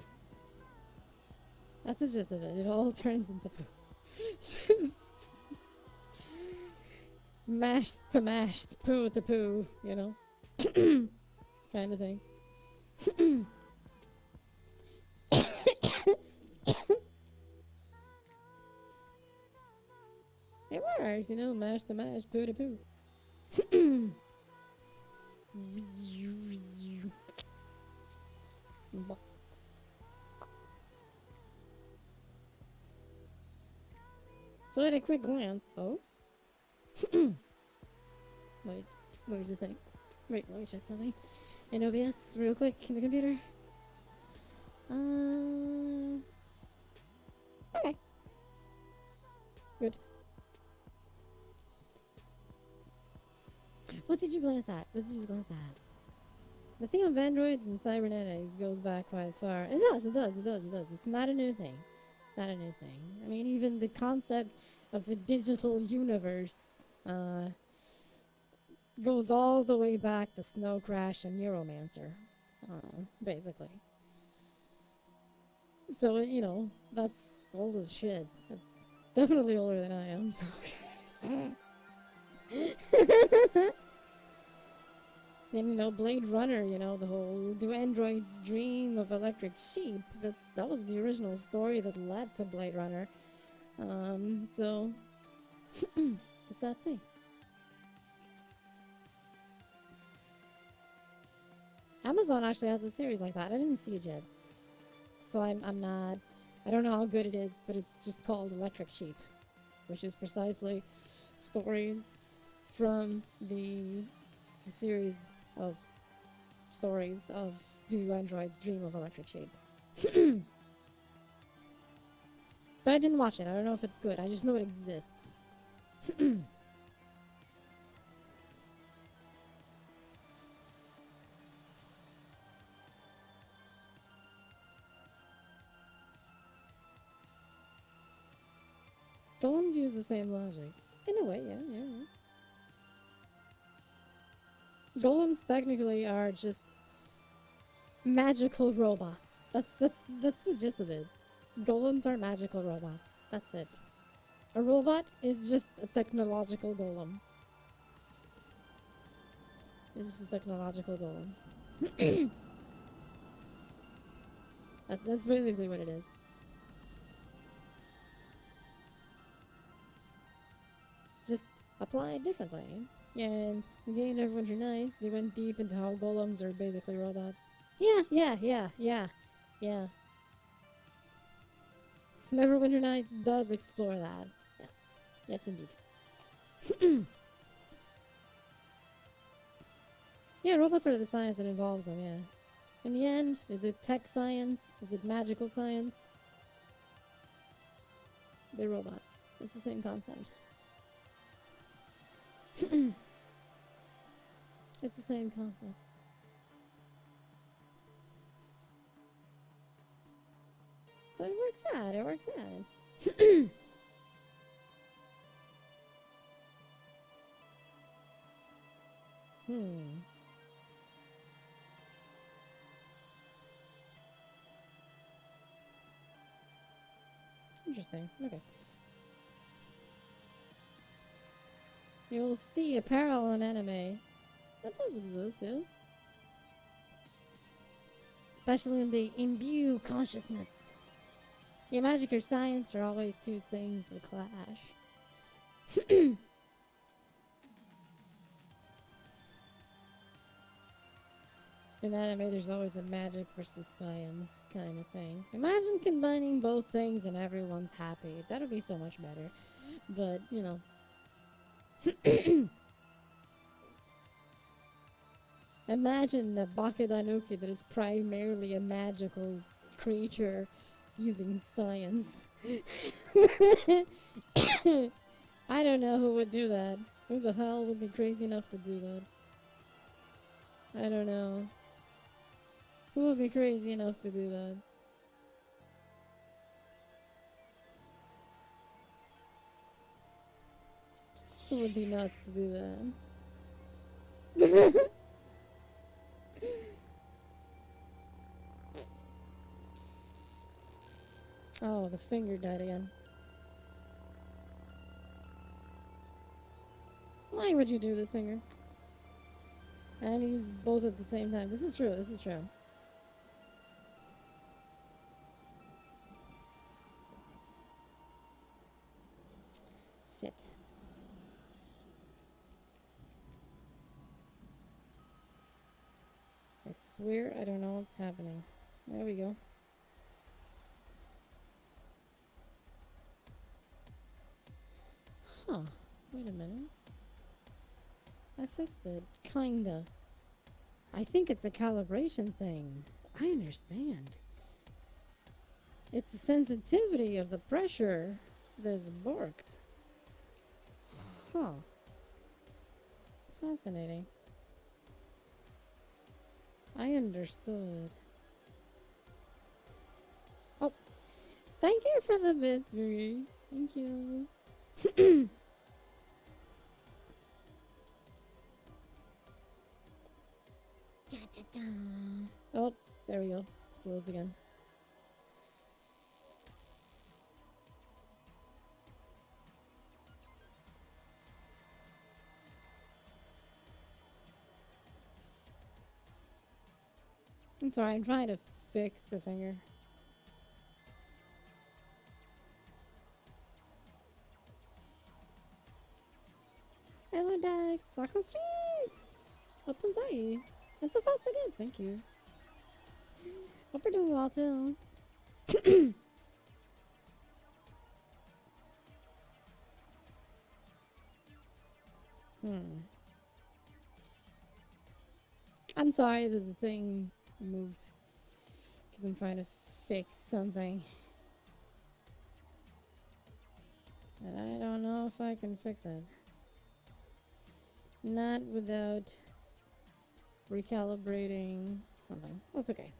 That's the gist of it. It all turns into poo. mashed to mashed, poo to poo, you know? Kind of thing. It works, you know, mash to mash, poo to poo. So at a quick glance, oh, wait, what did you think? Wait, let me check something. In OBS, real quick, in the computer. Okay, good. What did you glance at? What did you glance at? The theme of androids and cybernetics goes back quite far. It does. It's not a new thing. It's not a new thing. I mean, even the concept of the digital universe goes all the way back to Snow Crash and Neuromancer, basically. So, you know, that's old as shit. That's definitely older than I am, so. And, you know, Blade Runner, you know, the whole do androids dream of electric sheep? That was the original story that led to Blade Runner. So it's that thing. Amazon actually has a series like that. I didn't see it yet. So I'm not, I don't know how good it is, but it's just called Electric Sheep, which is precisely stories from the series of stories of Do Androids Dream of Electric Sheep. But I didn't watch it. I don't know if it's good. I just know it exists. Golems use the same logic. In a way, yeah. Golems technically are just magical robots. That's the gist of it. Golems are magical robots. That's it. A robot is just a technological golem. It's just a technological golem. That's basically what it is. Just applied differently. Yeah, and in Game Neverwinter Nights, they went deep into how golems are basically robots. Yeah. Neverwinter Nights does explore that. Yes, indeed. Yeah, robots are the science that involves them, yeah. In the end, is it tech science? Is it magical science? They're robots. It's the same concept. It's the same concept. So it works out. Interesting. Okay. You will see a parallel in anime. That does exist, yeah. Especially when they imbue consciousness. Yeah, magic or science are always two things that clash. In anime, there's always a magic versus science kind of thing. Imagine combining both things and everyone's happy. That would be so much better. But, you know. Imagine a Bakedanuki that is primarily a magical creature using science. I don't know who would do that. Who the hell would be crazy enough to do that? I don't know. Who would be crazy enough to do that? Who would be nuts to do that? Oh, the finger died again. Why would you do this finger? And use both at the same time. This is true. This is true. Shit. I swear I don't know what's happening. There we go. Huh. Wait a minute. I fixed it. Kinda. I think it's a calibration thing. I understand. It's the sensitivity of the pressure that's borked. Huh. Fascinating. I understood. Oh, thank you for the bits, Marie. Thank you. Oh, there we go. It's closed again. I'm sorry, I'm trying to fix the finger. Hello, Dex. Welcome stream. Welcome Zai. And so far so good. Thank you. Hope you're doing well too. I'm sorry that the thing moved because I'm trying to fix something. And I don't know if I can fix it. Not without recalibrating something. That's okay.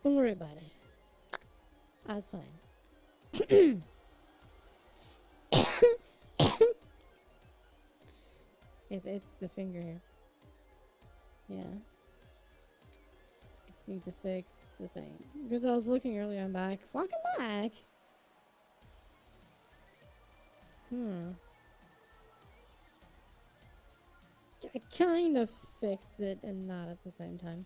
Don't worry about it. That's fine. It's the finger here. Yeah. Just need to fix the thing. Because I was looking earlier, I'm back. Welcome back! I kind of fixed it and not at the same time.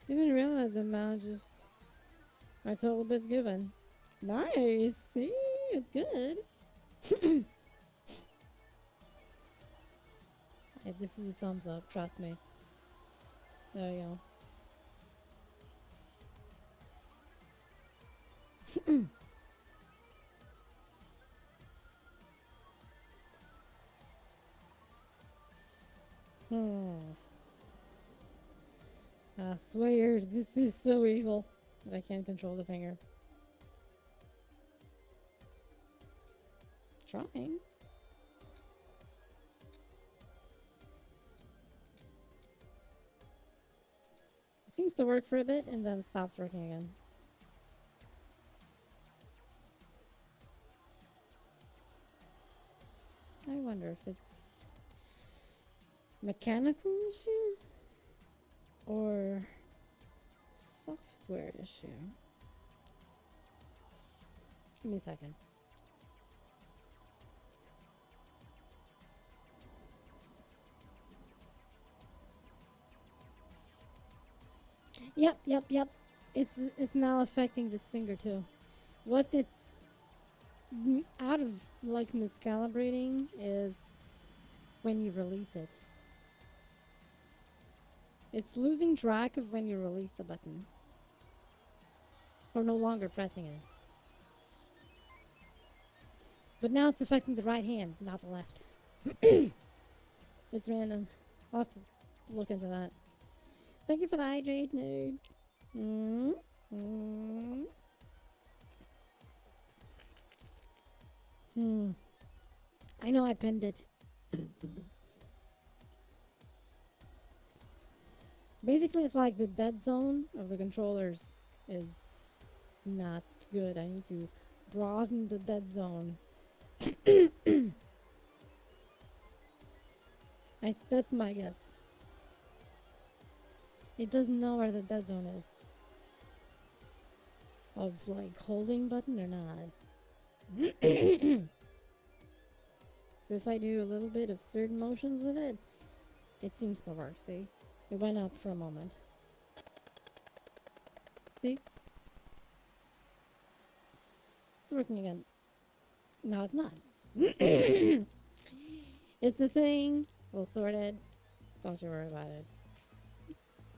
Didn't realize the amount just my total bits given. Nice! See? It's good. Hey, this is a thumbs up, trust me. There you go. I swear, this is so evil that I can't control the finger. Trying. It seems to work for a bit and then stops working again. I wonder if it's mechanical issue or software issue. Give me a second. Yep. It's now affecting this finger too. What it's out of like miscalibrating is when you release it. It's losing track of when you release the button. Or no longer pressing it. But now it's affecting the right hand, not the left. It's random. I'll have to look into that. Thank you for the hydrate, nerd. I know I pinned it. Basically, it's like the dead zone of the controllers is not good. I need to broaden the dead zone. That's my guess. It doesn't know where the dead zone is. Of like holding button or not. So if I do a little bit of certain motions with it, it seems to work, see? It went up for a moment. See? It's working again. No, it's not. It's a thing. We'll sort it. Don't you worry about it.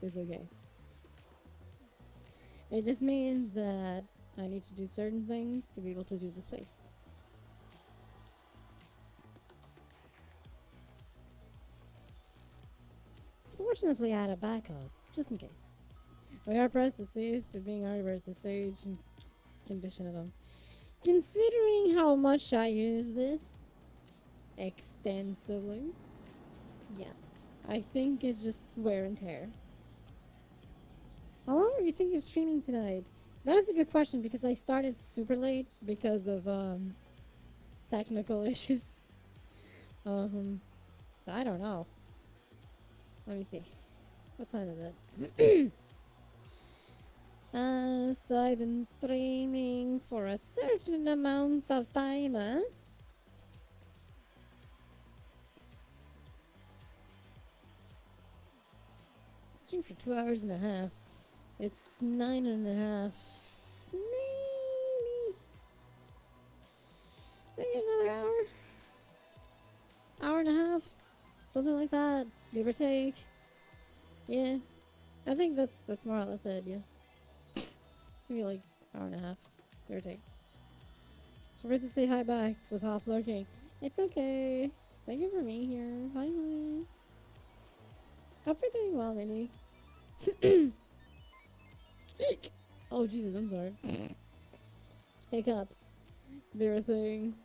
It's okay. It just means that I need to do certain things to be able to do the space. Fortunately, I had a backup, just in case. We are pressed to see if they're being over at the stage and condition of them. Considering how much I use this extensively, yes, I think it's just wear and tear. How long are you thinking of streaming tonight? That is a good question because I started super late because of technical issues. Um, so I don't know. Let me see. What time is it? So I've been streaming for a certain amount of time, huh? Stream for 2 hours and a half. It's 9.5. Maybe another hour. Hour and a half. Something like that. Give or take. Yeah. I think that's more or less it, yeah. Maybe like hour and a half. Give or take. So we're to say hi back with half lurking. It's okay. Thank you for being here. Hi hi. Hope you're doing well, Minnie. Oh Jesus, I'm sorry. Hiccups. They're a thing.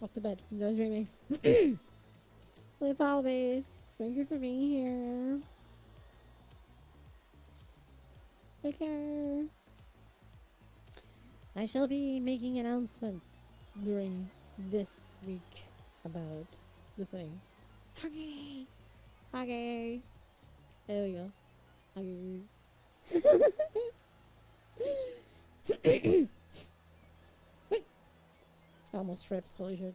Off to bed. Enjoy dreaming. Sleep always. Thank you for being here. Take care. I shall be making announcements during this week about the thing. Huggy! Huggy! There we go. Huggy. Wait! Almost tripped. Holy shit.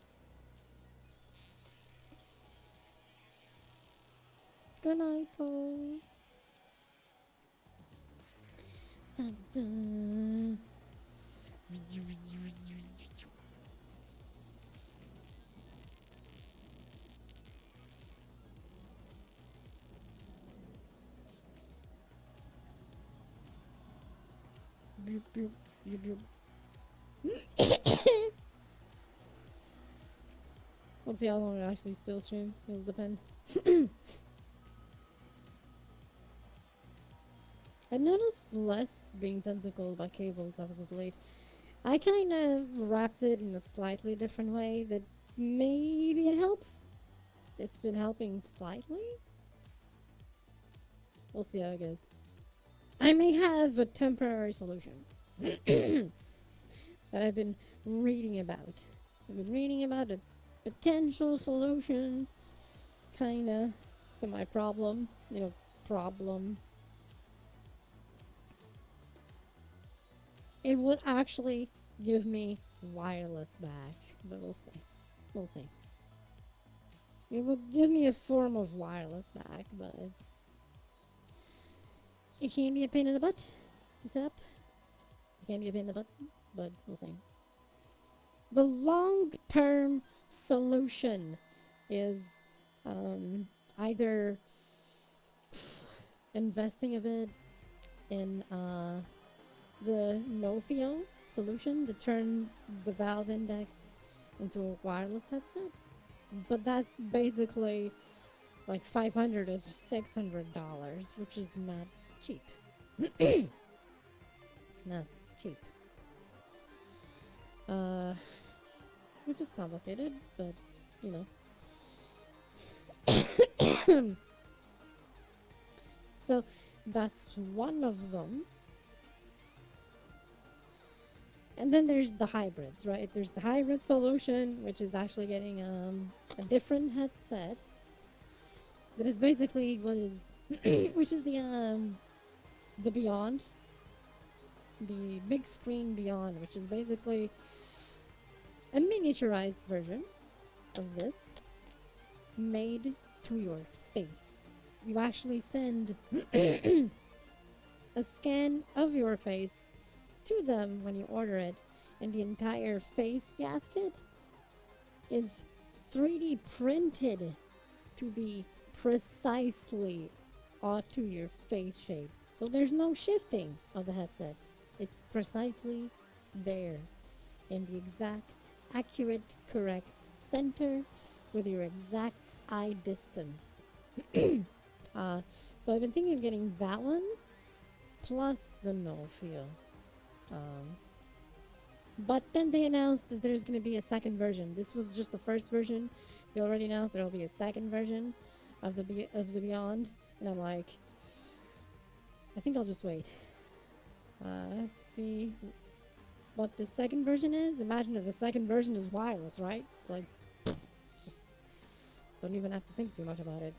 Good night, Cole. Dun, dun. Boop, boop, boop, boop. We'll see how long I actually still stream. It'll depend. I noticed less being tentacled by cables as of late. I kind of wrapped it in a slightly different way that maybe it helps. It's been helping slightly. We'll see how it goes. I may have a temporary solution that I've been reading about. I've been reading about a potential solution, kinda, to my problem. Problem. It would actually give me wireless back, but we'll see. We'll see. It would give me a form of wireless back, but it can be a pain in the butt to set up. It can be a pain in the butt, but we'll see. The long-term solution is either investing a bit in the no-fio solution that turns the valve index into a wireless headset, but that's basically like $500 or $600, which is not cheap. It's not cheap. Which is complicated, but you know. So that's one of them. And then there's the hybrids, right? There's the hybrid solution, which is actually getting a different headset That is basically what is, which is the Beyond, the big screen Beyond, which is basically a miniaturized version of this made to your face. You actually send a scan of your face to them when you order it, and the entire face gasket is 3D printed to be precisely onto your face shape. So there's no shifting of the headset. It's precisely there in the exact, accurate, correct center with your exact eye distance. uh, so I've been thinking of getting that one plus the no feel. Um, but then they announced that there's going to be a second version. This was just the first version. They already announced there will be a second version of the Beyond, and I'm like, I think I'll just wait. See what the second version is. Imagine if the second version is wireless, right? It's like, just don't even have to think too much about it.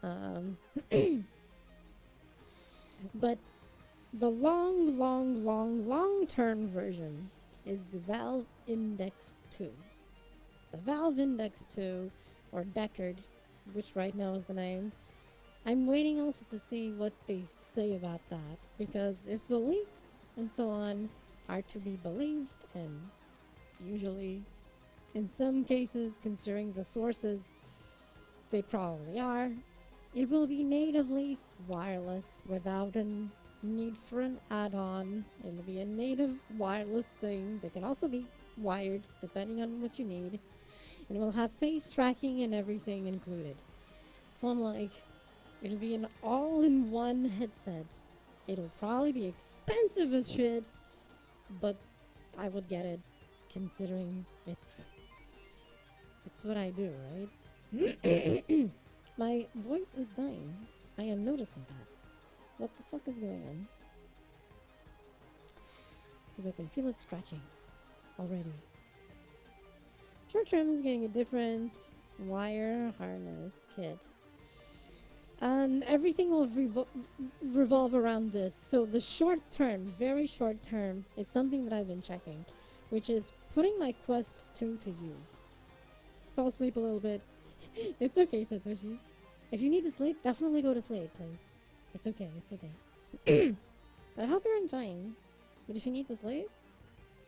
Um, but the long term version is the Valve Index 2. The Valve Index 2, or Deckard, which right now is the name. I'm waiting also to see what they say about that, because if the leaks and so on are to be believed, and usually, in some cases, considering the sources, they probably are, it will be natively wireless without a need for an add-on. It'll be a native wireless thing that can also be wired depending on what you need, and it will have face tracking and everything included. So I'm like, it'll be an all-in-one headset. It'll probably be expensive as shit, but I would get it, considering it's what I do, right? My voice is dying. I am noticing that. What the fuck is going on? Because I can feel it scratching already. Short term is getting a different wire harness kit. Everything will revolve around this. So the short term, very short term, is something that I've been checking, which is putting my Quest 2 to use. Fall asleep a little bit. It's okay, Satoshi. If you need to sleep, definitely go to sleep, please. It's okay, it's okay. But I hope you're enjoying. But if you need to sleep,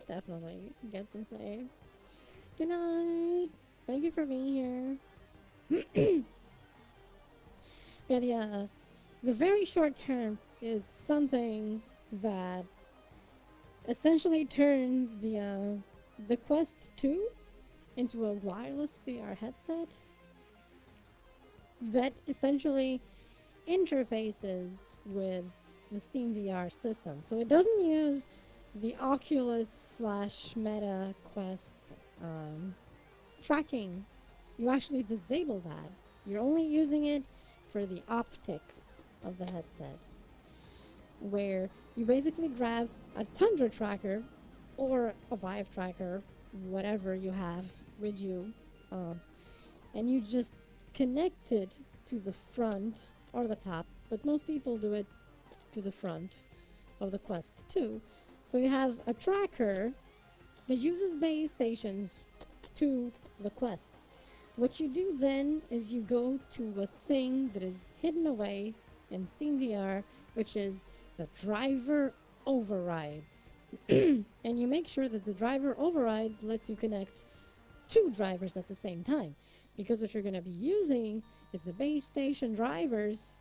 definitely get some sleep. Good night. Thank you for being here. But yeah, the very short term is something that essentially turns the Quest 2 into a wireless VR headset that essentially interfaces with the Steam VR system. So it doesn't use the Oculus slash Meta Quest tracking. You actually disable that. You're only using it for the optics of the headset, where you basically grab a Tundra tracker or a Vive tracker, whatever you have with you, uh, and you just connect it to the front or the top, but most people do it to the front of the Quest 2. So you have a tracker that uses base stations to the Quest. What you do then is you go to a thing that is hidden away in Steam VR, which is the driver overrides. And you make sure that the driver overrides lets you connect two drivers at the same time. Because what you're going to be using is the base station drivers,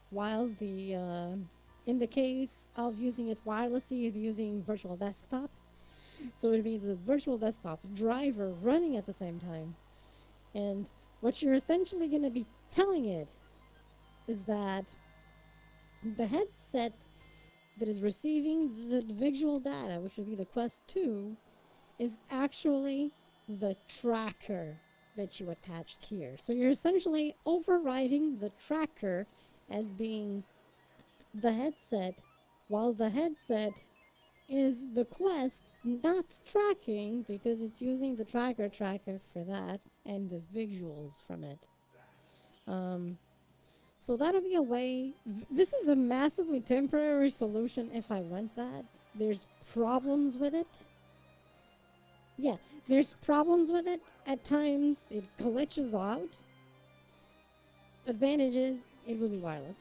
while in the case of using it wirelessly, you'd be using virtual desktop. So it'd be the virtual desktop driver running at the same time. And what you're essentially going to be telling it is that the headset that is receiving the visual data, which would be the Quest 2, is actually the tracker that you attached here. So you're essentially overriding the tracker as being the headset, while the headset is the Quest not tracking, because it's using the tracker for that and the visuals from it. Um, so that'll be a way. This is a massively temporary solution if I want that. There's problems with it. Yeah, there's problems with it. At times it glitches out. Advantages, it will be wireless.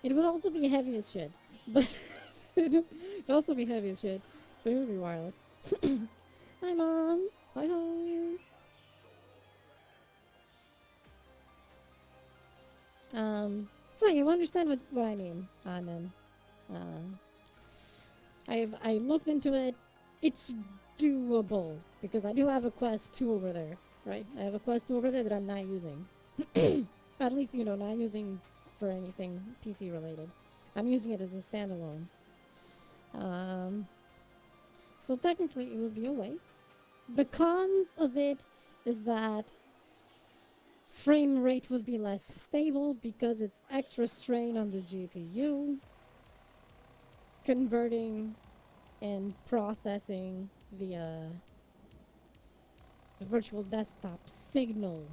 It would also be heavy as shit. But it would also be heavy as shit. But it would be wireless. Hi, Mom. Hi, hi. So you understand what I mean, Anand. Um, I looked into it. It's doable because I do have a Quest 2 over there, right? I have a Quest 2 over there that I'm not using. At least, not using for anything PC related. I'm using it as a standalone. Um, so technically, it would be a way. The cons of it is that frame rate would be less stable because it's extra strain on the GPU, converting and processing the virtual desktop signal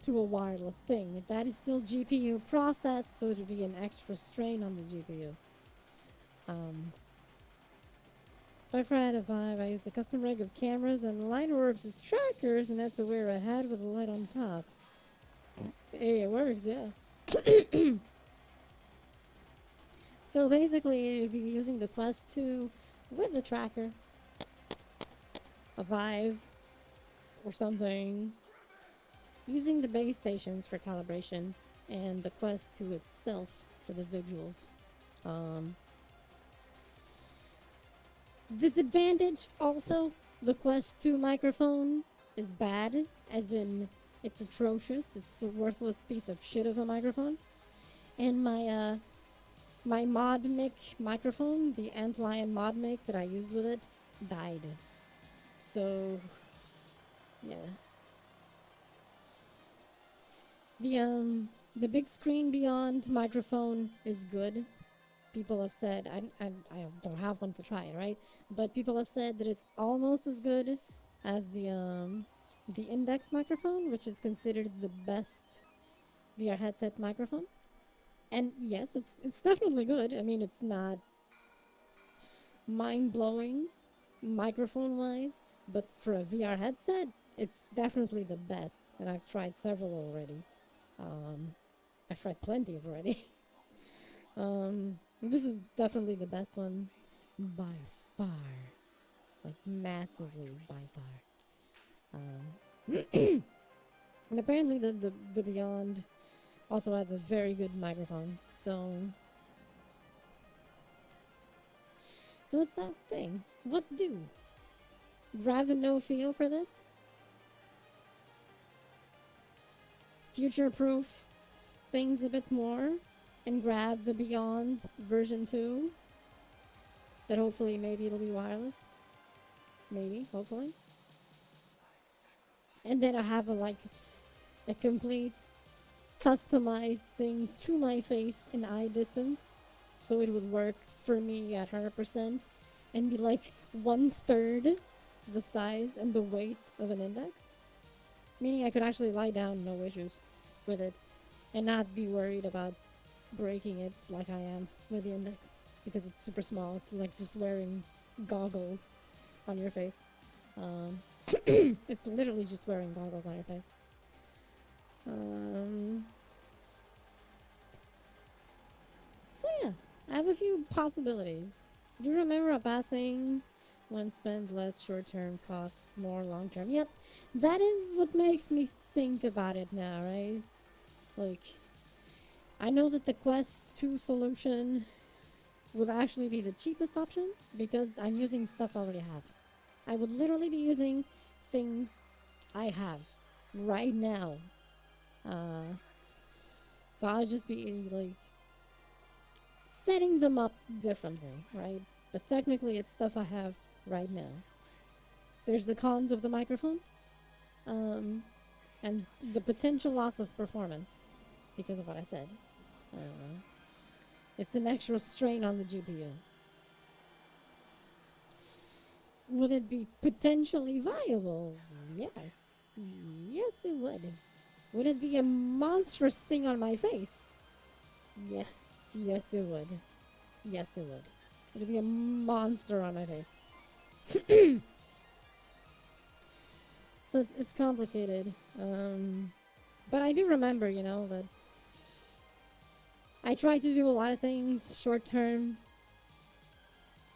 to a wireless thing. That is still GPU processed, so it would be an extra strain on the GPU. Um, Five out of 5, I use the custom rig of cameras and light orbs as trackers, and that's to wear a hat with a light on top. Hey, it works, yeah. So basically, you'd be using the Quest 2 with the tracker, a Vive, or something, using the base stations for calibration, and the Quest 2 itself for the visuals. Um, Disadvantage also, the Quest 2 microphone is bad, as in it's atrocious. It's a worthless piece of shit of a microphone. And my mod mic microphone, the Antlion mod mic that I used with it, died. So yeah. The big screen beyond microphone is good. People have said I don't have one to try it, right? But people have said that it's almost as good as the index microphone, which is considered the best VR headset microphone. And yes, it's definitely good. I mean, it's not mind blowing microphone wise, but for a VR headset, it's definitely the best. And I've tried several already. Um, I've tried plenty already. This is definitely the best one by far, like massively by far. And apparently the Beyond also has a very good microphone. So it's that thing. What do? Rather no feel for this? Future proof things a bit more and grab the Beyond version 2 that hopefully maybe it'll be wireless. Maybe, hopefully. And then I have a complete customized thing to my face in eye distance so it would work for me at 100% and be like 1/3 the size and the weight of an index. Meaning I could actually lie down, no issues with it, and not be worried about breaking it like I am with the index because it's super small. It's like just wearing goggles on your face. Um, it's literally just wearing goggles on your face. Um, so yeah, I have a few possibilities. Do you remember about things? One spends less short term, cost more long term. Yep, that is what makes me think about it now, right? Like, I know that the Quest 2 solution would actually be the cheapest option because I'm using stuff I already have. I would literally be using things I have right now. Uh, so I'll just be like setting them up differently, right? But technically, it's stuff I have right now. There's the cons of the microphone, um, and the potential loss of performance because of what I said. It's an extra strain on the GPU. Would it be potentially viable? Yes. Yes, it would. Would it be a monstrous thing on my face? Yes. Yes, it would. Yes, it would. It'd be a monster on my face. So it's complicated. But I do remember, that I tried to do a lot of things short term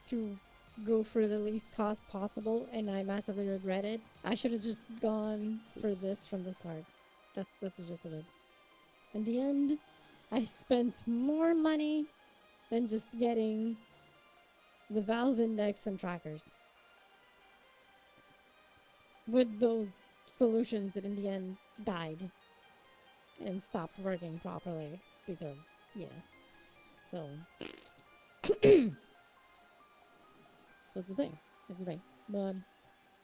to go for the least cost possible, and I massively regret it. I should have just gone for this from the start. This is just it. In the end, I spent more money than just getting the valve index and trackers. With those solutions that in the end died and stopped working properly because, yeah. So, so it's a thing. It's a thing. But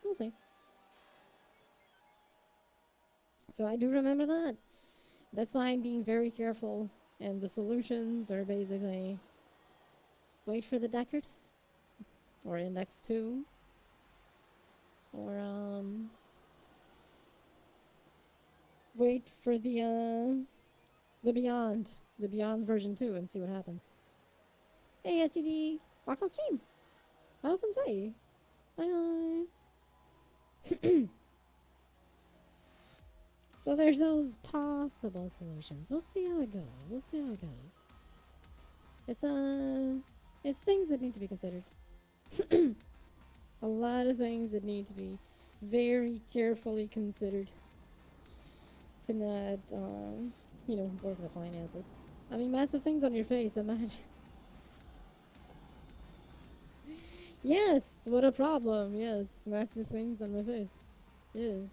we'll see. So I do remember that. That's why I'm being very careful. And the solutions are basically wait for the Deckard or Index 2 or wait for the Beyond version 2 and see what happens. Hey SUV, walk on stream. I hope and say. Bye. So there's those possible solutions. We'll see how it goes. It's it's things that need to be considered. A lot of things that need to be very carefully considered to not, work the finances. I mean, massive things on your face. Imagine. Yes, what a problem. Yes, massive things on my face. Yeah,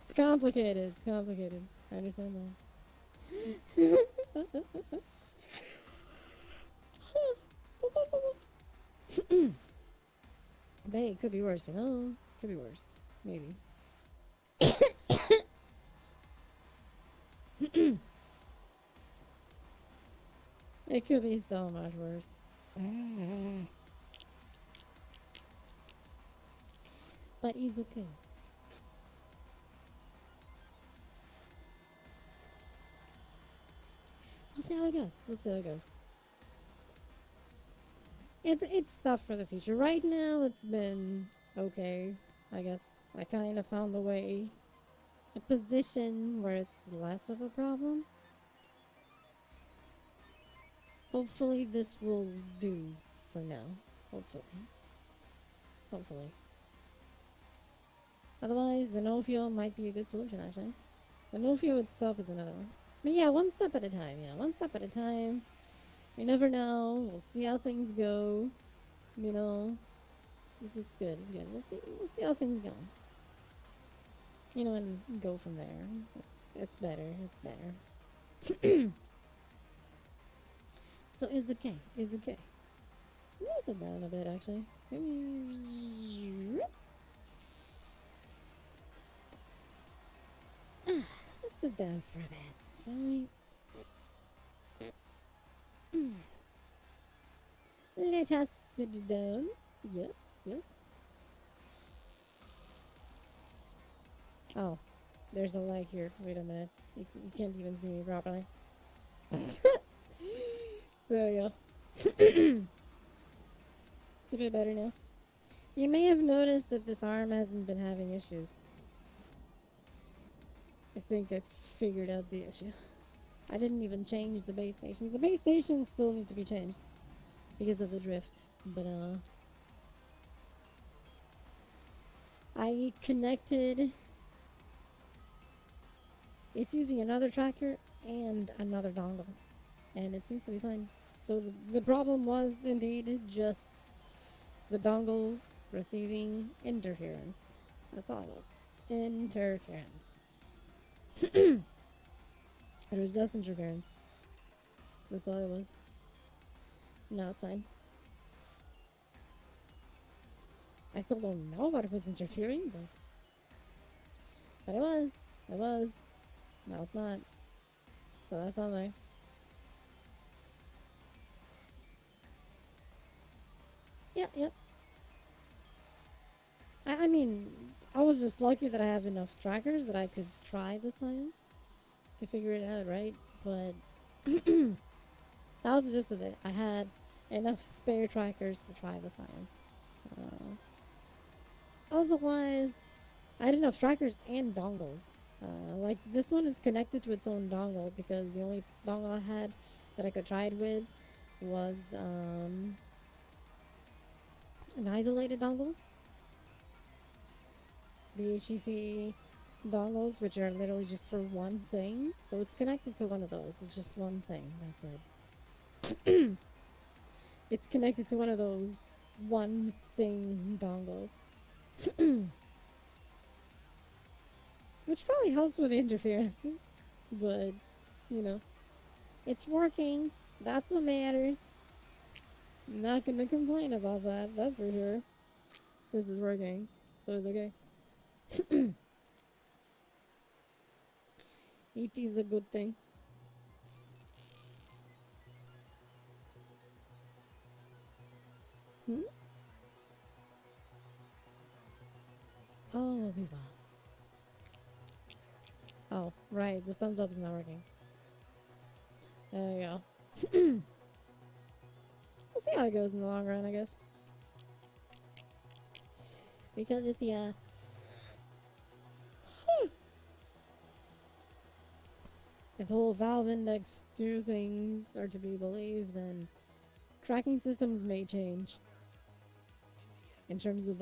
it's complicated. It's complicated. I understand that. But hey, it could be worse, Could be worse. Maybe. It could be so much worse. But it's okay. We'll see how it goes. It's stuff for the future. Right now, it's been okay. I guess I kind of found a position where it's less of a problem. Hopefully, this will do for now. Hopefully. Otherwise, the no fuel might be a good solution, actually. The no fuel itself is another one. But yeah, one step at a time. One step at a time. You never know. We'll see how things go. This is good. It's good. We'll see how things go. And go from there. It's better. So it's okay. Let me sit down a bit, actually. Let's sit down for a bit, shall we? Let us sit down. Yes. Oh, there's a lag here. Wait a minute. You can't even see me properly. There you go. It's a bit better now. You may have noticed that this arm hasn't been having issues. I think I figured out the issue. I didn't even change the base stations. The base stations still need to be changed because of the drift. But, I connected. It's using another tracker and another dongle. And it seems to be fine. So the problem was indeed just the dongle receiving interference. That's all it was. Interference. It was just interference. That's all it was. No, it's fine. I still don't know what it was interfering, but it was. No, it's not. So that's all there. Yep. I mean, I was just lucky that I have enough trackers that I could try the science to figure it out, right? But that was just of it. I had enough spare trackers to try the science. Otherwise, I had enough trackers and dongles. Like this one is connected to its own dongle because the only dongle I had that I could try it with was an isolated dongle. The HTC dongles, which are literally just for one thing, so it's connected to one of those. It's just one thing. That's it. It's connected to one of those one thing dongles, which probably helps with the interferences. But you know, it's working. That's what matters. Not gonna complain about that. That's for sure. Since it's working, so it's okay. ET is a good thing. Hmm? Oh, Viva. Oh, right. The thumbs up is not working. There we go. We'll see how it goes in the long run, I guess. Because if the whole Valve Index 2 things are to be believed, then tracking systems may change. In terms of,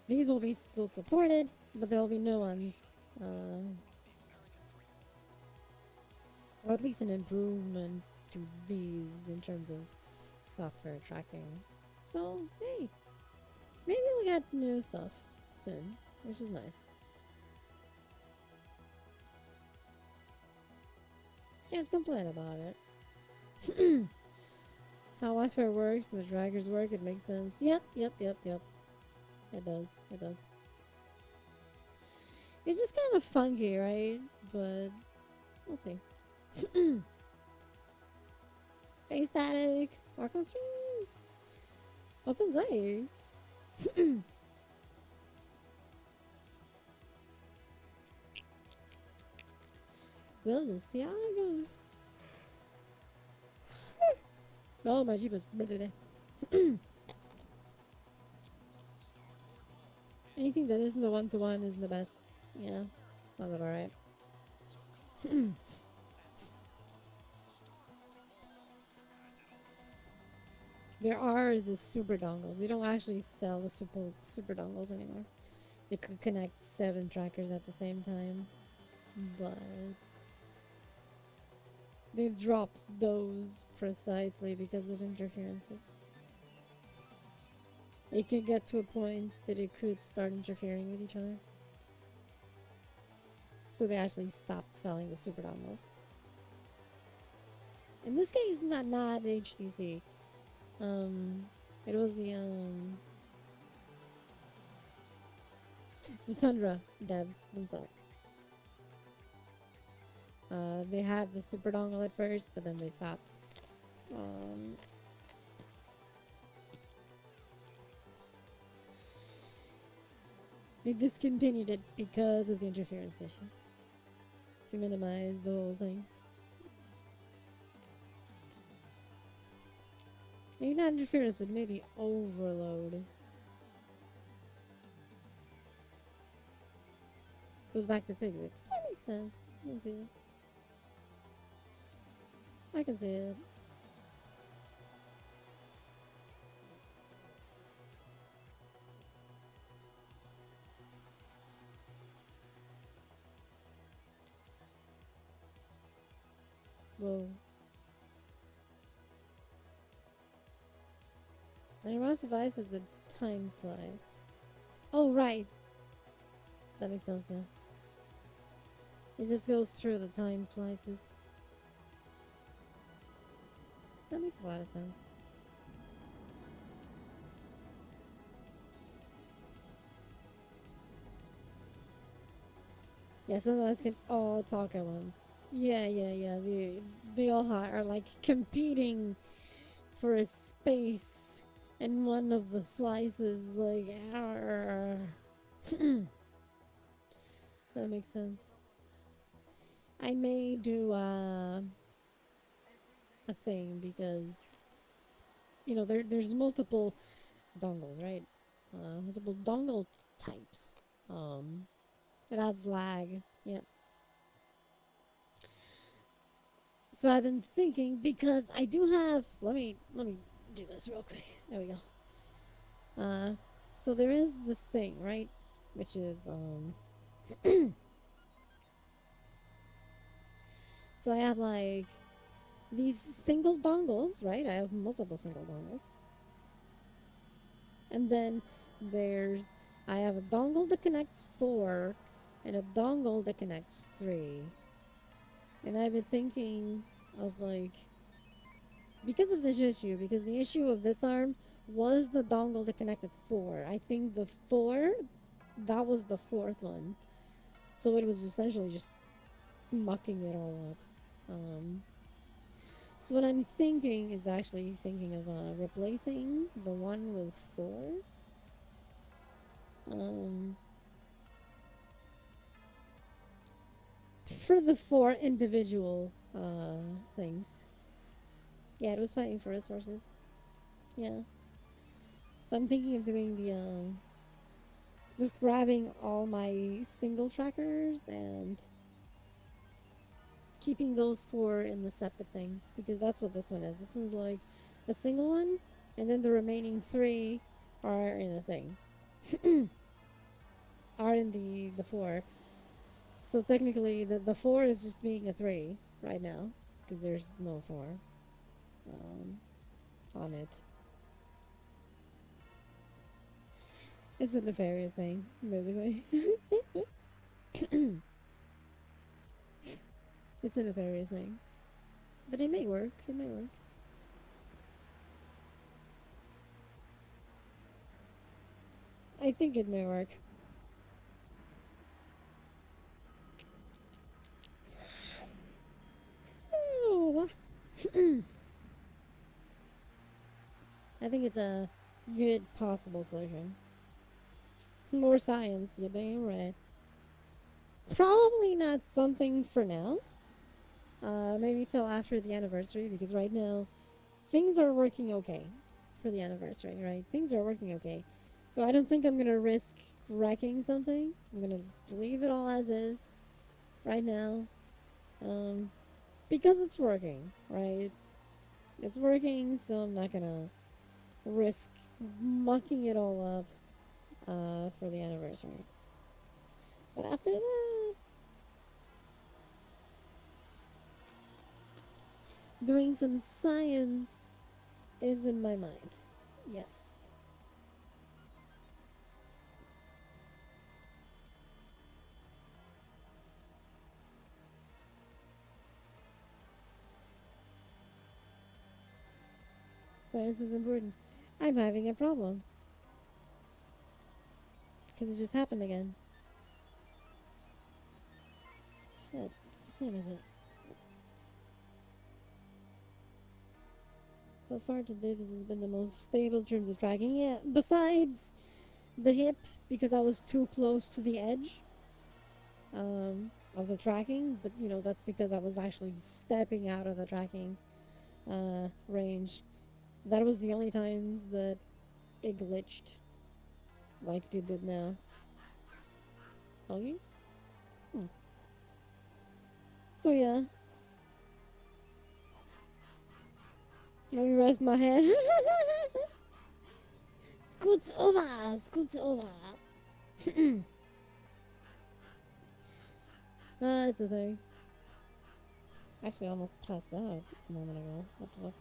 these will be still supported, but there will be new ones. Or at least an improvement to these in terms of software tracking. So, hey, maybe we'll get new stuff soon, which is nice. Can't complain about it. How Wi-Fi works and the trackers work, it makes sense. Yep, yep, yep, yep. It does, it does. It's just kind of funky, right? But we'll see. Face static, Arkham stream, open site. We'll just see how it goes. Oh, my Jeep is anything that isn't the one-to-one isn't the best. Yeah, that's alright. There are the super dongles. We don't actually sell the super dongles anymore. They could connect 7 trackers at the same time, but they dropped those precisely because of interferences. It could get to a point that it could start interfering with each other. So they actually stopped selling the super dongles. In this case, not HTC. It was the Tundra devs themselves. They had the super dongle at first, but then they stopped. They discontinued it because of the interference issues to minimize the whole thing. Maybe not interference, but maybe overload. Goes back to physics. That makes sense. I can see it. I can see it. Whoa. And your mouse device is a time slice. Oh, right. That makes sense, yeah. It just goes through the time slices. That makes a lot of sense. Yeah, some of us can all talk at once. Yeah, yeah, yeah. They all are like competing for a space in one of the slices. Like, arr. That makes sense. I may do a thing because there's multiple dongles, right? Multiple dongle types. It adds lag. Yep. So I've been thinking because I do have. Let me do this real quick. There we go. Uh, so there is this thing, right? Which is so I have like these single dongles, right? I have multiple single dongles, and then there's I have a dongle that connects four, and a dongle that connects three. And I've been thinking of like because of this issue, because the issue of this arm was the dongle that connected four. I think the four that was the fourth one. So it was essentially just mucking it all up. Um, so what I'm thinking is actually thinking of replacing the one with four. Um, for the four individual things. Yeah, it was fighting for resources. Yeah. So I'm thinking of doing the just grabbing all my single trackers and keeping those four in the separate things because that's what this one is. This one's like a single one, and then the remaining three are in the thing, are in the four. So technically, the four is just being a three right now because there's no four um, on it. It's a nefarious thing, basically. It's a nefarious thing, but it may work. It may work. I think it may work. Oh, I think it's a good possible solution. More science, you damn right. Probably not something for now. Maybe till after the anniversary because right now things are working okay for the anniversary, right? Things are working okay. So I don't think I'm gonna risk wrecking something. I'm gonna leave it all as is right now. Um, because it's working, right? It's working, so I'm not gonna risk mucking it all up for the anniversary. But after that, doing some science is in my mind. Yes. Science is important. I'm having a problem because it just happened again. Shit. What time is it? So far today, this has been the most stable in terms of tracking. Yeah, besides the hip, because I was too close to the edge of the tracking, but that's because I was actually stepping out of the tracking range. That was the only times that it glitched like it did now. Okay? Hmm. So yeah, let me rest my head. Scoots over, scoots over. It's a thing. Actually, I almost passed out a moment ago. What the fuck?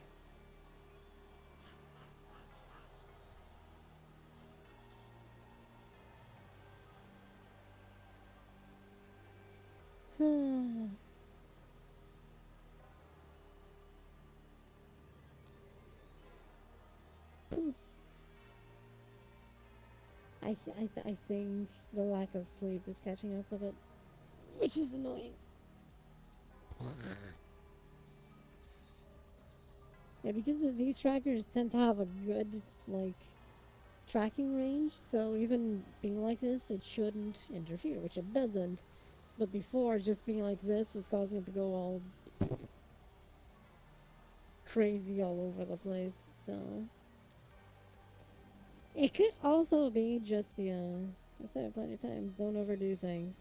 I think the lack of sleep is catching up with it, which is annoying. Yeah, because these trackers tend to have a good like tracking range, so even being like this, it shouldn't interfere, which it doesn't. But before, just being like this was causing it to go all crazy all over the place. So it could also be just the. I've said it plenty of times. Don't overdo things.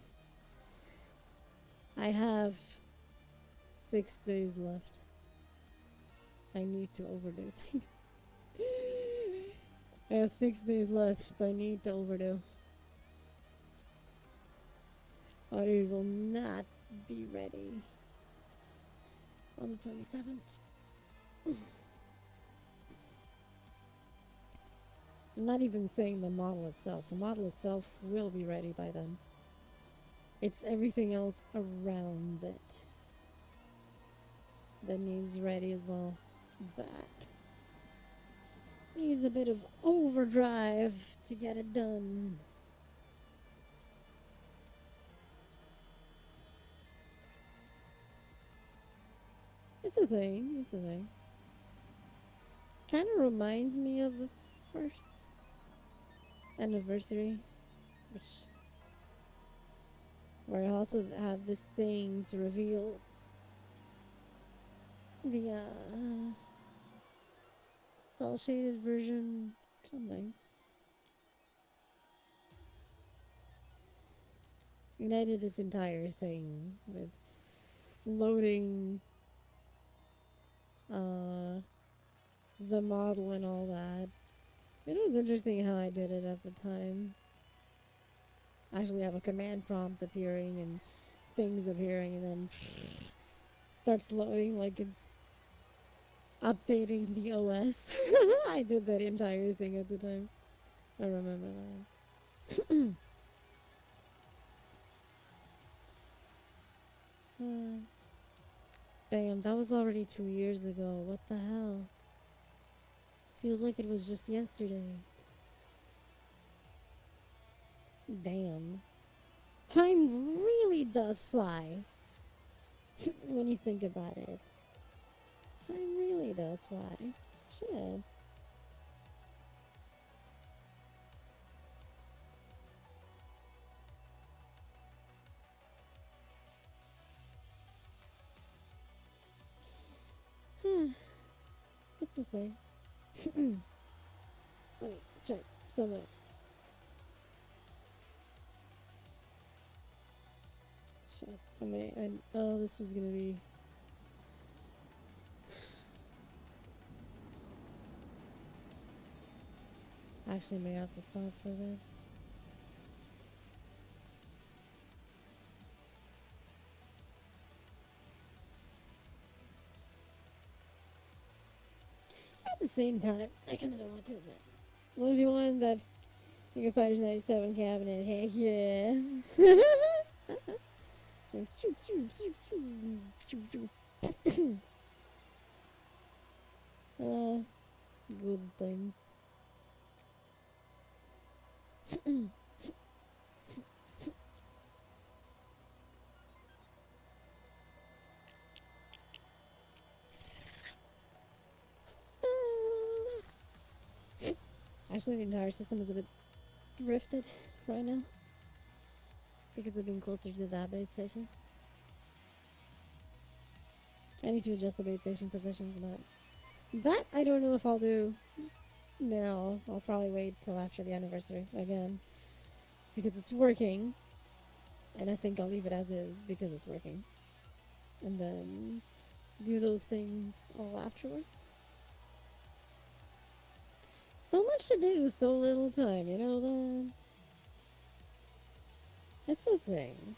I have 6 days left. I need to overdo things. I have 6 days left. I need to overdo. Or it will not be ready on the 27th. I'm not even saying the model itself. The model itself will be ready by then. It's everything else around it that needs ready as well. That needs a bit of overdrive to get it done. It's a thing. It's a thing. Kind of reminds me of the first anniversary, which where I also had this thing to reveal the cell shaded version something. And I did this entire thing with loading the model and all that. It was interesting how I did it at the time. I actually have a command prompt appearing and things appearing, and then starts loading like it's updating the OS. I did that entire thing at the time. I remember that. Damn, that was already 2 years ago. What the hell? Feels like it was just yesterday. Damn. Time really does fly when you think about it. Time really does fly. Shit. What's the thing? Let me check somewhere. Shit. Oh, this is gonna be. Actually, may have to stop for a bit. At the same time, I kind of don't want to admit. What if you want that King of Fighters 97 cabinet? Heck yeah. Good things. Actually, the entire system is a bit rifted right now because of being closer to that base station. I need to adjust the base station positions, but that I don't know if I'll do now. I'll probably wait till after the anniversary again because it's working, and I think I'll leave it as is because it's working, and then do those things all afterwards. So much to do, so little time, you know that? It's a thing.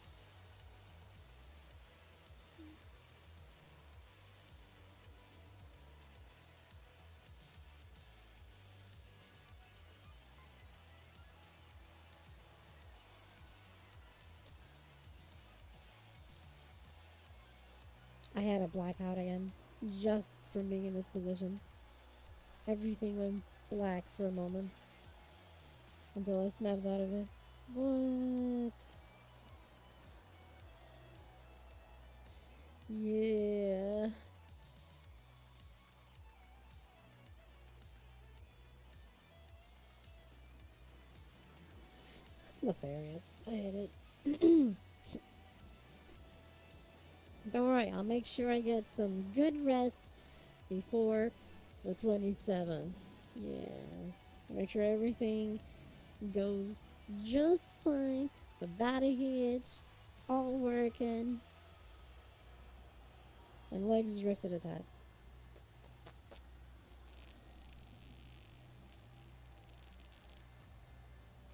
I had a blackout again, just from being in this position. Everything went black for a moment until I snapped out of it. What? Yeah. nefarious. I hate it. Don't worry, I'll make sure I get some good rest before the 27th. Yeah. Make sure everything goes just fine without a hitch, all working, and legs drifted a tad.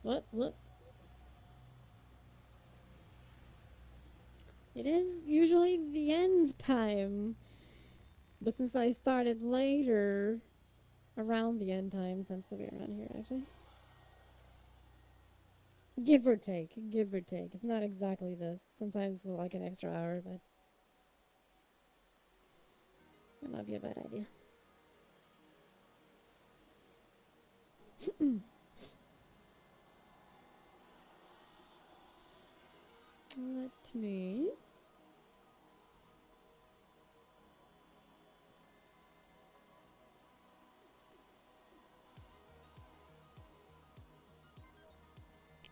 What? What? It is usually the end time, but since I started later, around the end time, tends to be around here actually. Give or take, give or take. It's not exactly this. Sometimes it's like an extra hour, but it might be a bad idea. Let me.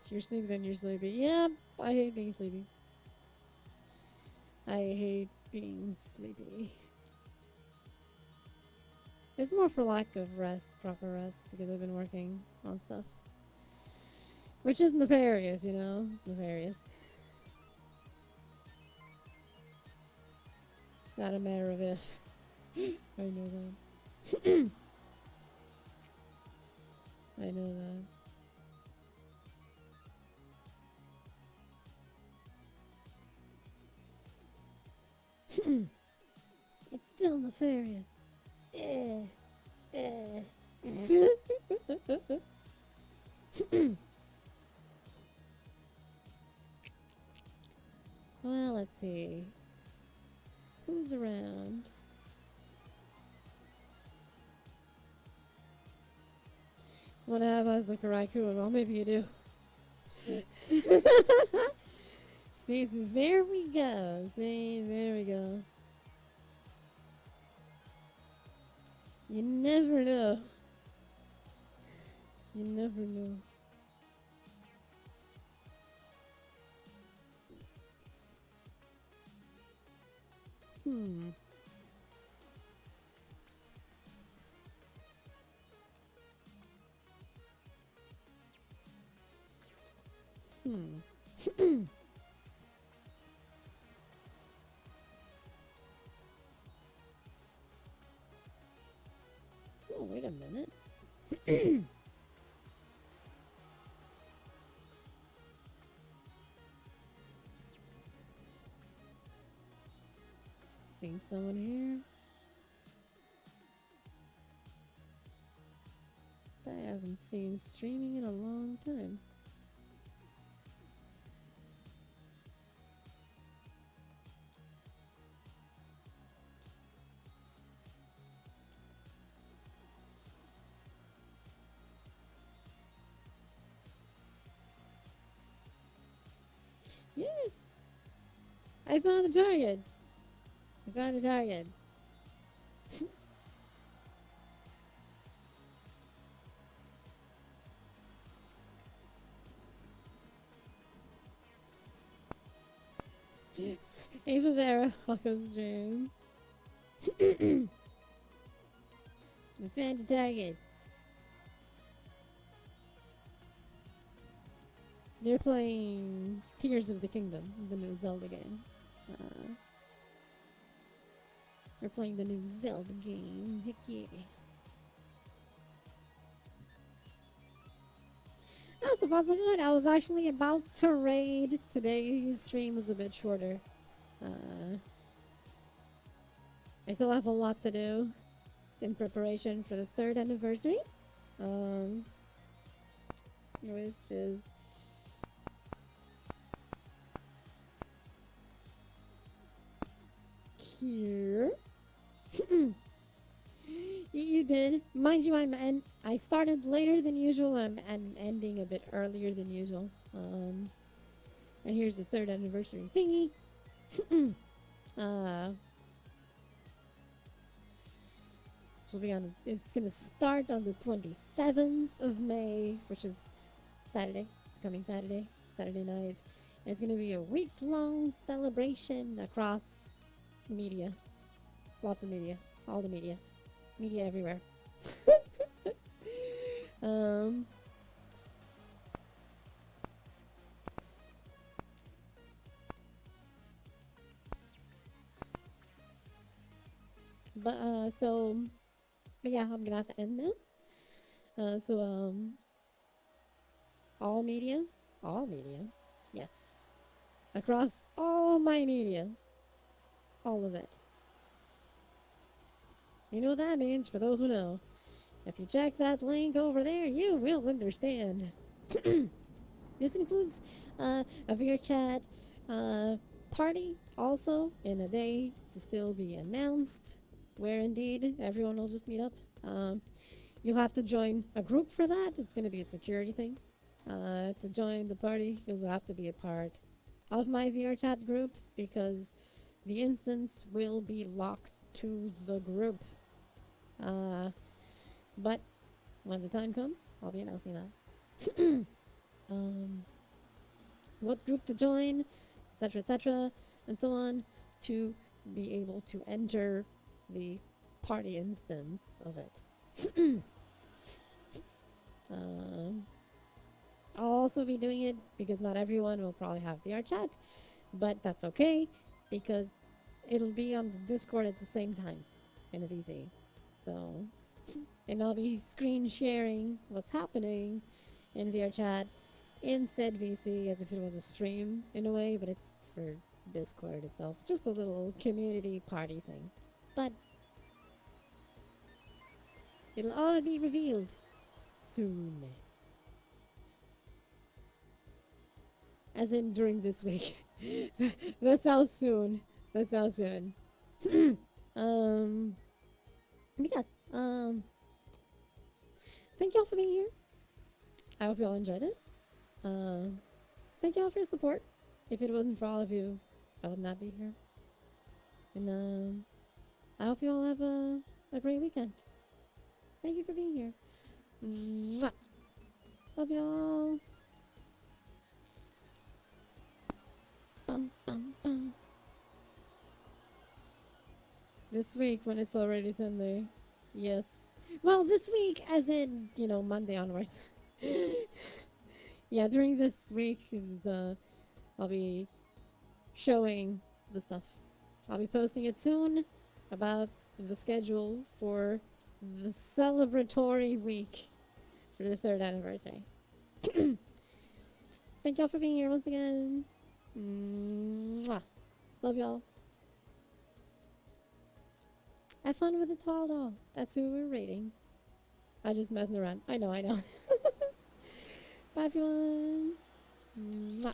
You're sleepy, then you're sleepy. Yep, I hate being sleepy. I hate being sleepy. It's more for lack of rest, proper rest, because I've been working on stuff. Which is nefarious, you know? Nefarious. It's not a matter of if. I know that. I know that. It's still nefarious. Eh. Eh. Well, let's see. Who's around? Want to have us like a raccoon? Well, maybe you do. See, there we go. See, there we go. You never know. You never know. Hmm. Hmm. Oh, wait a minute. Seen someone here that I haven't seen streaming in a long time. Yeah, I found the target. I found the target. Ava Vera, welcome stream. I found the target. They're playing Tears of the Kingdom, the new Zelda game. Uh, they're playing the new Zelda game. Heck yeah. Oh, so far so good. I was actually about to raid. Today's stream was a bit shorter. Uh, I still have a lot to do in preparation for the third anniversary. Um, which is here. You did, mind you. I started later than usual. I'm ending a bit earlier than usual. And here's the third anniversary thingy. uh, it's gonna start on the 27th of May, which is Saturday. upcoming Saturday night. It's going to be a week-long celebration across media. Lots of media. All the media. Media everywhere. um, but yeah, I'm gonna have to end now. All media, all media, yes, across all my media, all of it. You know what that means for those who know. If you check that link over there, you will understand. This includes a VR chat party also in a day to still be announced, where indeed everyone will just meet up. Um, you'll have to join a group for that. It's going to be a security thing. To join the party, you'll have to be a part of my VR chat group because the instance will be locked to the group. Uh, but when the time comes, I'll be announcing that. um, what group to join, etc., and so on, to be able to enter the party instance of it. um, I'll also be doing it because not everyone will probably have VR chat, but that's okay because it'll be on the Discord at the same time in a VC. So, and I'll be screen sharing what's happening in VR chat in said VC as if it was a stream in a way, but it's for Discord itself. Just a little community party thing. But it'll all be revealed soon. As in during this week. That's how soon. That's how soon. um, yes. Thank y'all for being here. I hope y'all enjoyed it. Thank y'all for your support. If it wasn't for all of you, I would not be here. And I hope you all have a great weekend. Thank you for being here. Mwah. Love y'all. Bum, bum, bum. This week when it's already Sunday. Yes. Well, this week, as in, Monday onwards. Yeah, during this week, I'll be showing the stuff. I'll be posting it soon about the schedule for the celebratory week for the 3rd anniversary. Thank y'all for being here once again. Mwah. Love y'all. Have fun with the tall doll. That's who we're rating. I just messing around. I know. Bye everyone. Mwah.